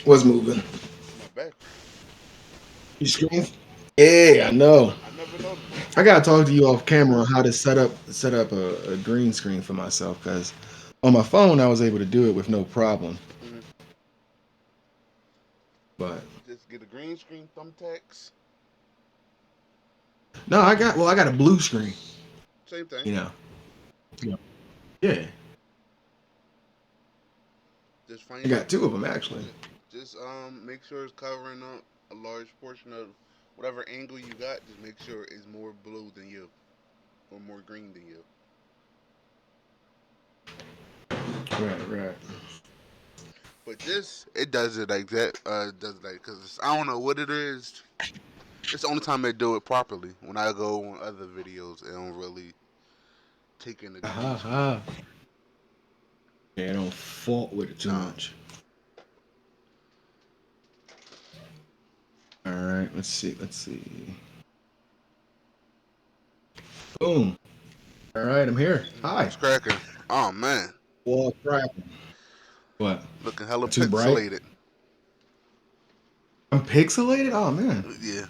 What's moving? My back. You screen? Yeah, I know. I never noticed. I gotta talk to you off camera on how to set up a green screen for myself because on my phone I was able to do it with no problem. Hmm. But Just get a green screen, thumbtacks. no, I got a blue screen. Same thing. You know. Yeah. Yeah. Just find I your. got two of them actually. Just make sure it's covering up a large portion of whatever angle you got. Just make sure it's more blue than you or more green than you. Right, right. But this, it does it like that. Does it like because I don't know what it is. It's the only time they do it properly. When I go on other videos, they don't really take in the green Ha screen. ha. Yeah, don't fault with it too Nah, much. All right, let's see. Let's see. Boom. All right, I'm here. Hi. what's cracking? Oh man, Wall cracking. What? looking hella Too bright? pixelated. I'm pixelated? Oh man. Yeah,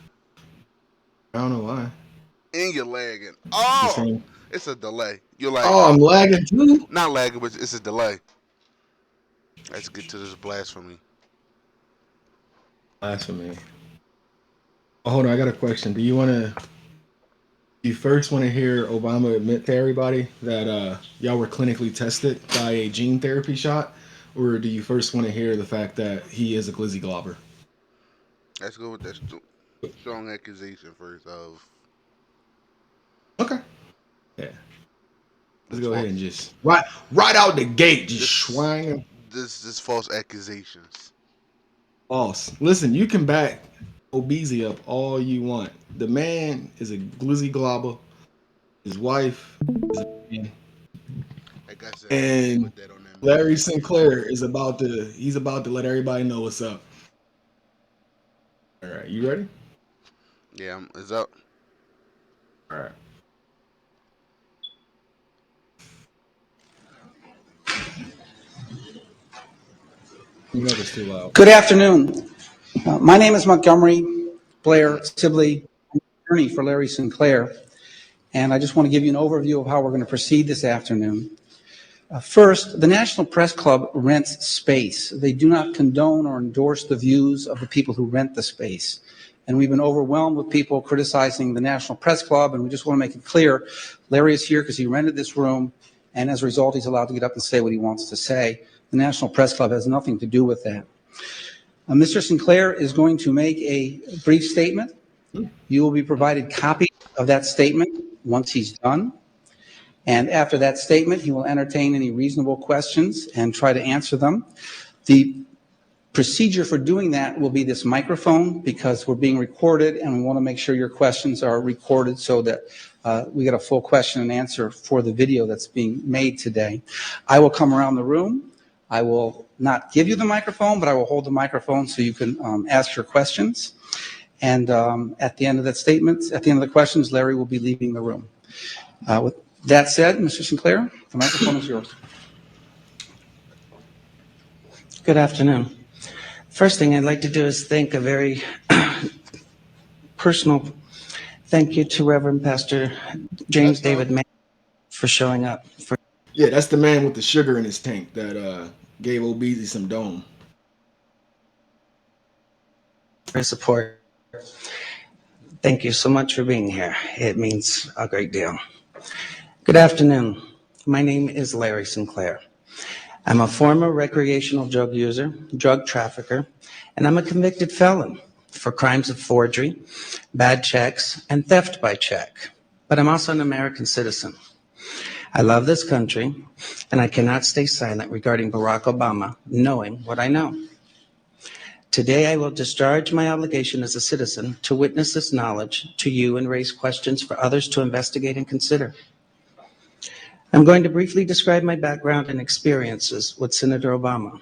I don't know why. and you're lagging. The Oh, same. it's a delay. You're like Oh, I'm lagging too? not lagging, but it's a delay. Let's get to this blasphemy. Blasphemy. Oh, hold on, I got a question. You first want to hear Obama admit to everybody that y'all were clinically tested by a gene therapy shot? Or do you first want to hear the fact that he is a glizzy globber? Let's go with that strong accusation first. Of Okay. Yeah. Let's this go ahead false, and just right out the gate, just this swang this false accusations. false. Listen, you can back Obeezy up all you want. The man is a glizzy globber. His wife is a man. Like I said, I just And put that on that Larry military base. Sinclair is about to let everybody know what's up. All right, you ready? Yeah, it's up. All right. You know if it's too loud. Good afternoon. My name is Montgomery Blair Sibley, attorney for Larry Sinclair, and I just want to give you an overview of how we're going to proceed this afternoon. First, the National Press Club rents space. They do not condone or endorse the views of the people who rent the space. And we've been overwhelmed with people criticizing the National Press Club, and we just want to make it clear, Larry is here because he rented this room, and as a result, he's allowed to get up and say what he wants to say. The National Press Club has nothing to do with that. Mr. Sinclair is going to make a brief statement. You will be provided copies of that statement once he's done. And after that statement, he will entertain any reasonable questions and try to answer them. The procedure for doing that will be this microphone because we're being recorded and we want to make sure your questions are recorded so that we get a full question and answer for the video that's being made today. I will come around the room. I will not give you the microphone, but I will hold the microphone so you can ask your questions. And at the end of that statement, at the end of the questions, Larry will be leaving the room. With that said, Mr. Sinclair, the microphone is yours. Good afternoon. First thing I'd like to do is thank a very personal thank you to Reverend Pastor James That's him. David Mann for showing up, for Yeah, that's the man with the sugar in his tank that gave Obeezy some dome. his support. Thank you so much for being here. It means a great deal. Good afternoon. My name is Larry Sinclair. I'm a former recreational drug user, drug trafficker, and I'm a convicted felon for crimes of forgery, bad checks, and theft by check. But I'm also an American citizen. I love this country, and I cannot stay silent regarding Barack Obama, knowing what I know. Today, I will discharge my obligation as a citizen to witness this knowledge to you and raise questions for others to investigate and consider. I'm going to briefly describe my background and experiences with Senator Obama.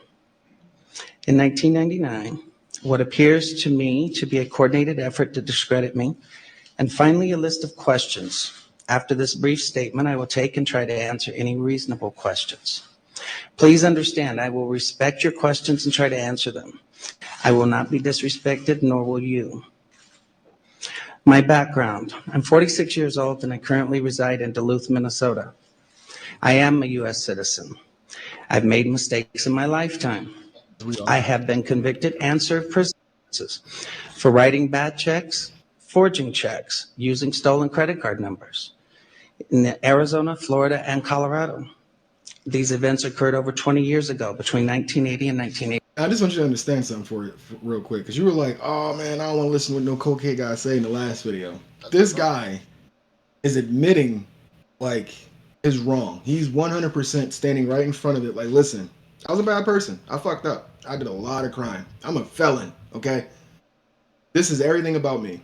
In 1999, what appears to me to be a coordinated effort to discredit me, and finally a list of questions. After this brief statement, I will take and try to answer any reasonable questions. Please understand, I will respect your questions and try to answer them. I will not be disrespected, nor will you. My background: I'm 46 years old and I currently reside in Duluth, Minnesota. I am a U.S. citizen. I've made mistakes in my lifetime. We all I have. have been convicted and served prison sentences for writing bad checks, forging checks, using stolen credit card numbers in Arizona, Florida, and Colorado. These events occurred over 20 years ago, between 1980 and 1980. I just want you to understand something for real quick, because you were like, "Oh man, I don't want to listen to what no cocaine guy say in the last video." This guy is admitting like is wrong. He's 100% standing right in front of it. Like, listen, I was a bad person. I fucked up. I did a lot of crime. I'm a felon. Okay, this is everything about me.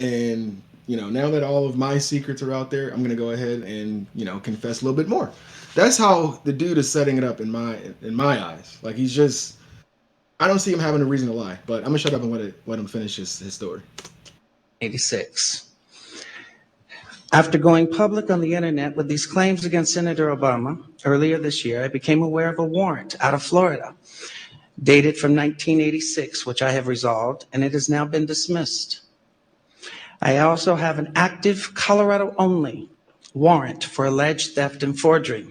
And now that all of my secrets are out there, I'm gonna go ahead and confess a little bit more. That's how the dude is setting it up in my eyes. Like he's just. I don't see him having a reason to lie, but I'm gonna shut up and let him finish his story. 86. After going public on the internet with these claims against Senator Obama earlier this year, I became aware of a warrant out of Florida dated from 1986, which I have resolved, and it has now been dismissed. I also have an active Colorado-only warrant for alleged theft and forgery.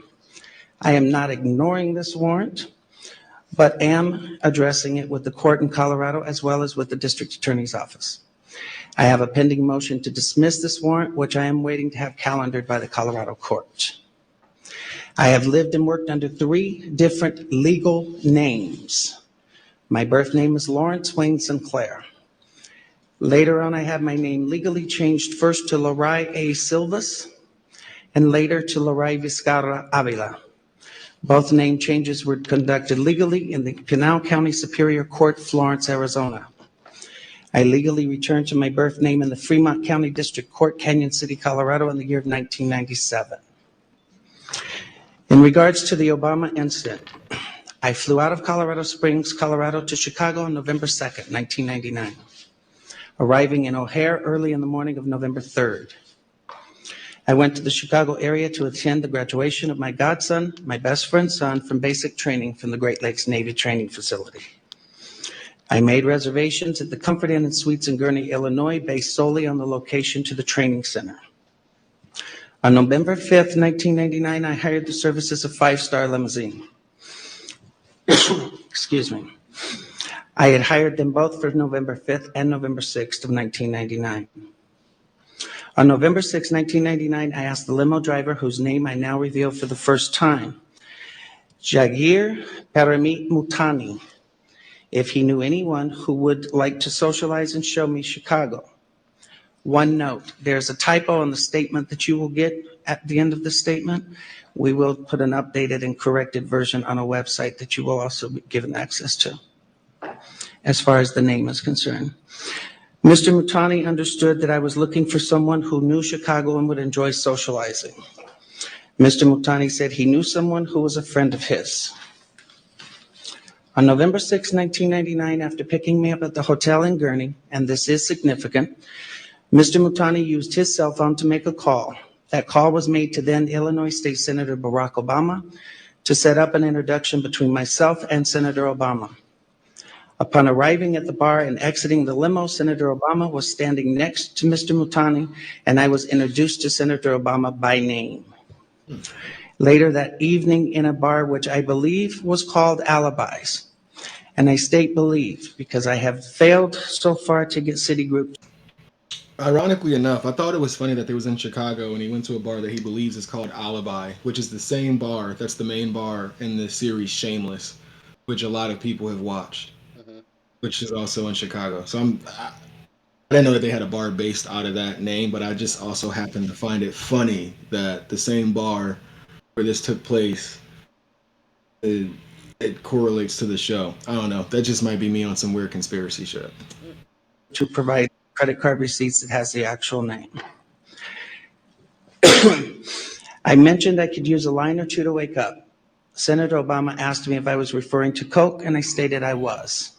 I am not ignoring this warrant, but am addressing it with the court in Colorado as well as with the district attorney's office. I have a pending motion to dismiss this warrant, which I am waiting to have calendared by the Colorado court. I have lived and worked under 3 different legal names. My birth name is Lawrence Wayne Sinclair. Later on, I had my name legally changed first to Larai A. Silvas and later to Larai Vizcarra Avila. Both name changes were conducted legally in the Pinal County Superior Court, Florence, Arizona. I legally returned to my birth name in the Fremont County District Court, Canyon City, Colorado in the year of 1997. In regards to the Obama incident, I flew out of Colorado Springs, Colorado to Chicago on November 2nd, 1999, arriving in O'Hare early in the morning of November 3rd. I went to the Chicago area to attend the graduation of my godson, my best friend's son, from basic training from the Great Lakes Navy Training Facility. I made reservations at the Comfort Inn and Suites in Gurnee, Illinois, based solely on the location to the training center. On November 5th, 1999, I hired the services of 5-Star Limousine. Excuse me. I had hired them both for November 5th and November 6th of 1999. On November 6, 1999, I asked the limo driver, whose name I now reveal for the first time, Jagir Paramit Mutani, if he knew anyone who would like to socialize and show me Chicago. One note, there's a typo on the statement that you will get at the end of the statement. We will put an updated and corrected version on a website that you will also be given access to, as far as the name is concerned. Mr. Mutani understood that I was looking for someone who knew Chicago and would enjoy socializing. Mr. Mutani said he knew someone who was a friend of his. On November 6, 1999, after picking me up at the hotel in Gurnee, and this is significant, Mr. Mutani used his cell phone to make a call. That call was made to then Illinois State Senator Barack Obama to set up an introduction between myself and Senator Obama. Upon arriving at the bar and exiting the limo, Senator Obama was standing next to Mr. Mutani, and I was introduced to Senator Obama by name. Later that evening in a bar which I believe was called Alibis, and I state believe because I have failed so far to get Citigroup. Ironically enough, I thought it was funny that they was in Chicago and he went to a bar that he believes is called Alibi, which is the same bar that's the main bar in the series Shameless, which a lot of people have watched, which is also in Chicago. So I didn't know that they had a bar based out of that name, but I just also happened to find it funny that the same bar where this took place, it correlates to the show. I don't know. That just might be me on some weird conspiracy shit. To provide credit card receipts that has the actual name. I mentioned I could use a line or two to wake up. Senator Obama asked me if I was referring to coke, and I stated I was.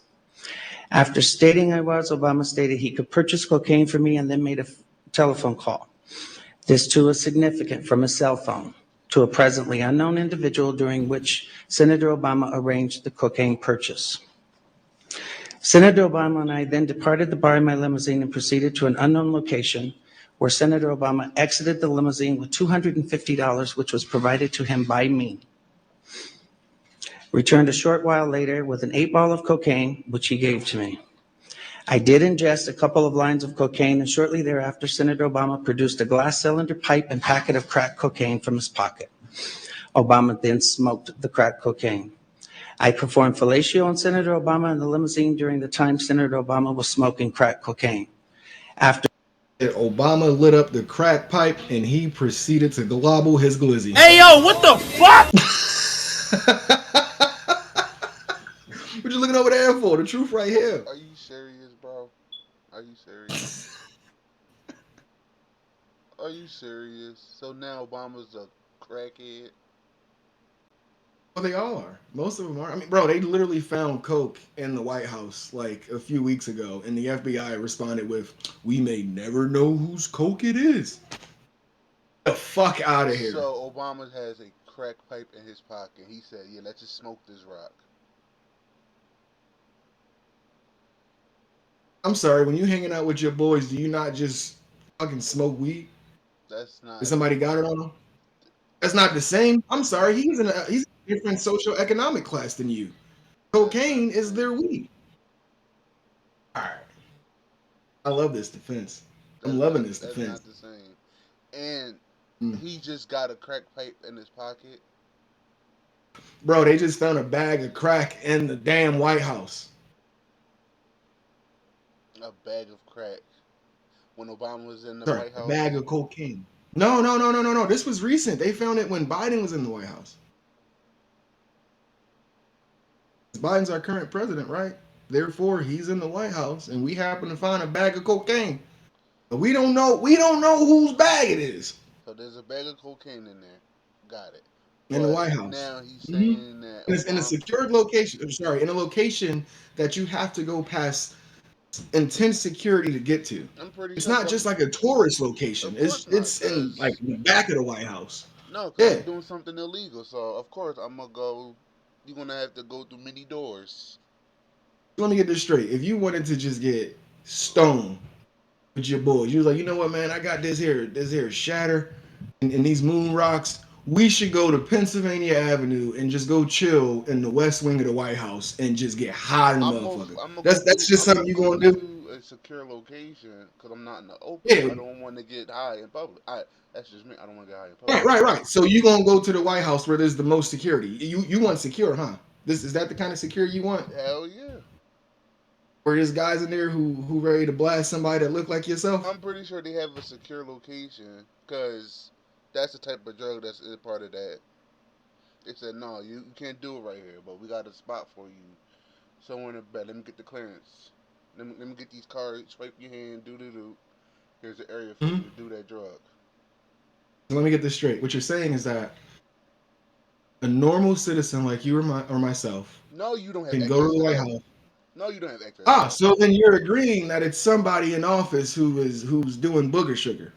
After stating I was, Obama stated he could purchase cocaine for me and then made a telephone call. This too is significant, from a cell phone to a presently unknown individual, during which Senator Obama arranged the cocaine purchase. Senator Obama and I then departed the bar in my limousine and proceeded to an unknown location where Senator Obama exited the limousine with $250, which was provided to him by me. Returned a short while later with an 8-ball of cocaine, which he gave to me. I did ingest a couple of lines of cocaine, and shortly thereafter, Senator Obama produced a glass cylinder pipe and packet of crack cocaine from his pocket. Obama then smoked the crack cocaine. I performed fellatio on Senator Obama in the limousine during the time Senator Obama was smoking crack cocaine. After Obama lit up the crack pipe and he proceeded to globble his glizzy. Hey yo, what the fuck? What you looking over there for? The truth right here. Are you serious, bro? Are you serious? Are you serious? So now Obama's a crackhead? Well, they are. Most of them are. I mean, bro, they literally found coke in the White House like a few weeks ago, and the FBI responded with, "We may never know whose coke it is." Get the fuck out of here. So Obama has a crack pipe in his pocket. He said, "Yeah, let's just smoke this rock." I'm sorry, when you hanging out with your boys, do you not just fucking smoke weed? That's not. If somebody got it on them? That's not the same. I'm sorry, he's in a different social economic class than you. Cocaine is their weed. All right. I love this defense. I'm loving this That's defense. not the same. And Mm. he just got a crack pipe in his pocket. Bro, they just found a bag of crack in the damn White House. A bag of crack. When Obama was in the Sorry, White a House. bag of cocaine. No. This was recent. They found it when Biden was in the White House. Biden's our current president, right? Therefore, he's in the White House, and we happen to find a bag of cocaine. But we don't know. We don't know whose bag it is. So there's a bag of cocaine in there. Got it. In the But White House. now he's Mm-hmm. saying that And it's in a Obama. secured location. I'm sorry, in a location that you have to go past intense security to get to. I'm pretty It's sure. not just like a tourist location. Of It's course not, it's in like cause the back of the White House. no, cause Yeah. I'm doing something illegal. So of course I'm gonna go. You're gonna have to go through many doors. Let me get this straight. If you wanted to just get stoned with your boys, you was like, you know what, man, I got this here shatter and these moon rocks. We should go to Pennsylvania Avenue and just go chill in the west wing of the White House and just get high in the motherfucker. I'm gonna go That's through. just I'm something gonna you go gonna do. to a secure location because I'm not in the open. Yeah. I don't want to get high in public. That's just me. I don't want to get high in Right, public. right, right. So you gonna go to the White House where there's the most security. You want secure, huh? This is that the kind of security you want? Hell yeah. Where there's guys in there who ready to blast somebody that look like yourself? I'm pretty sure they have a secure location because that's the type of drug that's a part of that. They said, no, you can't do it right here, but we got a spot for you. Somewhere in the bed. Let me get the clearance. Let me get these cards, swipe your hand, do. Here's the area for you Mm-hmm. to do that drug. So let me get this straight. What you're saying is that a normal citizen like you or myself No, you don't have can go to access the to White that. House. No, you don't have access to Ah, that. so then you're agreeing that it's somebody in office who's doing booger sugar.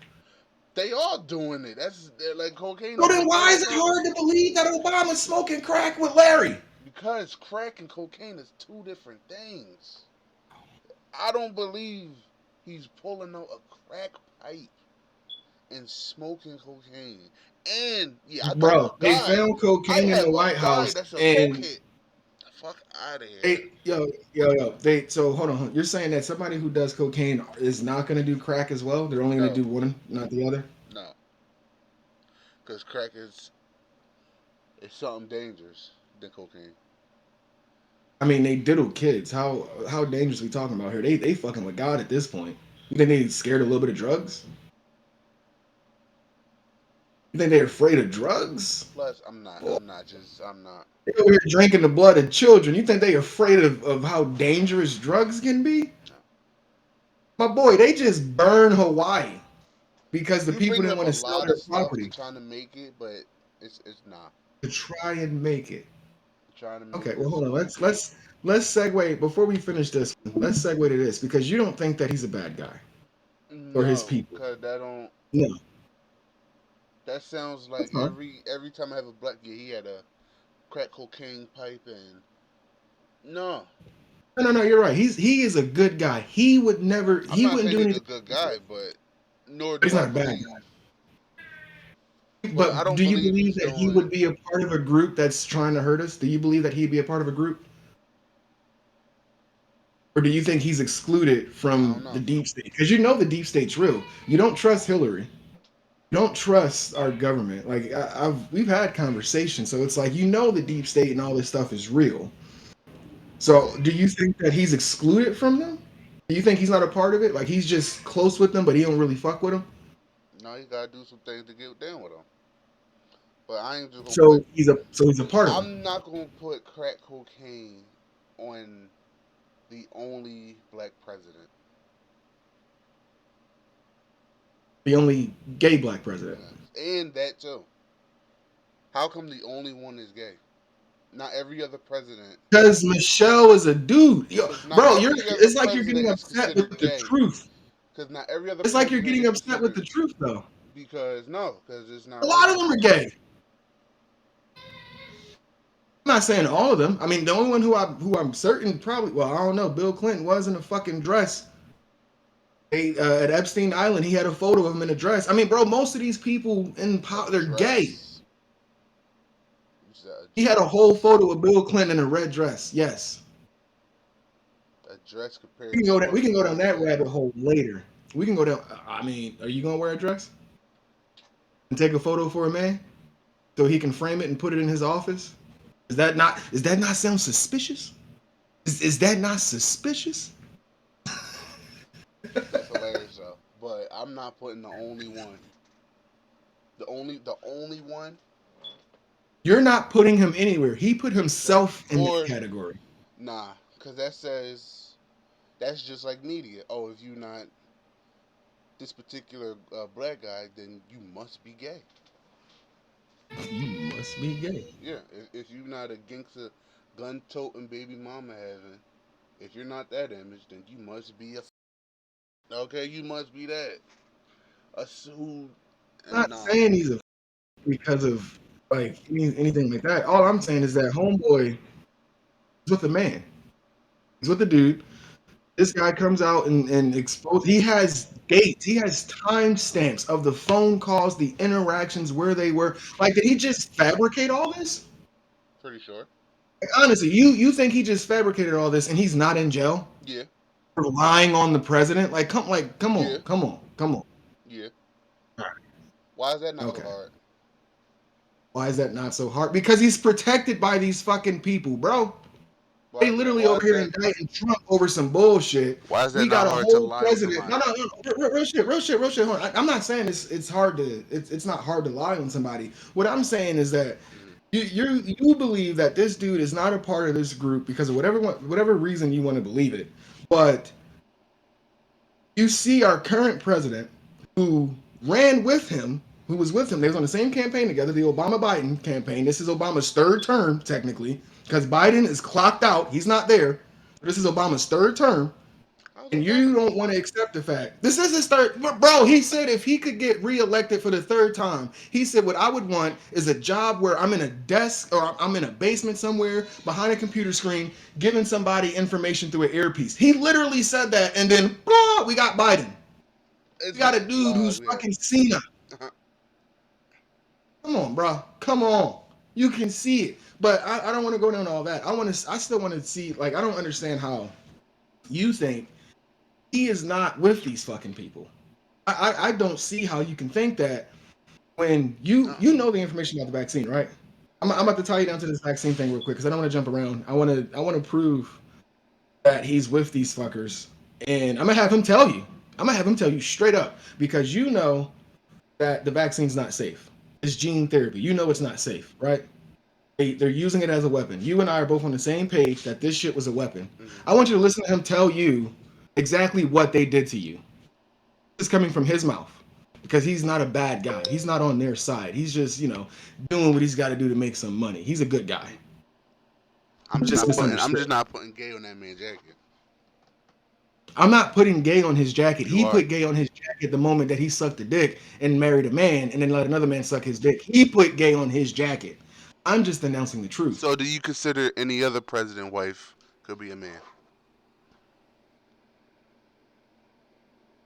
They all doing it. They're like cocaine So is then a why part is of it something. hard to believe that Obama's smoking crack with Larry? Because crack and cocaine is two different things. I don't believe he's pulling out a crack pipe and smoking cocaine. And yeah, Bro, they found I cocaine in the have a White guy House that's a and cokehead. Fuck out of here. they yo. They so hold on. You're saying that somebody who does cocaine is not gonna do crack as well? They're only gonna No, do one, not the other? no, because crack is something dangerous than cocaine. I mean, they diddle kids. How dangerous we talking about here? They fucking with God at this point. You think they scared a little bit of drugs? You think they're afraid of drugs? Plus, I'm not. Boy, I'm not. they over here drinking the blood of children. You think they afraid of how dangerous drugs can be? No. My boy, they just burn Hawaii because the You people bringing didn't up a want to sell lot their of stuff to property trying to make it, but it's not. to try and make it. Trying to make Okay, it well, is hold on. not. Let's segue before we finish this. Let's segue to this because you don't think that he's a bad guy or his No, people. cause that don't. No, That sounds that's like fine. every time I have a black, yeah, he had a crack cocaine pipe and no. No, you're right. He is a good guy. He would never. I'm He not wouldn't saying do he's a anything. good guy, but nor He's do I not a bad believe. guy. But I But don't do you believe believe he's that he doing. would be a part of a group that's trying to hurt us? Do you believe that he'd be a part of a group, or do you think he's excluded I don't from the know. deep state? Because you know the deep state's real. You don't trust Hillary. You don't trust our government. Like we've had conversations, so it's like you know the deep state and all this stuff is real. Yeah. So do you think that he's excluded from them? Do you think he's not a part of it? Like he's just close with them, but he don't really fuck with them. No, you gotta do some things to get down with him. But I ain't just gonna put. So he's a part of them. I'm not gonna put crack cocaine on the only black president. The only gay black president. Yes. And that too. How come the only one is gay? Not every other president. Because Michelle is a dude. Yo, Because not bro, every other it's like you're president getting is upset with considered the gay. truth. Because not every other It's like you're president getting is upset with considered. the truth, though. Because no, because it's A not lot real. of them are gay. I'm not saying all of them. I mean, the only one who I'm certain probably, well, I don't know. Bill Clinton was in a fucking dress. At Epstein Island, he had a photo of him in a dress. I mean, bro, most of these people in A power, they're gay. dress. You said He had a whole photo of Bill Clinton in a red dress. Yes, a dress we compared can to go down, what we can go down that president? rabbit hole later. We can go down. I mean, are you gonna wear a dress and take a photo for a man so he can frame it and put it in his office? Is that not sound suspicious? Is that not suspicious? That's hilarious though. But I'm not putting the only one. The only one. You're not putting him anywhere. He put That himself in this or category. nah, because that says that's just like media. Oh, if you not this particular black guy, then you must be gay. You must be gay. Yeah, if you're not a gangster, gun toting baby mama having, if you're not that image, then you must be a. Okay, you must be that. Who I'm and not nah. saying he's a because of like anything like that. All I'm saying is that homeboy is with a man. He's with a dude. This guy comes out and expose. He has dates. He has timestamps of the phone calls, the interactions, where they were. Like, did he just fabricate all this? Pretty sure. Like, honestly, you think he just fabricated all this and he's not in jail Yeah, for lying on the president? Come on, yeah, come on, come on. yeah. All Why is that right, not so okay. hard? Why is that not so hard? Because he's protected by these fucking people, bro. Why They is that? literally Why over is here that? indicting Trump over some bullshit. Why is that We not got a hard to whole lie on president. somebody? No, real shit, real shit, real shit. Hold on. I'm not saying it's hard to it's not hard to lie on somebody. What I'm saying is that Mhm. you believe that this dude is not a part of this group because of whatever reason you want to believe it. But you see our current president who ran with him, who was with him, they was on the same campaign together, the Obama Biden campaign. This is Obama's third term, technically, because Biden is clocked out. He's not there. This is Obama's third term. How's And that you talking? don't want to accept the fact. This is his third. Bro, he said if he could get reelected for the third time, he said what I would want is a job where I'm in a desk or I'm in a basement somewhere behind a computer screen giving somebody information through an earpiece. He literally said that, and then we got Biden. We It's got not a dude live, who's yeah. fucking senile. Come on, bro. Come on. You can see it. But I don't want to go down all that. I still want to see, like, I don't understand how you think he is not with these fucking people. I don't see how you can think that when you know the information about the vaccine, right? I'm Yeah. about to tie you down to this vaccine thing real quick because I don't want to jump around. I want to prove that he's with these fuckers, and I'm gonna have him tell you. I'm gonna have him tell you straight up because you know that the vaccine's not safe. It's gene therapy. You know it's not safe, right? They're using it as a weapon. You and I are both on the same page that this shit was a weapon. Hmm. I want you to listen to him tell you exactly what they did to you. This is coming from his mouth because he's not a bad guy. He's not on their side. He's just, doing what he's got to do to make some money. He's a good guy. I'm He's just just not putting. I'm misunderstood. just not putting gay on that man's jacket. I'm not putting gay on his jacket. You He are. put gay on his jacket the moment that he sucked a dick and married a man and then let another man suck his dick. He put gay on his jacket. I'm just announcing the truth. So, do you consider any other president wife could be a man?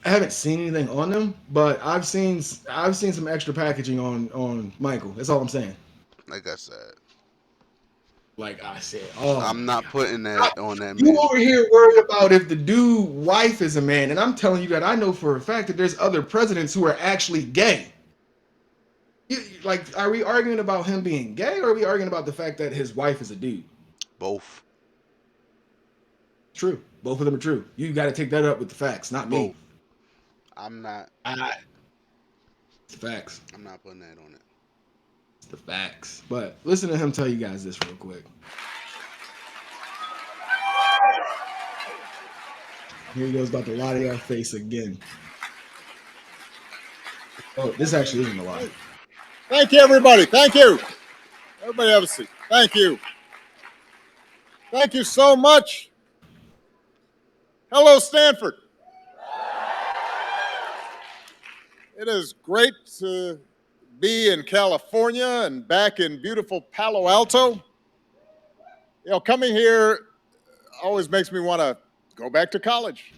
I haven't seen anything on them, but I've seen some extra packaging on Michael. That's all I'm saying. Like I said, Like I said, oh I'm my not god. putting that on that You man. over here worried about if the dude wife is a man, and I'm telling you that I know for a fact that there's other presidents who are actually gay. Like, are we arguing about him being gay, or are we arguing about the fact that his wife is a dude? Both, True. Both of them are true. You got to take that up with the facts, not me. both. I'm not. I, it's the facts. I'm not putting that on it. It's the facts. But listen to him tell you guys this real quick. Here he goes about to lie to your face again. Oh, this actually isn't a lie. Thank you, everybody. Thank you. Everybody have a seat. Thank you. Thank you so much. Hello, Stanford. It is great to be in California and back in beautiful Palo Alto. You know, coming here always makes me want to go back to college.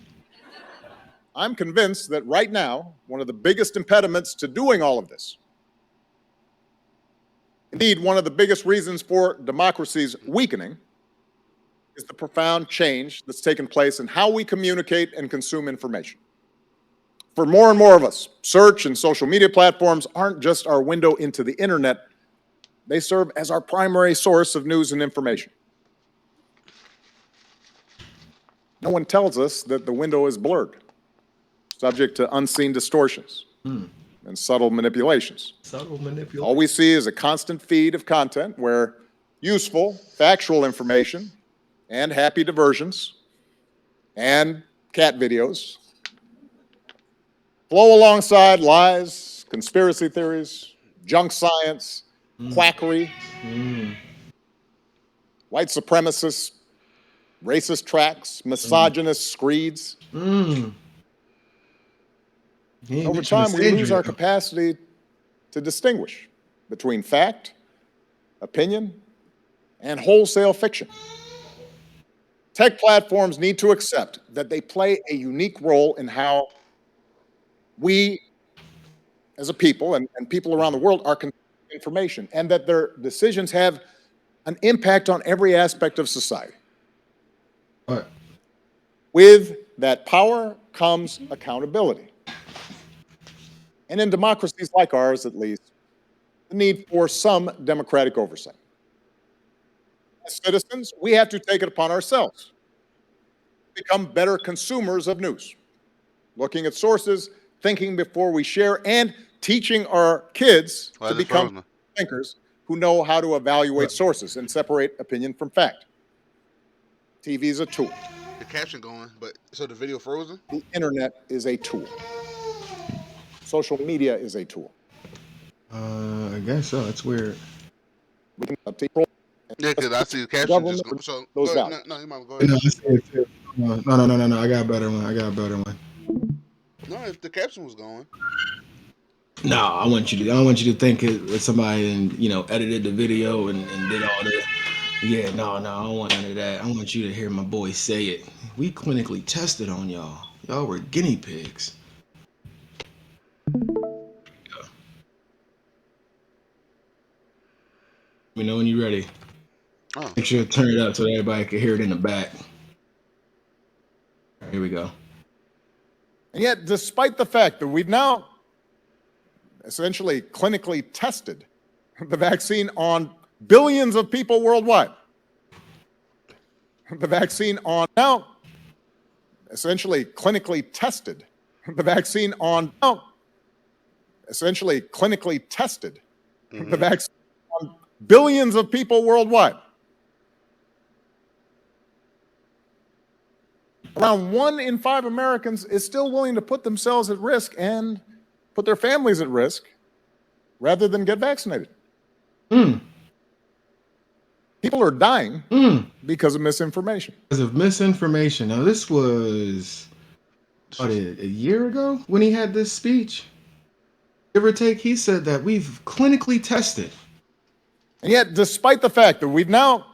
I'm convinced that right now, one of the biggest impediments to doing all of this, indeed, one of the biggest reasons for democracy's weakening, is the profound change that's taken place in how we communicate and consume information. For more and more of us, search and social media platforms aren't just our window into the internet, they serve as our primary source of news and information. No one tells us that the window is blurred, subject to unseen distortions and subtle manipulations. Subtle manipulation. All we see is a constant feed of content where useful, factual information and happy diversions and cat videos flow alongside lies, conspiracy theories, junk science, quackery, white supremacists, racist tracks, misogynist screeds. Over time, we lose our capacity to distinguish between fact, opinion, and wholesale fiction. Tech platforms need to accept that they play a unique role in how we, as a people and people around the world, are consuming information, and that their decisions have an impact on every aspect of society. What? With that power comes accountability. And in democracies like ours, at least, the need for some democratic oversight. As citizens, we have to take it upon ourselves to become better consumers of news, looking at sources, thinking before we share, and teaching our kids to become thinkers who know how to evaluate sources and separate opinion from fact. TV is a tool. The caption going, but so the video frozen? The internet is a tool. Social media is a tool. I guess so. It's weird. We can Yeah, because I see the caption just go. So those go ahead. values. No, you might go No, ahead. I see it too. No. I got a better one. No, if the caption was going. No, I want you to think it's somebody and edited the video and did all this. Yeah, no, I don't want none of that. I want you to hear my boy say it. We clinically tested on y'all. Y'all were guinea pigs. Let me know when you're ready. Oh. Make sure to turn it up so that everybody can hear it in the back. Right, here we go. And yet, despite the fact that we've now essentially clinically tested the vaccine on billions of people worldwide, the vaccine on now essentially clinically tested the vaccine on now essentially clinically tested the vaccine on billions of people worldwide. Around 1 in 5 Americans is still willing to put themselves at risk and put their families at risk rather than get vaccinated. People are dying because of misinformation. Because of misinformation. Now, this was a year ago when he had this speech. Give or take, he said that we've clinically tested. And yet, despite the fact that we've now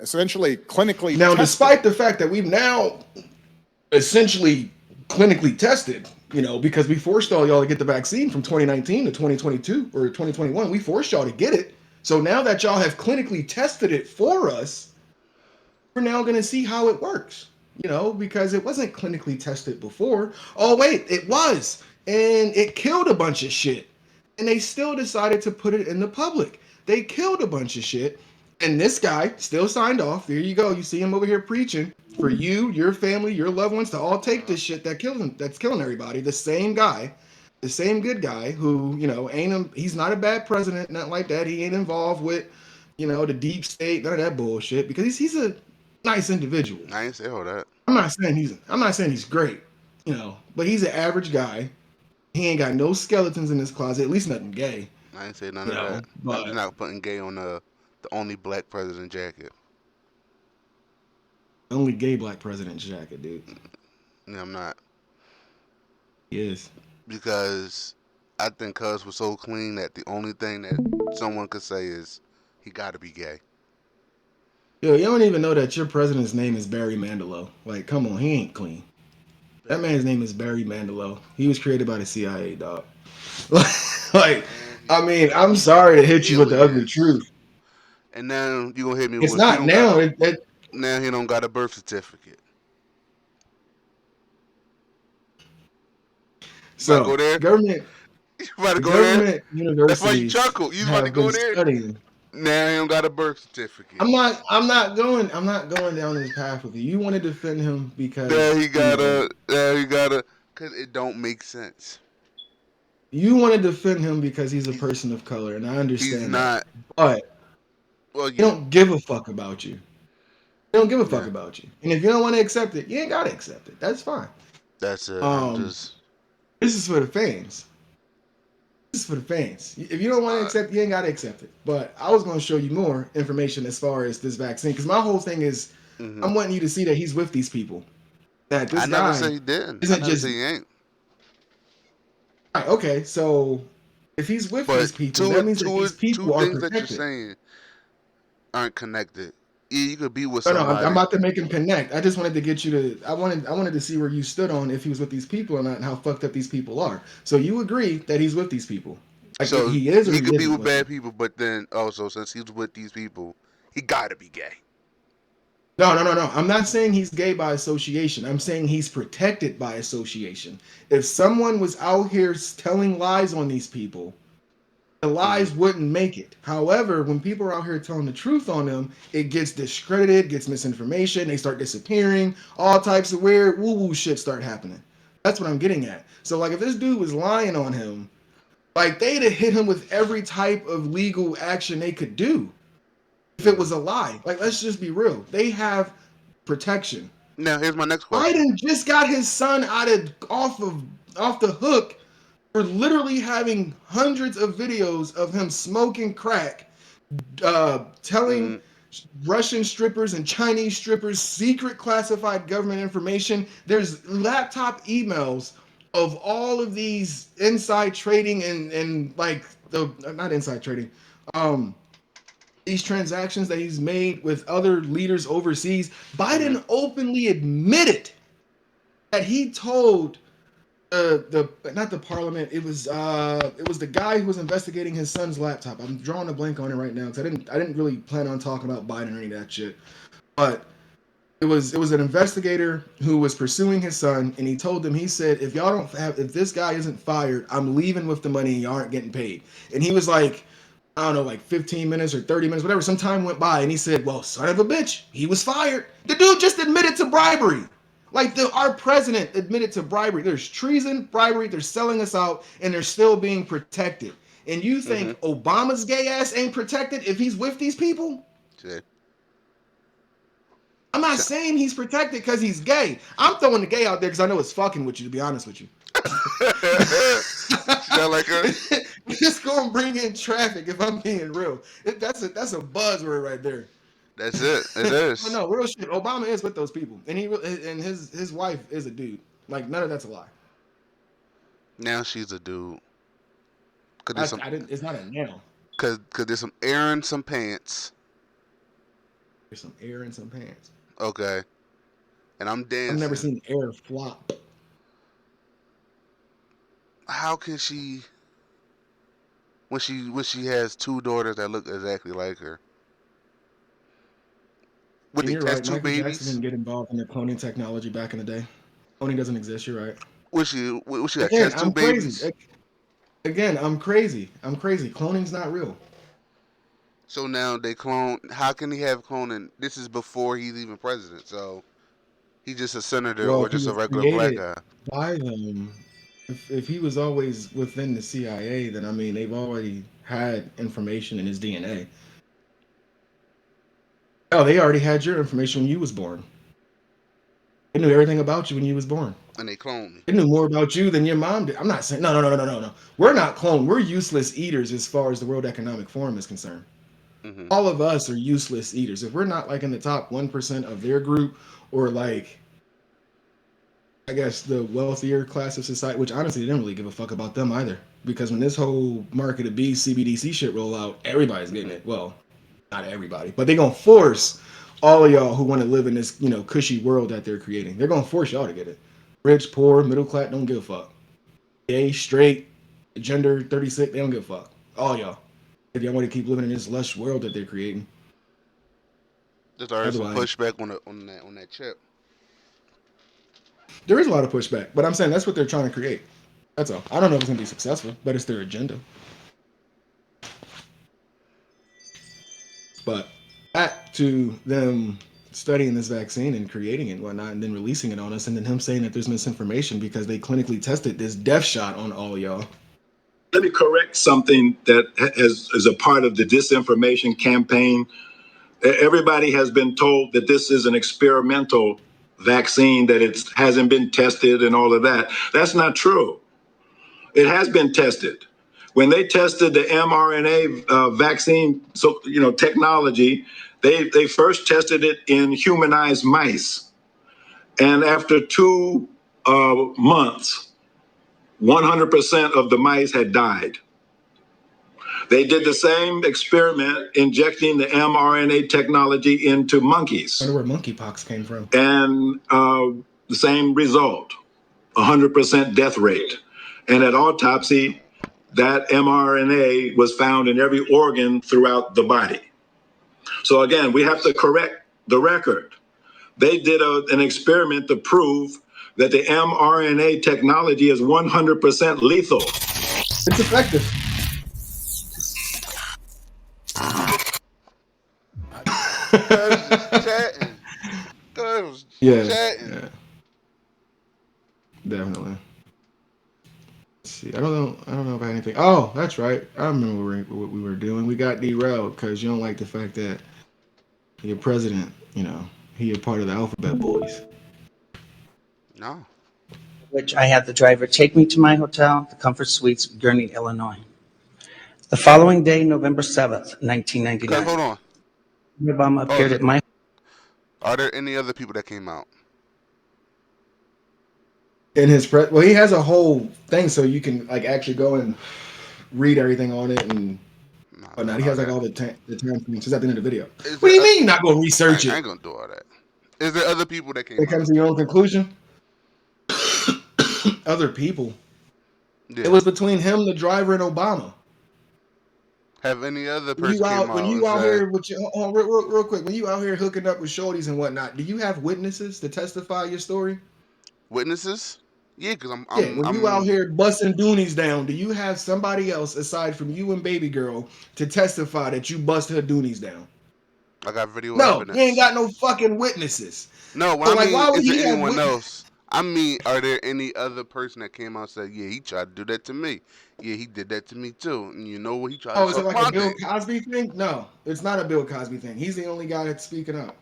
essentially clinically Now, tested, despite the fact that we've now essentially clinically tested, because we forced all y'all to get the vaccine from 2019 to 2022 or 2021. We forced y'all to get it. So now that y'all have clinically tested it for us, we're now going to see how it works, because it wasn't clinically tested before. Oh, wait, it was. And it killed a bunch of shit. And they still decided to put it in the public. They killed a bunch of shit. And this guy still signed off. There you go. You see him over here preaching for you, your family, your loved ones to all take this shit that's killing everybody. The same guy, the same good guy who, he's not a bad president, nothing like that. He ain't involved with, the deep state, none of that bullshit, because he's a nice individual. I ain't say all that. I'm not saying he's great, but he's an average guy. He ain't got no skeletons in his closet, at least nothing gay. I ain't say none of that. I'm just But not putting gay on the only black president jacket. only gay black president jacket, dude. Yeah, I'm not. He is. Because I think Cuz was so clean that the only thing that someone could say is he got to be gay. Yo, you don't even know that your president's name is Barry Manilow. Like, come on, he ain't clean. That man's name is Barry Manilow. He was created by the CIA, dog. Like, I mean, I'm sorry to hit you with the ugly truth. And now you gonna hit me It's with he not don't now. got now he don't got a birth certificate. You about to go So, there? government You about to go there? government That's why you universities chuckle. You about to have go been there? studying. Now he don't got a birth certificate. I'm not going down this path with you. You want to defend him Now because, he gotta, cause it don't make sense. you want to defend him because he's a person of color, and I He's understand that. not. But Well, he yeah, don't give a fuck about you. He don't give a fuck yeah. about you. And if you don't want to accept it, you ain't gotta accept it. That's fine. That's it. I'm Um, just. this is for the fans. This is for the fans. If you don't want to Uh, accept it, you ain't gotta accept it. But I was gonna show you more information as far as this vaccine, because my whole thing is hmm I'm wanting you to see that he's with these people. That I this never say guy he didn't. I isn't never just say he ain't. right, okay. So if he's with But these people, that means that these two people are things that you're protected. saying aren't connected. Yeah, you could be with No, no, I'm somebody. about to make him connect. I just wanted to get you to. I wanted to see where you stood on if he was with these people or not, and how fucked up these people are. So you agree that he's with these people, like So he is or he he could be isn't with with bad them. people, but then also since he's with these people, he gotta be gay. No, no, no, no. I'm not saying he's gay by association. I'm saying he's protected by association. If someone was out here telling lies on these people, the hmm lies wouldn't make it. However, when people are out here telling the truth on them, it gets discredited, gets misinformation, they start disappearing, all types of weird woo-woo shit start happening. That's what I'm getting at. So like if this dude was lying on him, like they'd have hit him with every type of legal action they could do if it hmm was a lie. Like let's just be real. They have protection. Now here's my next question. Biden just got his son off the hook for literally having hundreds of videos of him smoking crack, telling hmm Russian strippers and Chinese strippers secret classified government information. There's laptop emails of all of these inside trading and like the not inside trading, um, these transactions that he's made with other leaders overseas. hmm Biden openly admitted that he told the not the parliament. It was the guy who was investigating his son's laptop. I'm drawing a blank on it right now because I didn't really plan on talking about Biden or any of that shit. But it was an investigator who was pursuing his son, and he told them, he said, if this guy isn't fired, I'm leaving with the money and you aren't getting paid. And he was like, I don't know, like 15 minutes or 30 minutes, whatever. Some time went by, and he said, well, son of a bitch, he was fired. The dude just admitted to bribery. Like our president admitted to bribery. There's treason, bribery, they're selling us out, and they're still being protected. And you hmm think Obama's gay ass ain't protected if he's with these people? See, I'm not saying he's protected because he's gay. I'm throwing the gay out there because I know it's fucking with you, to be honest with you. sound like a. It's gonna bring in traffic if I'm being real. That's a buzzword right there. That's it. It But is. no, real shit. Obama is with those people, and his wife is a dude. Like none of that's a lie. Now she's a dude. Cause there's some. I didn't. It's not a now. Cause there's some air in some pants. There's some air in some pants. Okay. And I'm I've never dancing. seen air flop. how can she when she has two daughters that look exactly like her? Would And they you're test right. two Michael Jackson babies? didn't get involved in the cloning technology back in the day. Cloning doesn't exist. You're right. Would she got Again, test two I'm crazy. babies? Again, I'm crazy. I'm crazy. Cloning's not real. So now they clone. How can he have cloning? This is before he's even president. So he's just a senator Well, or if he just a was regular black created guy. by them, if he was always within the CIA, then I mean they've already had information in his DNA. Oh, they already had your information when you was born. They knew everything about you when you was born. And they clone me. They knew more about you than your mom did. I'm not saying no. We're not cloned. We're useless eaters as far as the World Economic Forum is concerned. Hmm. All of us are useless eaters. If we're not like in the top 1% of their group or like I guess the wealthier class of society, which honestly they didn't really give a fuck about them either. Because when this whole market of bees CBDC shit roll out, everybody's getting it. Well, not everybody, but they're gonna force all of y'all who want to live in this, cushy world that they're creating. They're gonna force y'all to get it. Rich, poor, middle class, don't give a fuck. Gay, straight, gender 36, they don't give a fuck. All y'all. If y'all want to keep living in this lush world that they're creating. There's already some Otherwise, pushback on that chip. there is a lot of pushback, but I'm saying that's what they're trying to create. That's all. I don't know if it's gonna be successful, but it's their agenda. But back to them studying this vaccine and creating it and whatnot, and then releasing it on us, and then him saying that there's misinformation because they clinically tested this death shot on all of y'all. Let me correct something that is a part of the disinformation campaign. Everybody has been told that this is an experimental vaccine, that it hasn't been tested and all of that. That's not true. It has been tested. When they tested the mRNA vaccine, technology, they first tested it in humanized mice, and after 2 months, 100% of the mice had died. They did the same experiment injecting the mRNA technology into I monkeys, wonder where monkeypox came from. and the same result, 100% death rate. And at autopsy, that mRNA was found in every organ throughout the body. So again, we have to correct the record. They did an experiment to prove that the mRNA technology is 100% lethal. It's effective. Cuz was chatting. Cuz was Yeah, chatting. yeah, definitely. Let's see, I don't know about anything. Oh, that's right. I remember what we were doing. We got derailed because you don't like the fact that your president, he a part of the alphabet boys. No. Which I had the driver take me to my hotel, the Comfort Suites, Gurnee, Illinois. The following day, November 7th, Cuz 1999, hold on. Obama appeared at my Are there any other people that came out? In his well, he has a whole thing so you can like actually go and read everything on it and Not whatnot. doing He all has like that. all the time points at the end of the video. Is What do there? you mean you're not gonna I, research I it? ain't gonna do all that. Is there other people that It came out? comes to your own conclusion. Other people. It Yeah. was between him, the driver, and Obama. Have any other When person you came out when out and you out said here with your hold on, real quick, when you out here hooking up with shorties and whatnot, do you have witnesses to testify your story? witnesses? Yeah, because Yeah, when you out here busting doonies down, do you have somebody else aside from you and baby girl to testify that you bust her doonies down? I got video No, you ain't evidence. got no fucking witnesses. No, what So I like, mean why would is there he have anyone witnesses? else? I mean, are there any other person that came out and said, yeah, he tried to do that to me. Yeah, he did that to me too. And you know what? He tried to Oh, is it suck like a my Bill dick. Cosby thing? No, it's not a Bill Cosby thing. He's the only guy that's speaking up.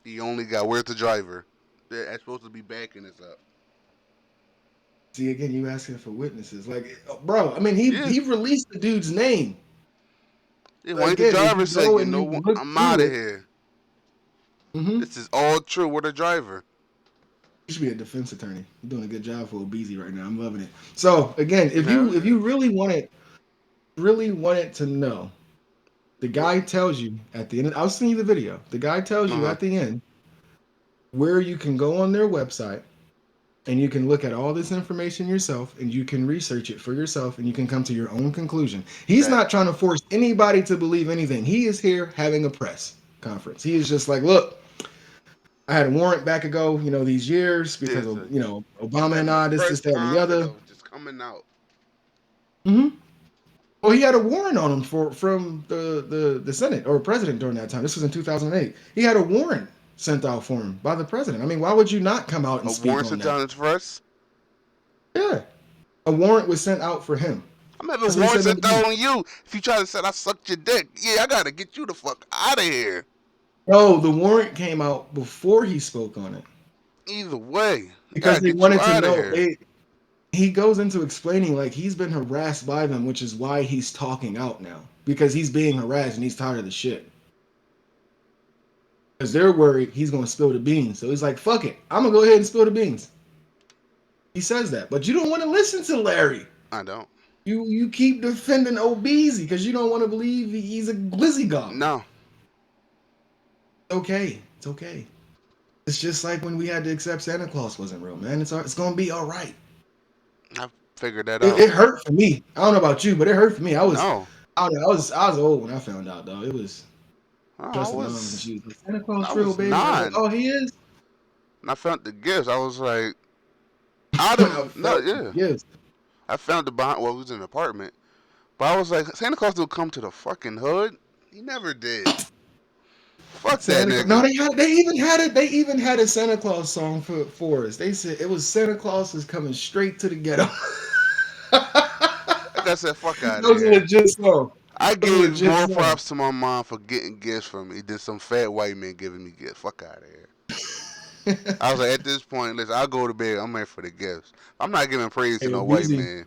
He only got where's the driver? That's supposed to be backing us up. See, again, you asking for witnesses, like, bro. I mean, he Yeah. he released the dude's name. Yeah, But why ain't the again, if driver you said, go you and know you what? look I'm out through of it, here. mm-hmm, This is all true. What a driver. you should be a defense attorney. You're doing a good job for Obeezy right now. I'm loving it. So again, if Hell you yeah. really wanted to know, the What? guy tells you at the end. I'll send you the video. The guy tells you Uh-huh. at the end where you can go on their website and you can look at all this information yourself, and you can research it for yourself, and you can come to your own conclusion. He's That not trying to force anybody to believe anything. He is here having a press conference. He is just like, look, I had a warrant back ago, these years because there's of, a Obama and letting the I, this, press that, and the conference other. of just coming out. Hmm. Well, he had a warrant on him from the Senate or president during that time. This was in 2008. He had a warrant sent out for him by the president. I mean, why would you not come out and A speak warrant on sent that? down his press. Yeah, a warrant was sent out for him. I'm having That's what he warrants said in sent the beginning. down on you. If you try to say I sucked your dick, yeah, I gotta get you the fuck out of here. No, the warrant came out before he spoke on it Either way, I because gotta they get you wanted to out of know. here. He goes into explaining like he's been harassed by them, which is why he's talking out now because he's being harassed and he's tired of the shit. Because they're worried he's gonna spill the beans, so he's like, "Fuck it, I'm gonna go ahead and spill the beans." He says that, but you don't want to listen to Larry. I don't. You keep defending Obeezy because you don't want to believe he's a glizzy gob. No, Okay, it's okay. It's just like when we had to accept Santa Claus wasn't real, man. It's gonna be all right. I figured that It, out. it hurt for me. I don't know about you, but it hurt for me. No, I don't know, I was old when I found out, though. It was I trusted moms, and was she was like, Santa Claus I real, was baby. I was like, 9, oh, he is. and I found the gifts. I was like, out When I of no, felt the yeah. gifts. I found the behind. Well, it was in an apartment, but I was like, Santa Claus don't come to the fucking hood. He never did. Fuck that Santa Claus. No, nigga. they even had a Santa Claus song for us. They said it was Santa Claus is coming straight to the ghetto. Like I said, fuck That out of was a here. legit song. I That was a gave legit more song. props to my mom for getting gifts from me than some fat white man giving me gifts. Fuck out of here. I was like, at this point, listen, I'll go to bed. I'm here for the gifts. I'm not giving praise to Hey, no white Obeezy, man.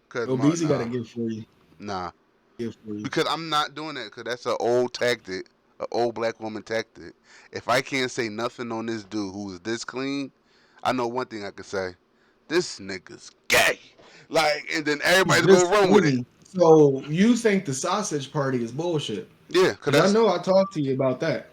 Cause Obeezy got a nah, gift for you. nah. Gift for you. Because I'm not doing that. Cause that's an old tactic, an old black woman tactic. If I can't say nothing on this dude who is this clean, I know one thing I can say: this nigga's gay. Like, and then He's everybody's this gonna run with it. clean. So you think the sausage party is bullshit? Yeah, cause Because I that's know I talked to you about that.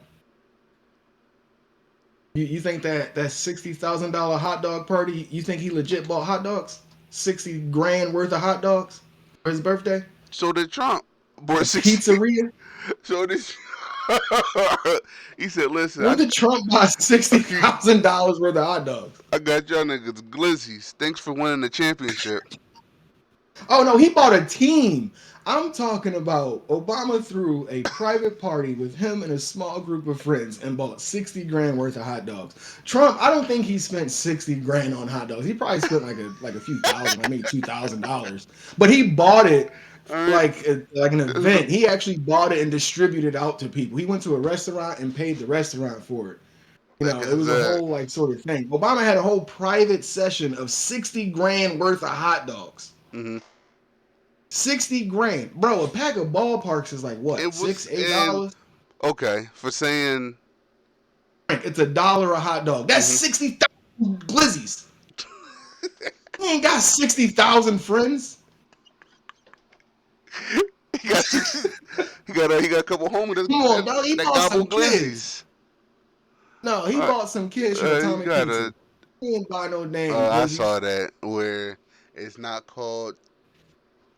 You think that $60,000 hot dog party? You think he legit bought hot dogs? 60 grand worth of hot dogs for his birthday? so did Trump. Boy, A 60. pizzeria? So this. He said, "Listen, When did Trump buy $60,000 worth of hot dogs? I got y'all niggas glizzies. Thanks for winning the championship." Oh no, he bought a team. I'm talking about Obama threw a private party with him and a small group of friends and bought 60 grand worth of hot dogs. Trump, I don't think he spent 60 grand on hot dogs. He probably spent like a few thousand, like maybe $2,000. But he bought it All for right. like an event. He actually bought it and distributed it out to people. He went to a restaurant and paid the restaurant for it. Like I It was a said, whole like sort of thing. Obama had a whole private session of 60 grand worth of hot dogs. hmm 60 grand, bro. A pack of ballparks is like what, it six, was eight in dollars? okay for saying. It's $1 a hot dog. That's hmm 60,000 glizzies. He ain't got 60,000 friends. he got 60. He got a couple homies Come on, dog. He that bought gobble some kids. glizzies. No, he All right. bought some kids from He Atomic got Pizza. a. He didn't buy no damn I glizzies. saw that where it's not called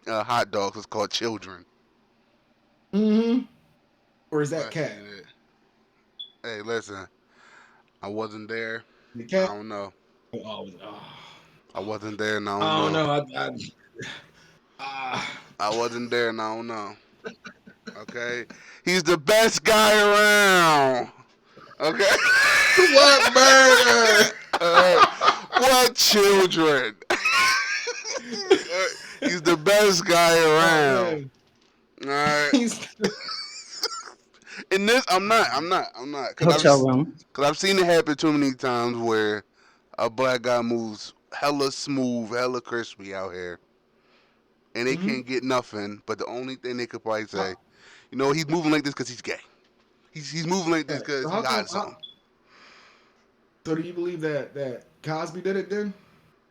hot dogs. It's called children. Mm-hmm. Or is that I cat? seen it. Hey, listen. I wasn't there. The I cat? don't know. Oh, I wasn't there, and I don't I don't know. know. Ah, I wasn't there, and I don't know. Okay, he's the best guy around. Okay. what burger? uh, what children? He's the best guy Oh around. man, All right. he's In this, I'm not, Hotel room. cause I've seen it happen too many times where a black guy moves hella smooth, hella crispy out here, and they Mhm. can't get nothing. But the only thing they could probably say, you know, he's moving like this because he's gay. He's moving like this Yeah. because So he how come? hiding something. So do you believe that Cosby did it then?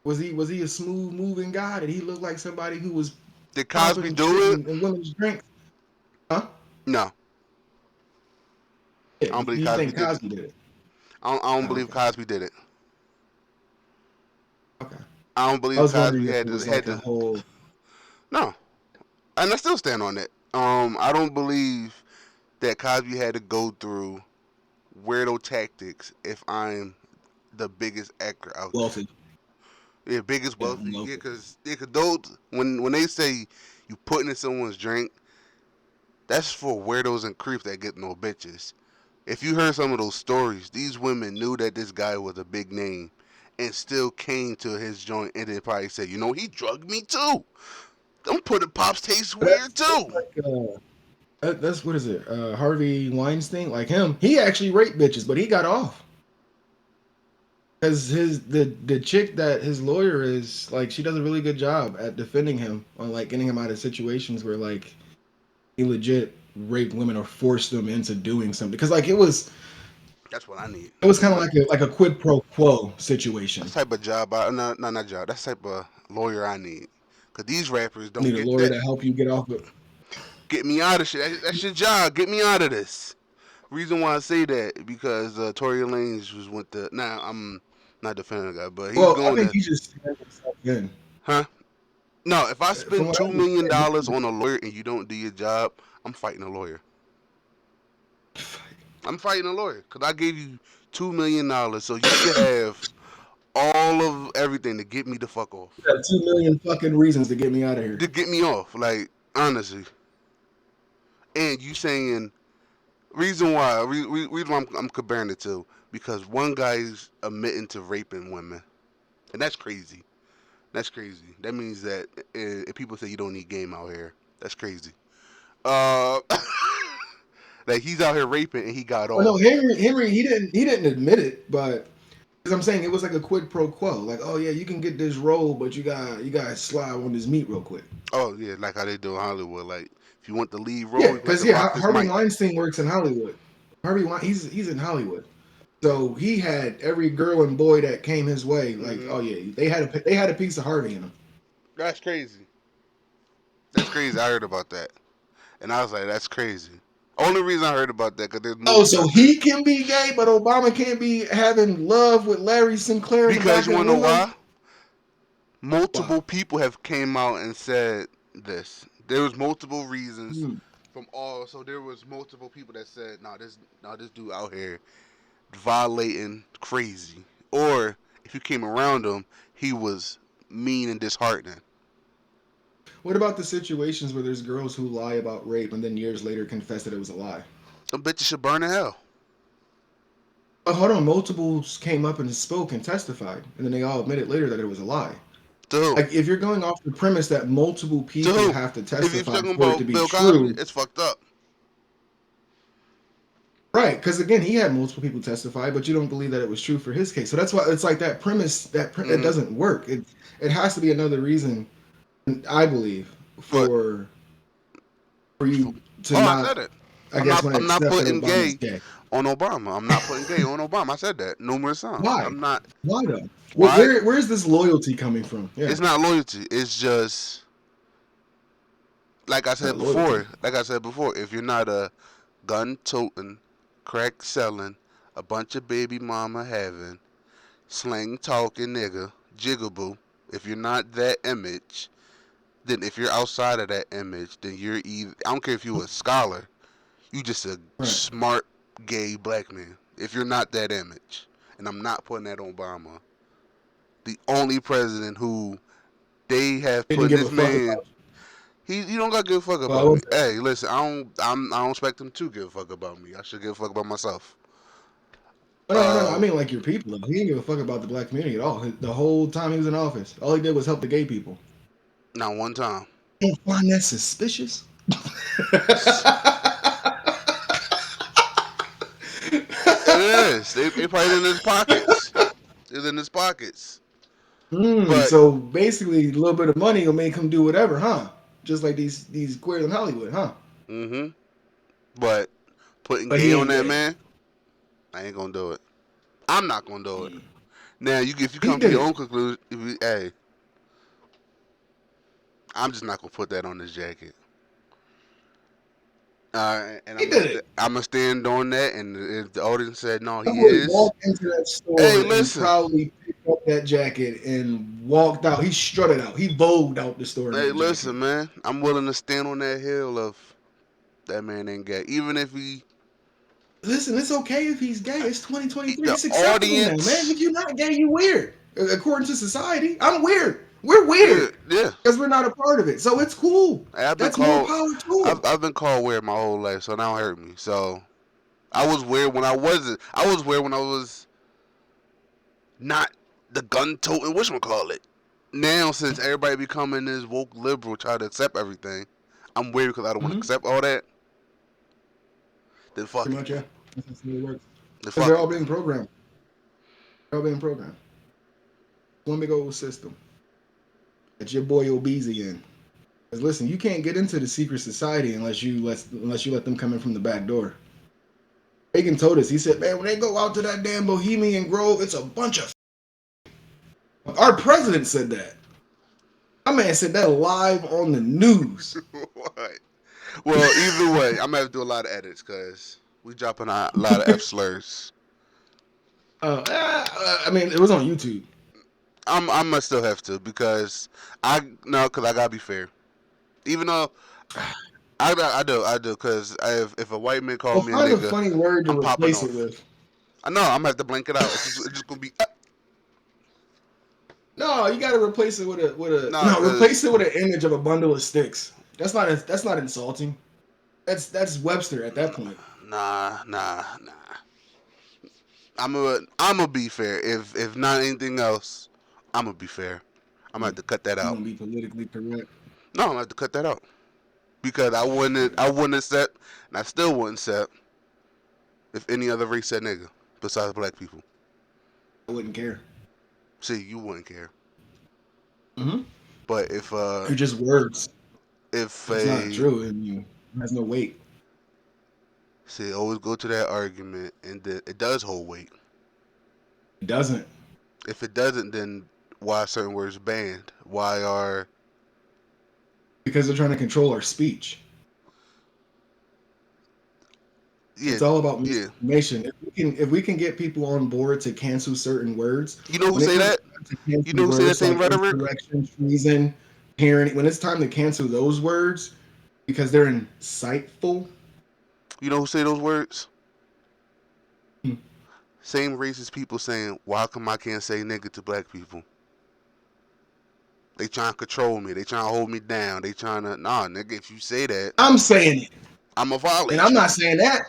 Was he a smooth moving guy? Did he look like somebody who was Did Cosby popping shit do it? in women's drinks? Huh? No, Yeah, I don't believe you Cosby think did it. Cosby did it? I don't Oh, believe okay. Cosby did it. I don't I believe was wondering Cosby if had it to was had like a to. whole. No, and I still stand on that. I don't believe that Cosby had to go through weirdo tactics if I'm the biggest actor out there. Wealthy. Yeah, biggest Yeah, wealthy. wealthy. Yeah, cause those when they say you putting in someone's drink, that's for weirdos and creeps that get no bitches. If you heard some of those stories, these women knew that this guy was a big name and still came to his joint and then probably said, you know, he drugged me too. Don't put it pops taste But weird that's too. like that's what is it? Harvey Weinstein, like him. He actually raped bitches, but he got off because the chick that his lawyer is like, she does a really good job at defending him on like getting him out of situations where like he legit raped women or forced them into doing something. Because like That's what I need. it was kind of like a quid pro quo That's situation. the type of job no, not job. That's the type of lawyer I need. Cause these rappers You don't need a get lawyer that. to help you get off it. Get me out of shit. That's your job. Get me out of this. Reason why I say that because Tory Lanez was with the. Now I'm not defending the guy, but he's Well, I going think to. he just stand himself in. Huh? No, if I From spend what I $2 million understand, on a lawyer and you don't do your job, I'm fighting a lawyer. I'm fighting a lawyer because I gave you $2 million, so you should have all of everything to get me the fuck off. you got 2 million fucking reasons to get me out of here. To get me off, like honestly. And you saying reason why? Reason why I'm comparing it to because one guy's admitting to raping women, and that's crazy. That's crazy. That means that if people say you don't need game out here, that's crazy. Uh, like he's out here raping and he got Well, no, off. Henry, he didn't admit it, but because I'm saying it was like a quid pro quo. Like, oh yeah, you can get this role, but you got to slide on this meat real quick. Oh yeah, like how they do in Hollywood. Like if you want the lead Yeah, role, you got because to yeah, rock this Harvey mic. Weinstein works in Hollywood. He's in Hollywood, so he had every girl and boy that came his way. Like, Hmm. oh yeah, they had a piece of Harvey in them. That's crazy. That's crazy. I heard about that, and I was like, that's crazy. Only reason I heard about that because there's Oh, movies so out there. he can be gay, but Obama can't be having love with Larry Sinclair in the Because back you of the want to know window? why? Why? Multiple people have came out and said this. There was multiple reasons Hmm. from all. So there was multiple people that said, this dude out here violating crazy. Or if you came around him, he was mean and disheartening. What about the situations where there's girls who lie about rape and then years later confess that it was a lie? Them bitches should burn in hell. But hold on, multiples came up and spoke and testified, and then they all admitted later that it was a lie. To who? Like, if you're going off the premise that multiple To people who? have to If you're testify talking for it to about be Bill Cosby, true, it's fucked up. right? Because again, he had multiple people testify, but you don't believe that it was true for his case. So that's why it's like that premise it Hmm. doesn't work. It has to be another reason, I believe, But for you to I said not, it. I guess, want to I'm not accept that putting Obama's gay gay. on Obama. I'm not putting gay on Obama. I said that numerous times. Why? I'm not. Why though? Why? Where's this loyalty coming from? Yeah, It's not loyalty. It's just like I it's not said loyalty. before. Like I said before, if you're not a gun toting, crack selling, a bunch of baby mama having, slang talking nigga, jigaboo, if you're not that image, then if you're outside of that image, then you're either I don't care if you're a scholar, you just a Right. smart gay black man. If you're not that image. And I'm not putting that on Obama. The only president who they have Didn't put give a this fuck man. about He don't got to give a fuck you. Well, I about will me. say, Hey, listen, I don't expect him to give a fuck about me. I should give a fuck about myself. no. I Uh, mean, like your people. He didn't give a fuck about the black community at all. The whole time he was in office, all he did was help the gay people. Not one time. You don't find that suspicious? It is. They probably in his pockets. It's in his pockets. But So basically, a little bit of money will make him do whatever, huh? Just like these queers in Hollywood, huh? mm-hmm. But putting But gay he on ain't that gay. man, I ain't gonna do it. I'm not gonna do it. Now if you He come to did your it. own conclusion, hey, I'm just not gonna put that on this jacket. And He did it. I'm gonna stand on that. And if the audience said no, I he would is. walk into that Hey, store and listen. proudly pick up that jacket and walked out. He strutted out. He vogued out the store in Hey, that jacket. listen, man. I'm willing to stand on that hill of that man ain't gay, even if he. Listen, it's okay if he's gay. It's 2023. The It's acceptable now, man. audience. If you're not gay, you weird. According to society, I'm weird. We're Yeah, weird yeah. because we're not a part of it. So it's cool. I've been That's more called. power to him. I've been called weird my whole life, so that don't hurt me. So I was weird when I wasn't. I was weird when I was not the gun toting whatchamacallit. Now, since everybody becoming this woke liberal, try to accept everything, I'm weird because I don't want to accept all that. Then fuck Pretty it. much, yeah. That's the way it works. Then Because they're fuck all it. being programmed. They're all being programmed. One big old system that your boy Obeezy in. Because listen, you can't get into the secret society unless you let them come in from the back door. Reagan told us. He said, "Man, when they go out to that damn Bohemian Grove, it's a bunch of." Our president said that. My man said that live on the news. What? Well, either way, I'm gonna have to do a lot of edits because we dropping a lot of F slurs. I mean, it was on YouTube. I'm gonna still have to because because I gotta be fair. Even though I do because if a white man called Well, me a find a nigga, funny word to I'm popping replace it off. with. I know I'm gonna have to blank it out. It's just gonna be No, you got to replace it with a no, no. Replace cause it with an image of a bundle of sticks. That's not insulting. That's Webster at that point. nah. I'm gonna be fair. If not anything else, I'm gonna be fair. I'm gonna have to cut that You out. gonna be politically correct? No, I'm gonna have to cut that out because I wouldn't accept, and I still wouldn't accept if any other race said nigga besides black people. I wouldn't care. See, you wouldn't care. Mm-hmm. But They're just words. if It's not a true, and it has no weight. see, always go to that argument, and it does hold weight. It doesn't, If it doesn't, then why are certain words banned? Why are because they're trying to control our speech. yeah It's all about yeah? misinformation. If we can get people on board to cancel certain words, You know who when it say comes that? time to You cancel know who say that words same like rhetoric? insurrection, treason, tyranny, when it's time to cancel those words because they're insightful. You know who say those words? Hmm. Same racist people saying, "Why come I can't say nigga to black people?" They trying to control me. They trying to hold me down. They trying to nigga. If you say that, I'm saying it, I'm gonna and violate I'm you. not saying that.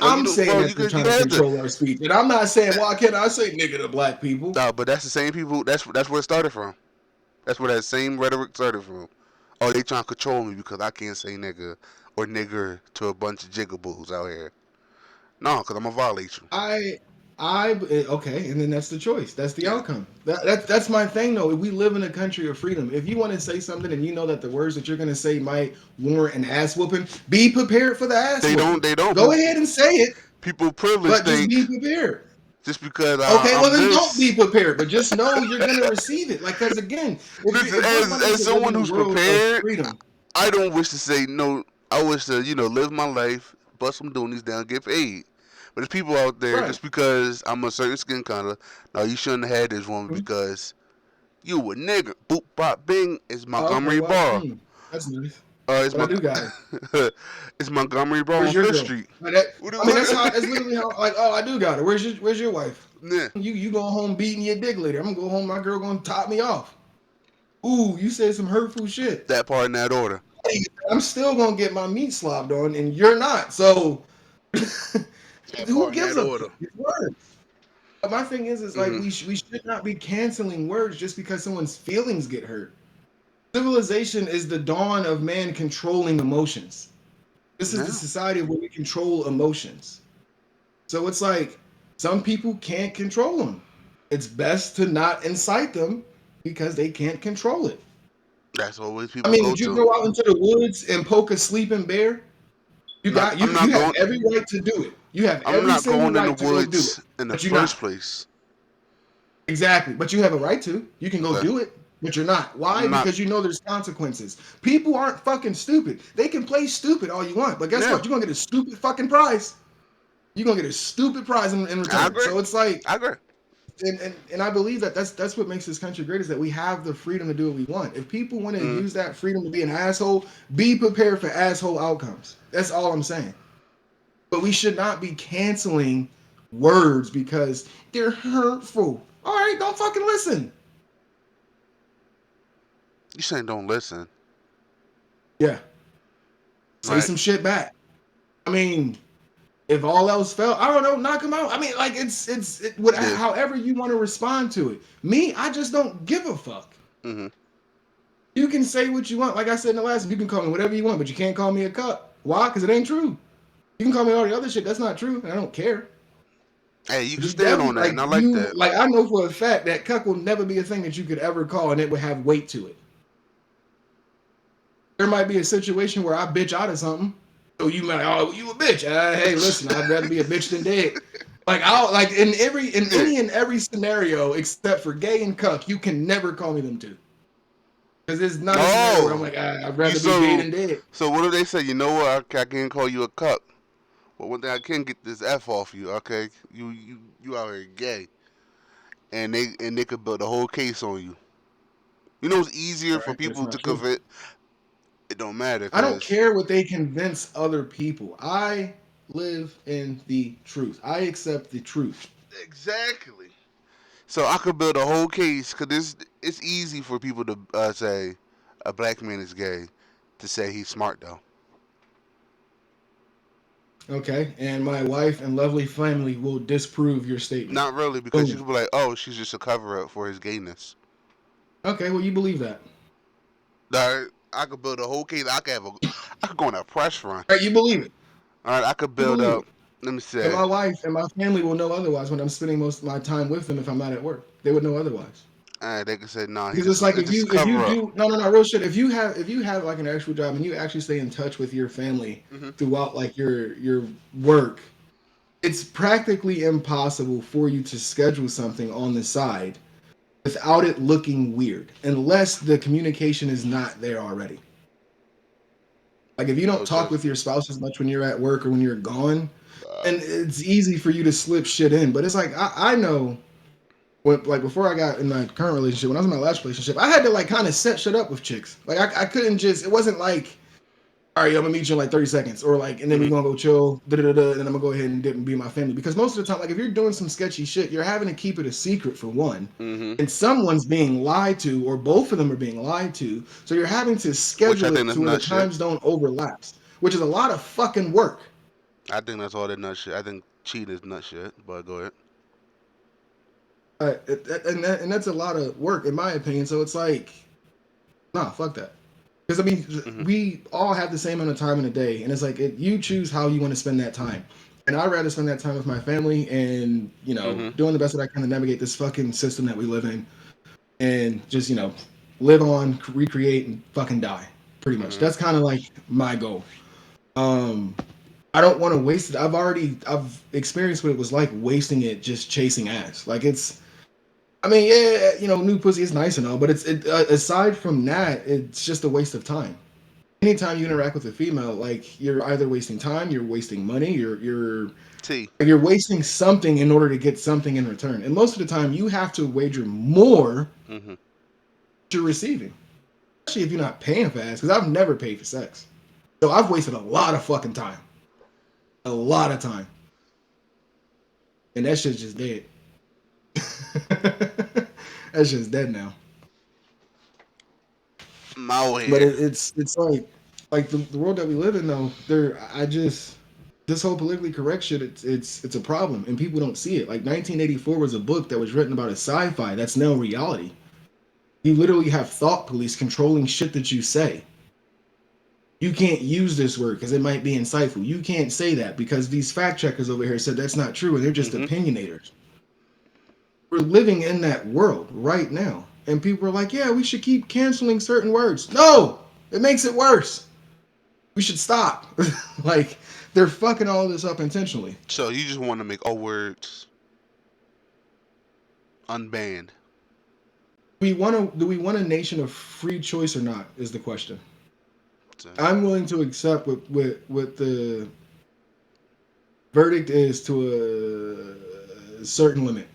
Oh, you I'm know, saying bro, that they're you trying to have to. control our speech, and I'm not saying why can't I say nigga to black people? Nah, but that's the same people. That's where it started from. That's where that same rhetoric started from. Oh, they trying to control me because I can't say nigga or nigger to a bunch of jigaboos out here. No, because I'm gonna violate you. I, okay, and then that's the choice. That's the outcome. That's my thing, though. We live in a country of freedom. If you want to say something and you know that the words that you're going to say might warrant an ass whooping, be prepared for the ass They whooping. don't. They don't. Go ahead and say it, People privilege but just be think prepared. just because Okay, well I'm then don't be this. prepared, but just know you're going to receive it. Like, because again, Listen, if we're wanting as to live someone in a who's world of prepared, freedom, I don't wish to say no. I wish to live my life, bust some doonies down, get paid. But there's people out there right? just because I'm a certain skin color. No, you shouldn't have had this woman Mhm. because you a nigga. Boop bop bing. It's Oh, okay, Montgomery well, Barrow. that's nice, It's but I do got her. it's Montgomery Barrow on Where's your Fifth girl? Street. Like that, What I mean, that's do- literally how. Like, oh, I do got her. Where's your wife? yeah, You go home beating your dick later. I'm gonna go home. My girl gonna top me off. Ooh, you said some hurtful shit. that part in that order. I'm still gonna get my meat slobbed on, and you're not. So That who part in gives that a order. fuck? It's words. But my thing is like hmm we should not be canceling words just because someone's feelings get hurt. Civilization is the dawn of man controlling emotions. This is the Yeah, society where we control emotions. So it's like some people can't control them. It's best to not incite them because they can't control it. that's always I people mean, go would you to. go out into the woods and poke a sleeping bear? I'm You not have going. every right to do it. You have I'm every not single going in the right to go do it. woods in the But you're not. first place. Exactly. But you have a right to. You can go Okay, do it. But you're not. Why? I'm not. Because you know there's consequences. People aren't fucking stupid. They can play stupid all you want. But guess Yeah, what? You're gonna get a stupid fucking prize. You're gonna get a stupid prize in I return. agree. So it's like I agree. and I believe that that's what makes this country great is that we have the freedom to do what we want. If people want to use that freedom to be an asshole, be prepared for asshole outcomes. That's all I'm saying. But we should not be canceling words because they're hurtful. All right, don't fucking listen. You saying don't listen, Yeah, say right? some shit back. I mean, if all else failed, I don't know, knock him out. I mean, like Yeah. however you want to respond to it. Me, I just don't give a fuck. Mm-hmm. You can say what you want. Like I said in the last, you can call me whatever you want, but you can't call me a cuck. Why? Because it ain't true. You can call me all the other shit. That's not true, and I don't care. Hey, you But can you stand definitely on that, and I like that. like I know for a fact that cuck will never be a thing that you could ever call, and it would have weight to it. There might be a situation where I bitch out of something, so you might, oh, you a bitch. Hey, listen, I'd rather be a bitch than dead. Like I'll like in Yeah. any and every scenario except for gay and cuck, you can never call me them two. Because it's not a scenario where I'm Oh, like, I'd you rather be gay than dead. so what do they say? You know what? I can't call you a cuck, but one thing I can get this F off you. Okay, you out here gay, and they could build a whole case on you. You know it's easier All for right, that's people not to true. convict. It don't matter I don't because care what they convince other people. I live in the truth. I accept the truth. exactly. So I could build a whole case because it's easy for people to say a black man is gay, to say he's smart though. Okay, and my wife and lovely family will disprove your statement. Not really, because you Boom. could be like, oh, she's just a cover up for his gayness. Okay, well you believe that. Like, I could build a whole case. I could go on a press run. All right, you believe it. All right, I could You build believe up. it. Let me And say, my wife and my family will know otherwise when I'm spending most of my time with them if I'm not at work. They would know otherwise. they could say, nah, Because it's like it's just a if you cover up. do no real shit, if you have like an actual job and you actually stay in touch with your family Hmm. throughout like your work, it's practically impossible for you to schedule something on the side without it looking weird unless the communication is not there already. Like if you don't No, talk with trust me. your spouse as much when you're at work or when you're gone, and it's easy for you to slip shit in. But it's like I know when, like before I got in my current relationship, when I was in my last relationship, I had to like kind of set shit up with chicks. Like I couldn't just. It wasn't like, all right, I'm gonna meet you in like 30 seconds, or like, and then we're Hmm. gonna go chill, da da da, and then I'm gonna go ahead and dip and be my family. Because most of the time, like if you're doing some sketchy shit, you're having to keep it a secret for one, Hmm. and someone's being lied to, or both of them are being lied to. So you're having to Which I schedule think it that's to where the nut shit. times don't overlap, which is a lot of fucking work. I think that's all that nut shit. I think cheating is nut shit. But go ahead. And that's a lot of work in my opinion. So it's like, nah, fuck that. Because I mean, Hmm. we all have the same amount of time in a day, and it's like you choose how you want to spend that time. And I'd rather spend that time with my family and Hmm. doing the best that I can to navigate this fucking system that we live in, and just live on, recreate, and fucking die. Pretty much. Hmm. That's kind of like my goal. Um, I don't want to waste it. I've experienced what it was like wasting it just chasing ass. Like it's I mean, yeah, new pussy is nice and all, but aside from that, it's just a waste of time. Anytime you interact with a female, like you're either wasting time, you're wasting money, T. you're wasting something in order to get something in return. And most of the time, you have to wager more Hmm. to receiving, especially if you're not paying for ass. Because I've never paid for sex, so I've wasted a lot of fucking time, a lot of time, and that shit's just dead. That shit's dead now. My But way. it's like the world that we live in though. This whole politically correct shit. It's a problem, and people don't see it. Like 1984 was a book that was written about a sci-fi that's now reality. You literally have thought police controlling shit that you say. You can't use this word because it might be insightful. You can't say that because these fact checkers over here said that's not true, and they're just Hmm. opinionators. We're living in that world right now, and people are like, "Yeah, we should keep canceling certain words." No, it makes it worse. We should stop. Like they're fucking all this up intentionally. So you just want to make all words unbanned. Do we want a nation of free choice or not? Is the question. So, I'm willing to accept what the verdict is to a certain limit.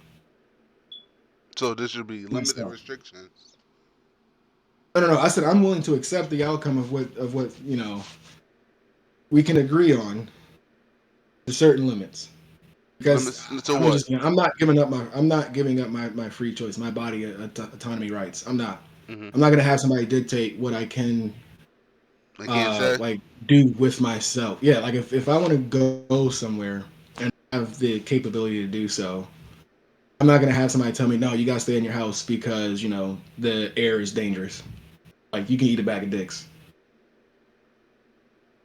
So this should be limited myself. restrictions. No. I said I'm willing to accept the outcome of what we can agree on to certain limits. Because Limits to I'm what? just I'm not giving up my free choice, my body autonomy rights. Hmm. I'm not gonna have somebody dictate what I can I can't say. like do with myself. Yeah, like if I want to go somewhere and have the capability to do so, I'm not gonna have somebody tell me no, you gotta stay in your house because the air is dangerous. Like you can eat a bag of dicks.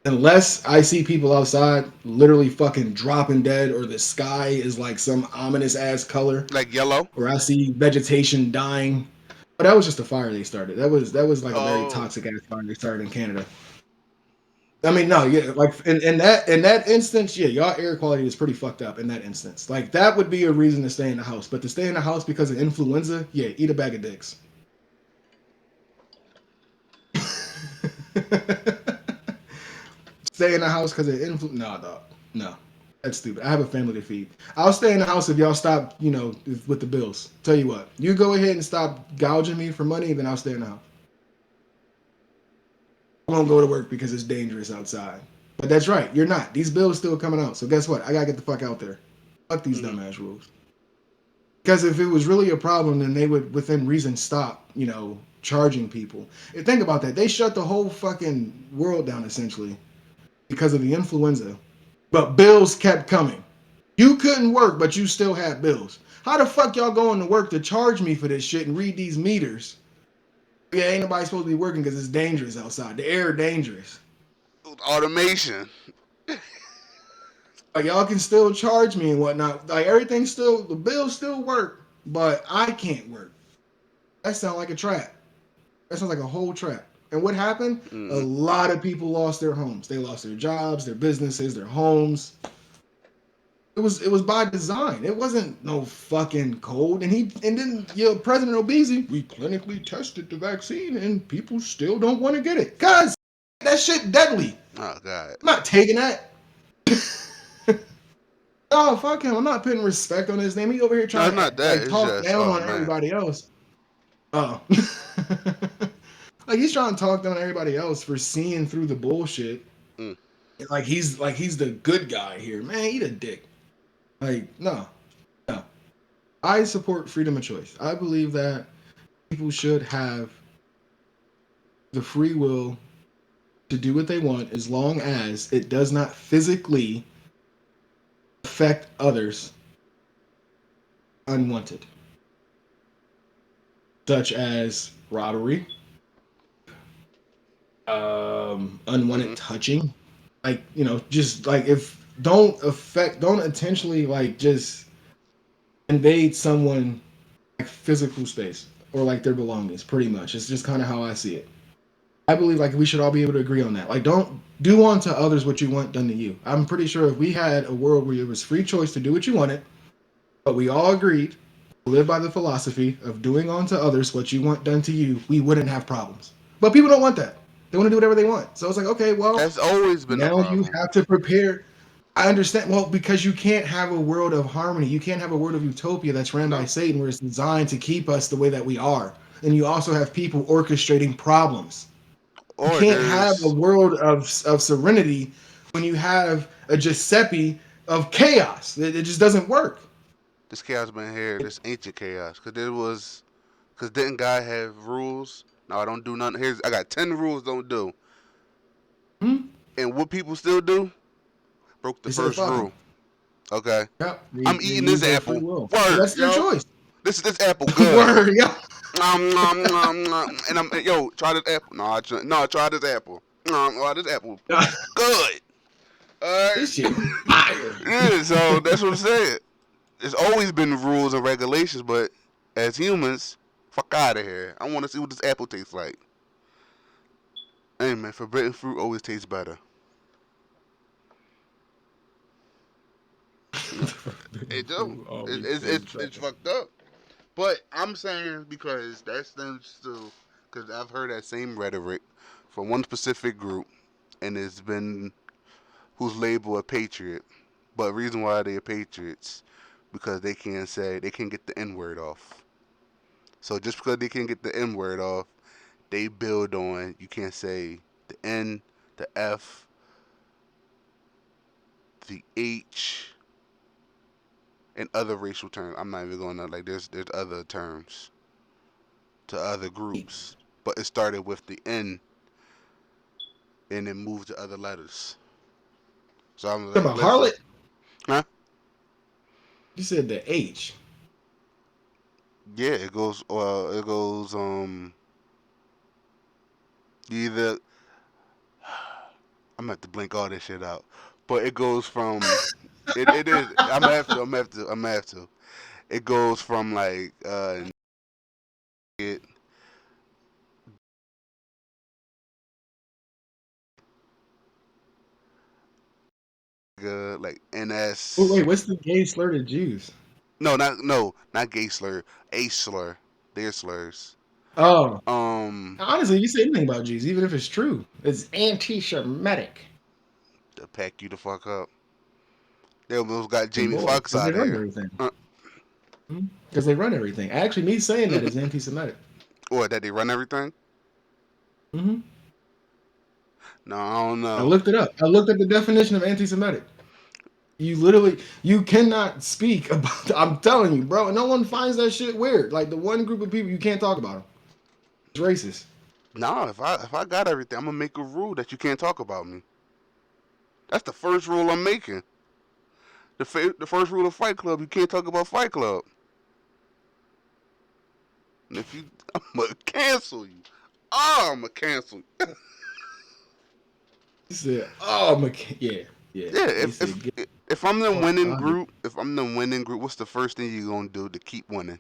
Unless I see people outside literally fucking dropping dead, or the sky is like some ominous ass color, Like yellow. or I see vegetation dying. But that was just a fire they started. That was like a very Oh. toxic ass fire they started in Canada. I mean, no, yeah, like in that instance, yeah, y'all air quality is pretty fucked up in that instance. Like that would be a reason to stay in the house. But to stay in the house because of influenza, yeah, eat a bag of dicks. Stay in the house because of influenza? No, dog. No, that's stupid. I have a family to feed. I'll stay in the house if y'all stop, with the bills. Tell you what, you go ahead and stop gouging me for money, then I'll stay in the house. I won't go to work because it's dangerous outside. But that's right, you're not. These bills still coming out. So guess what? I gotta get the fuck out there. Fuck these Hmm. dumbass rules. Because if it was really a problem, then they would, within reason, stop, charging people. And think about that. They shut the whole fucking world down essentially because of the influenza. But bills kept coming. You couldn't work, but you still had bills. How the fuck y'all going to work to charge me for this shit and read these meters? Yeah, ain't nobody supposed to be working because it's dangerous outside. The air dangerous. Automation. Like y'all can still charge me and whatnot. Like everything still, the bills still work, but I can't work. That sounds like a trap. That sounds like a whole trap. And what happened? A Hmm. lot of people lost their homes. They lost their jobs, their businesses, their homes. It was by design. It wasn't no fucking code. And then President Obese, we clinically tested the vaccine and people still don't want to get it. Cause that shit deadly. Oh God. I'm not taking that. Oh fuck him. I'm not putting respect on his name. He over here No, trying it's to not that. like It's talk just, down oh on man. everybody else. Oh. Like he's trying to talk down on everybody else for seeing through the bullshit. Mm. Like he's the good guy here. Man, eat a dick. Like, no. No. I support freedom of choice. I believe that people should have the free will to do what they want as long as it does not physically affect others unwanted, such as robbery, Hmm. unwanted touching. Like, just like if don't intentionally like just invade someone like physical space or like their belongings, pretty much. It's just kind of how I see it. I believe like we should all be able to agree on that. Like, don't do unto others what you want done to you. I'm pretty sure if we had a world where it was free choice to do what you wanted, but we all agreed to live by the philosophy of doing unto others what you want done to you, we wouldn't have problems. But people don't want that. They want to do whatever they want. So it's like, okay, well, That's always been a now you problem. have to prepare. I understand. Well, because you can't have a world of harmony. You can't have a world of utopia that's ran by No. Satan, where it's designed to keep us the way that we are. And you also have people orchestrating problems. You Or can't have a there's world of serenity when you have a Giuseppe of chaos. It just doesn't work. this chaos been here. This ancient chaos. Cause didn't God have rules? No, I don't do nothing. I got 10 rules. Don't do. Hmm? And what people still do? Broke the They said, first "Fuck 'em." rule. Okay. Yep, I'm they eating this use their free apple. will. But Word, that's their yo. choice. This apple good. Word, yeah. And I'm yo, try this apple. No, try this apple. Oh, this apple good. Alright. This shit fire. Yeah, so that's what I'm saying. There's always been rules and regulations, but as humans, fuck out of here. I want to see what this apple tastes like. Hey man, forbidden fruit always tastes better. It do. Always It's tastes it's better. fucked up. But I'm saying because that's them still. Because I've heard that same rhetoric from one specific group, and it's been who's labeled a patriot. But the reason why they're patriots because they can't get the N word off. So just because they can't get the N word off, they build on you can't say the N, the F, the H, and other racial terms. I'm not even going to like. There's other terms to other groups, but it started with the N and then moved to other letters. So I'm Talking like, about listen, harlot? huh? You said the H. Yeah, it goes. It goes. Either I'm gonna have to blink all this shit out, but it goes from. It is. I'm gonna have to. I'm gonna have to. I'm gonna have to. It goes from like it, like Oh, NS. wait, what's the gay slur to Jews? No, not gay slur, a slur. They're slurs. Oh, Um, honestly, you say anything about Jews, even if it's true, it's anti-Semitic. to pack you the fuck up. They almost got Oh Jamie boy, Foxx because they out of run here. everything. Because they run everything. Actually, me saying that is anti-Semitic. Or that they run everything? hmm No, I don't I know. looked it up. I looked at the definition of anti-Semitic. You cannot speak about. I'm telling you, bro. No one finds that shit weird. Like the one group of people you can't talk about them. It's racist. No, if I got everything, I'm gonna make a rule that you can't talk about me. That's the first rule I'm making. The first rule of Fight Club, you can't talk about Fight Club. And if you, I'm gonna cancel you. Oh, I'm gonna cancel you. He said, "Oh, yeah, yeah." Yeah, He said, "Get if I'm the the fuck winning out of here." group, if I'm the winning group, what's the first thing you're gonna do to keep winning?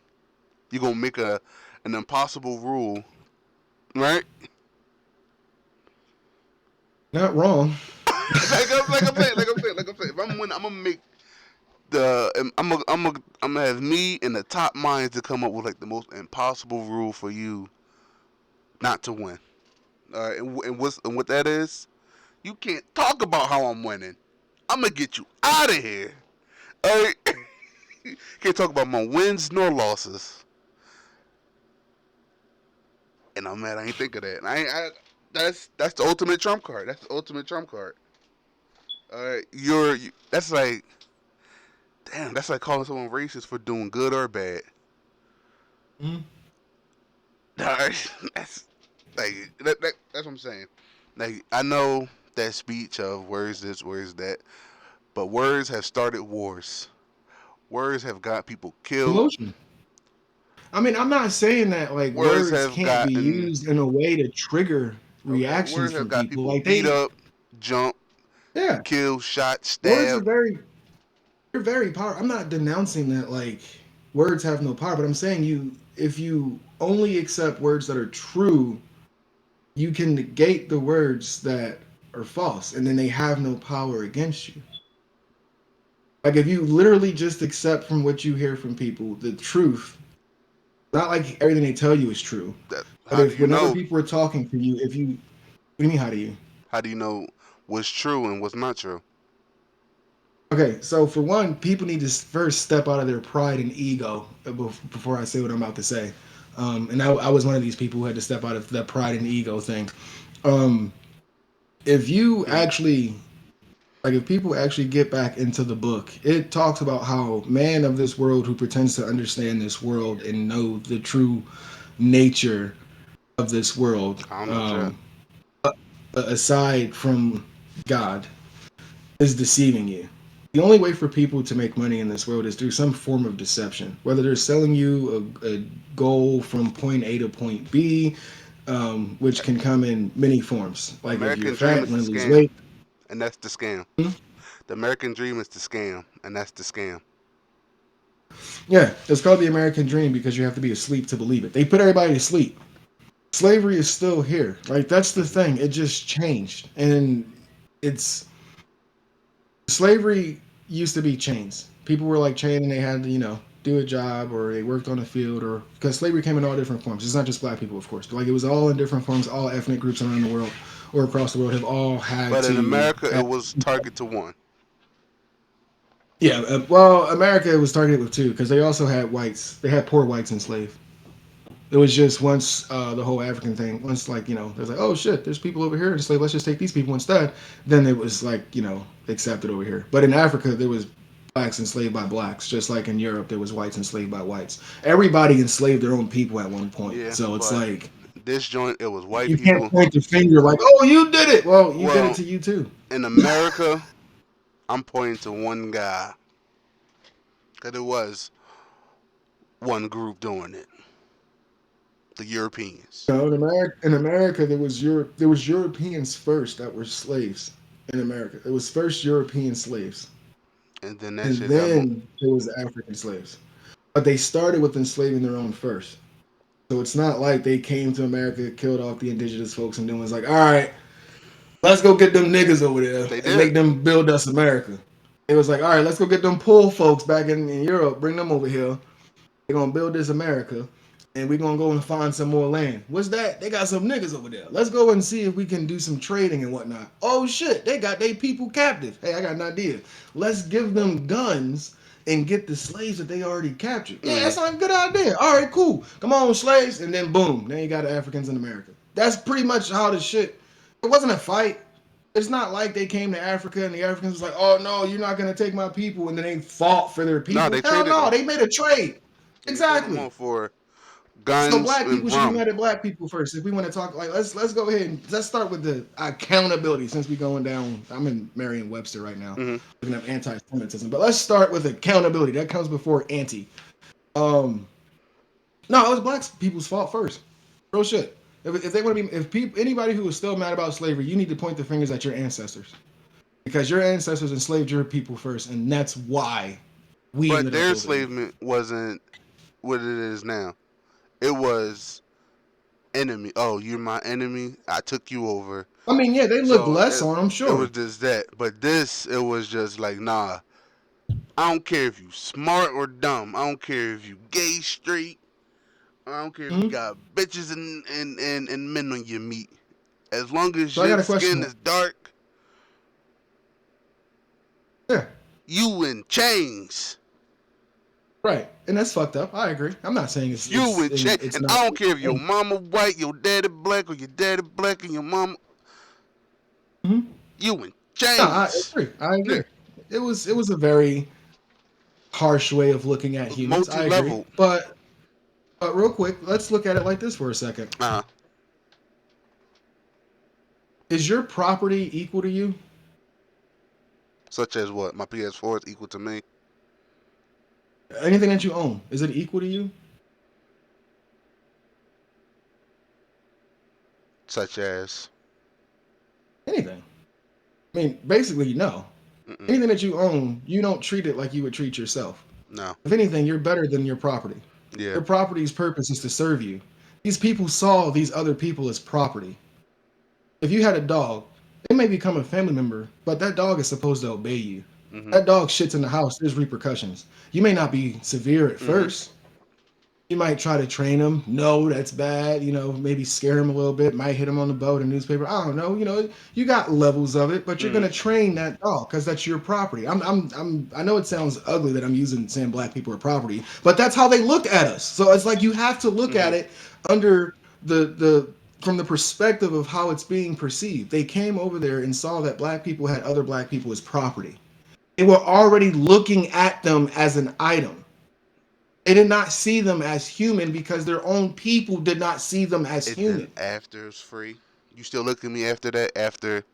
You're gonna make an impossible rule, right? Not wrong. Like I'm saying. If I'm winning, I'm gonna make I'm gonna have me and the top minds to come up with like the most impossible rule for you not to win. All right, and what that is, you can't talk about how I'm winning. I'm gonna get you out of here. All right, can't talk about my wins nor losses. And I'm mad I ain't think of that. And that's the ultimate trump card. That's the ultimate trump card. All right, that's like damn. That's like calling someone racist for doing good or bad. Mhm. All right, that's like that's what I'm saying. Like I know that speech of words this, words that, but words have started wars. Words have got people killed. Emotion. I mean, I'm not saying that like Words words have can't be gotten used in a way to trigger okay. reactions Words have from got people. people Like beat up, jump, yeah, kill, shot, words stab. are they're very powerful. I'm not denouncing that like words have no power, but I'm saying if you only accept words that are true, you can negate the words that are false, and then they have no power against you. Like if you literally just accept from what you hear from people the truth, not like everything they tell you is true, That but how do if you whenever know? people are talking to you, if you, what do you mean, how do you? How do you know what's true and what's not true? Okay, so for one, people need to first step out of their pride and ego before I say what I'm about to say. And I was one of these people who had to step out of that pride and ego thing. Um, if you Hmm. actually like if people actually get back into the book, it talks about how man of this world who pretends to understand this world and know the true nature of this world, I don't know shit. aside from God, is deceiving you. The only way for people to make money in this world is through some form of deception. Whether they're selling you a goal from point A to point B, which can come in many forms. Like if you're American dream fat, is you the want to lose scam, weight. and that's the scam. Hmm? The American dream is the scam, and that's the scam. Yeah, it's called the American dream because you have to be asleep to believe it. They put everybody to sleep. Slavery is still here. Like that's the thing. It just changed, and it's slavery used to be chains. People were like chained and they had to, do a job or they worked on a field or because slavery came in all different forms. It's not just black people, of course, but like it was all in different forms. All ethnic groups around the world or across the world have all had But in to. America, it was target to one. Yeah, well, America was targeted with two because they also had whites. They had poor whites enslaved. It was just once the whole African thing, once like, there's like, oh shit, there's people over here enslaved, let's just take these people instead. Then it was like, accepted over here. But in Africa, there was blacks enslaved by blacks, just like in Europe, there was whites enslaved by whites. Everybody enslaved their own people at one point. Yeah, So it's but like, this joint, it was white you can't people. point the finger like, oh, you did it. Well, you did it Well, to you too. in America, I'm pointing to one guy. Because it was one group doing it. The Europeans. In America, there was Europeans first that were slaves in America. It was first European slaves, And then that and shit got more. then there was African slaves. But they started with enslaving their own first. So it's not like they came to America, killed off the indigenous folks, and then was like, all right, let's go get them niggas over there They and did. make them build us America. It was like, all right, let's go get them poor folks back in Europe, bring them over here. They're gonna build this America, and we're gonna go and find some more land. What's that? They got some niggas over there. Let's go and see if we can do some trading and whatnot. Oh shit, they got their people captive. Hey, I got an idea. Let's give them guns and get the slaves that they already captured. Yeah, that's not a good idea. All right, cool. Come on, slaves, and then boom, now you got the Africans in America. That's pretty much how the shit. It wasn't a fight. It's not like they came to Africa and the Africans was like, "Oh no, you're not gonna take my people," and then they fought for their No, people. they Hell traded no, them. they made a trade. They traded them Exactly. all for So guns black and people should be rum. mad at black people first. If we want to talk, like let's go ahead and let's start with the accountability since we're going down. I'm in Merriam-Webster right now, Hmm. looking up anti-Semitism. But let's start with accountability. That comes before anti. Um, no, it was black people's fault first. Real shit. If they want to be, if people, anybody who is still mad about slavery, you need to point the fingers at your ancestors because your ancestors enslaved your people first, and that's why we But ended up their over here. enslavement wasn't what it is now. It was enemy. Oh, you're my enemy. I took you over. I mean, yeah, they look So less on them, it was sure. just that. But this, it was just like, nah. I don't care if you smart or dumb. I don't care if you gay, straight. I don't care if you Mhm. got bitches and men on your meat. As long as So I got your a question. skin is dark, Yeah. you in chains. Right, and that's fucked up. I agree. I'm not saying it's You it's in chains. it's And not. I don't care if your mama white, your daddy black, or your daddy black and your mama. Mhm. You in No, I chains. agree. I Yeah. agree. It was a very harsh way of looking at humans. I agree. Multi-level. But real quick, let's look at it like this for a second. Uh, Is your property equal to you? such as what? My PS4 is equal to me. Anything that you own, is it equal to you? Such as. Anything. I mean, basically, no. Mm-mm. Anything that you own, you don't treat it like you would treat yourself. No. If anything, you're better than your property. Yeah. Your property's purpose is to serve you. These people saw these other people as property. If you had a dog, it may become a family member, but that dog is supposed to obey you. Mm-hmm. That dog shits in the house, there's repercussions. You may not be severe at Mm-hmm. first. You might try to train him. No, that's bad. Maybe scare him a little bit. Might hit him on the boat, a newspaper. I don't know. You got levels of it, but you're gonna train that dog because that's your property. I know it sounds ugly that I'm saying black people are property, but that's how they look at us. So it's like you have to look at it under the from the perspective of how it's being perceived. They came over there and saw that black people had other black people as property. They were already looking at them as an item. They did not see them as human because their own people did not see them as And then human after it's free. You still look at me after that? After it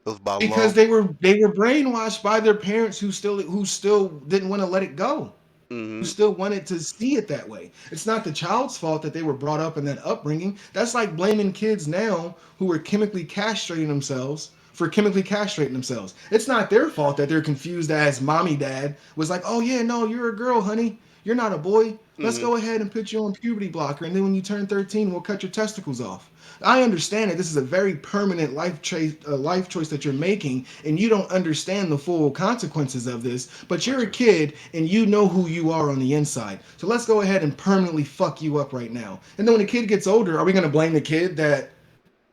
was by because law? they were brainwashed by their parents who still didn't want to let it go, who Mm-hmm. still wanted to see it that way. It's not the child's fault that they were brought up in that upbringing. That's like blaming kids now who are chemically castrating themselves for chemically castrating themselves. It's not their fault that they're confused as mommy dad was like, oh yeah, no, you're a girl, honey. You're not a boy. Let's Mm-hmm. go ahead and put you on puberty blocker, and then when you turn 13, we'll cut your testicles off. I understand that this is a very permanent life choice that you're making, and you don't understand the full consequences of this. But you're a kid, and you know who you are on the inside. So let's go ahead and permanently fuck you up right now. And then when the kid gets older, are we going to blame the kid that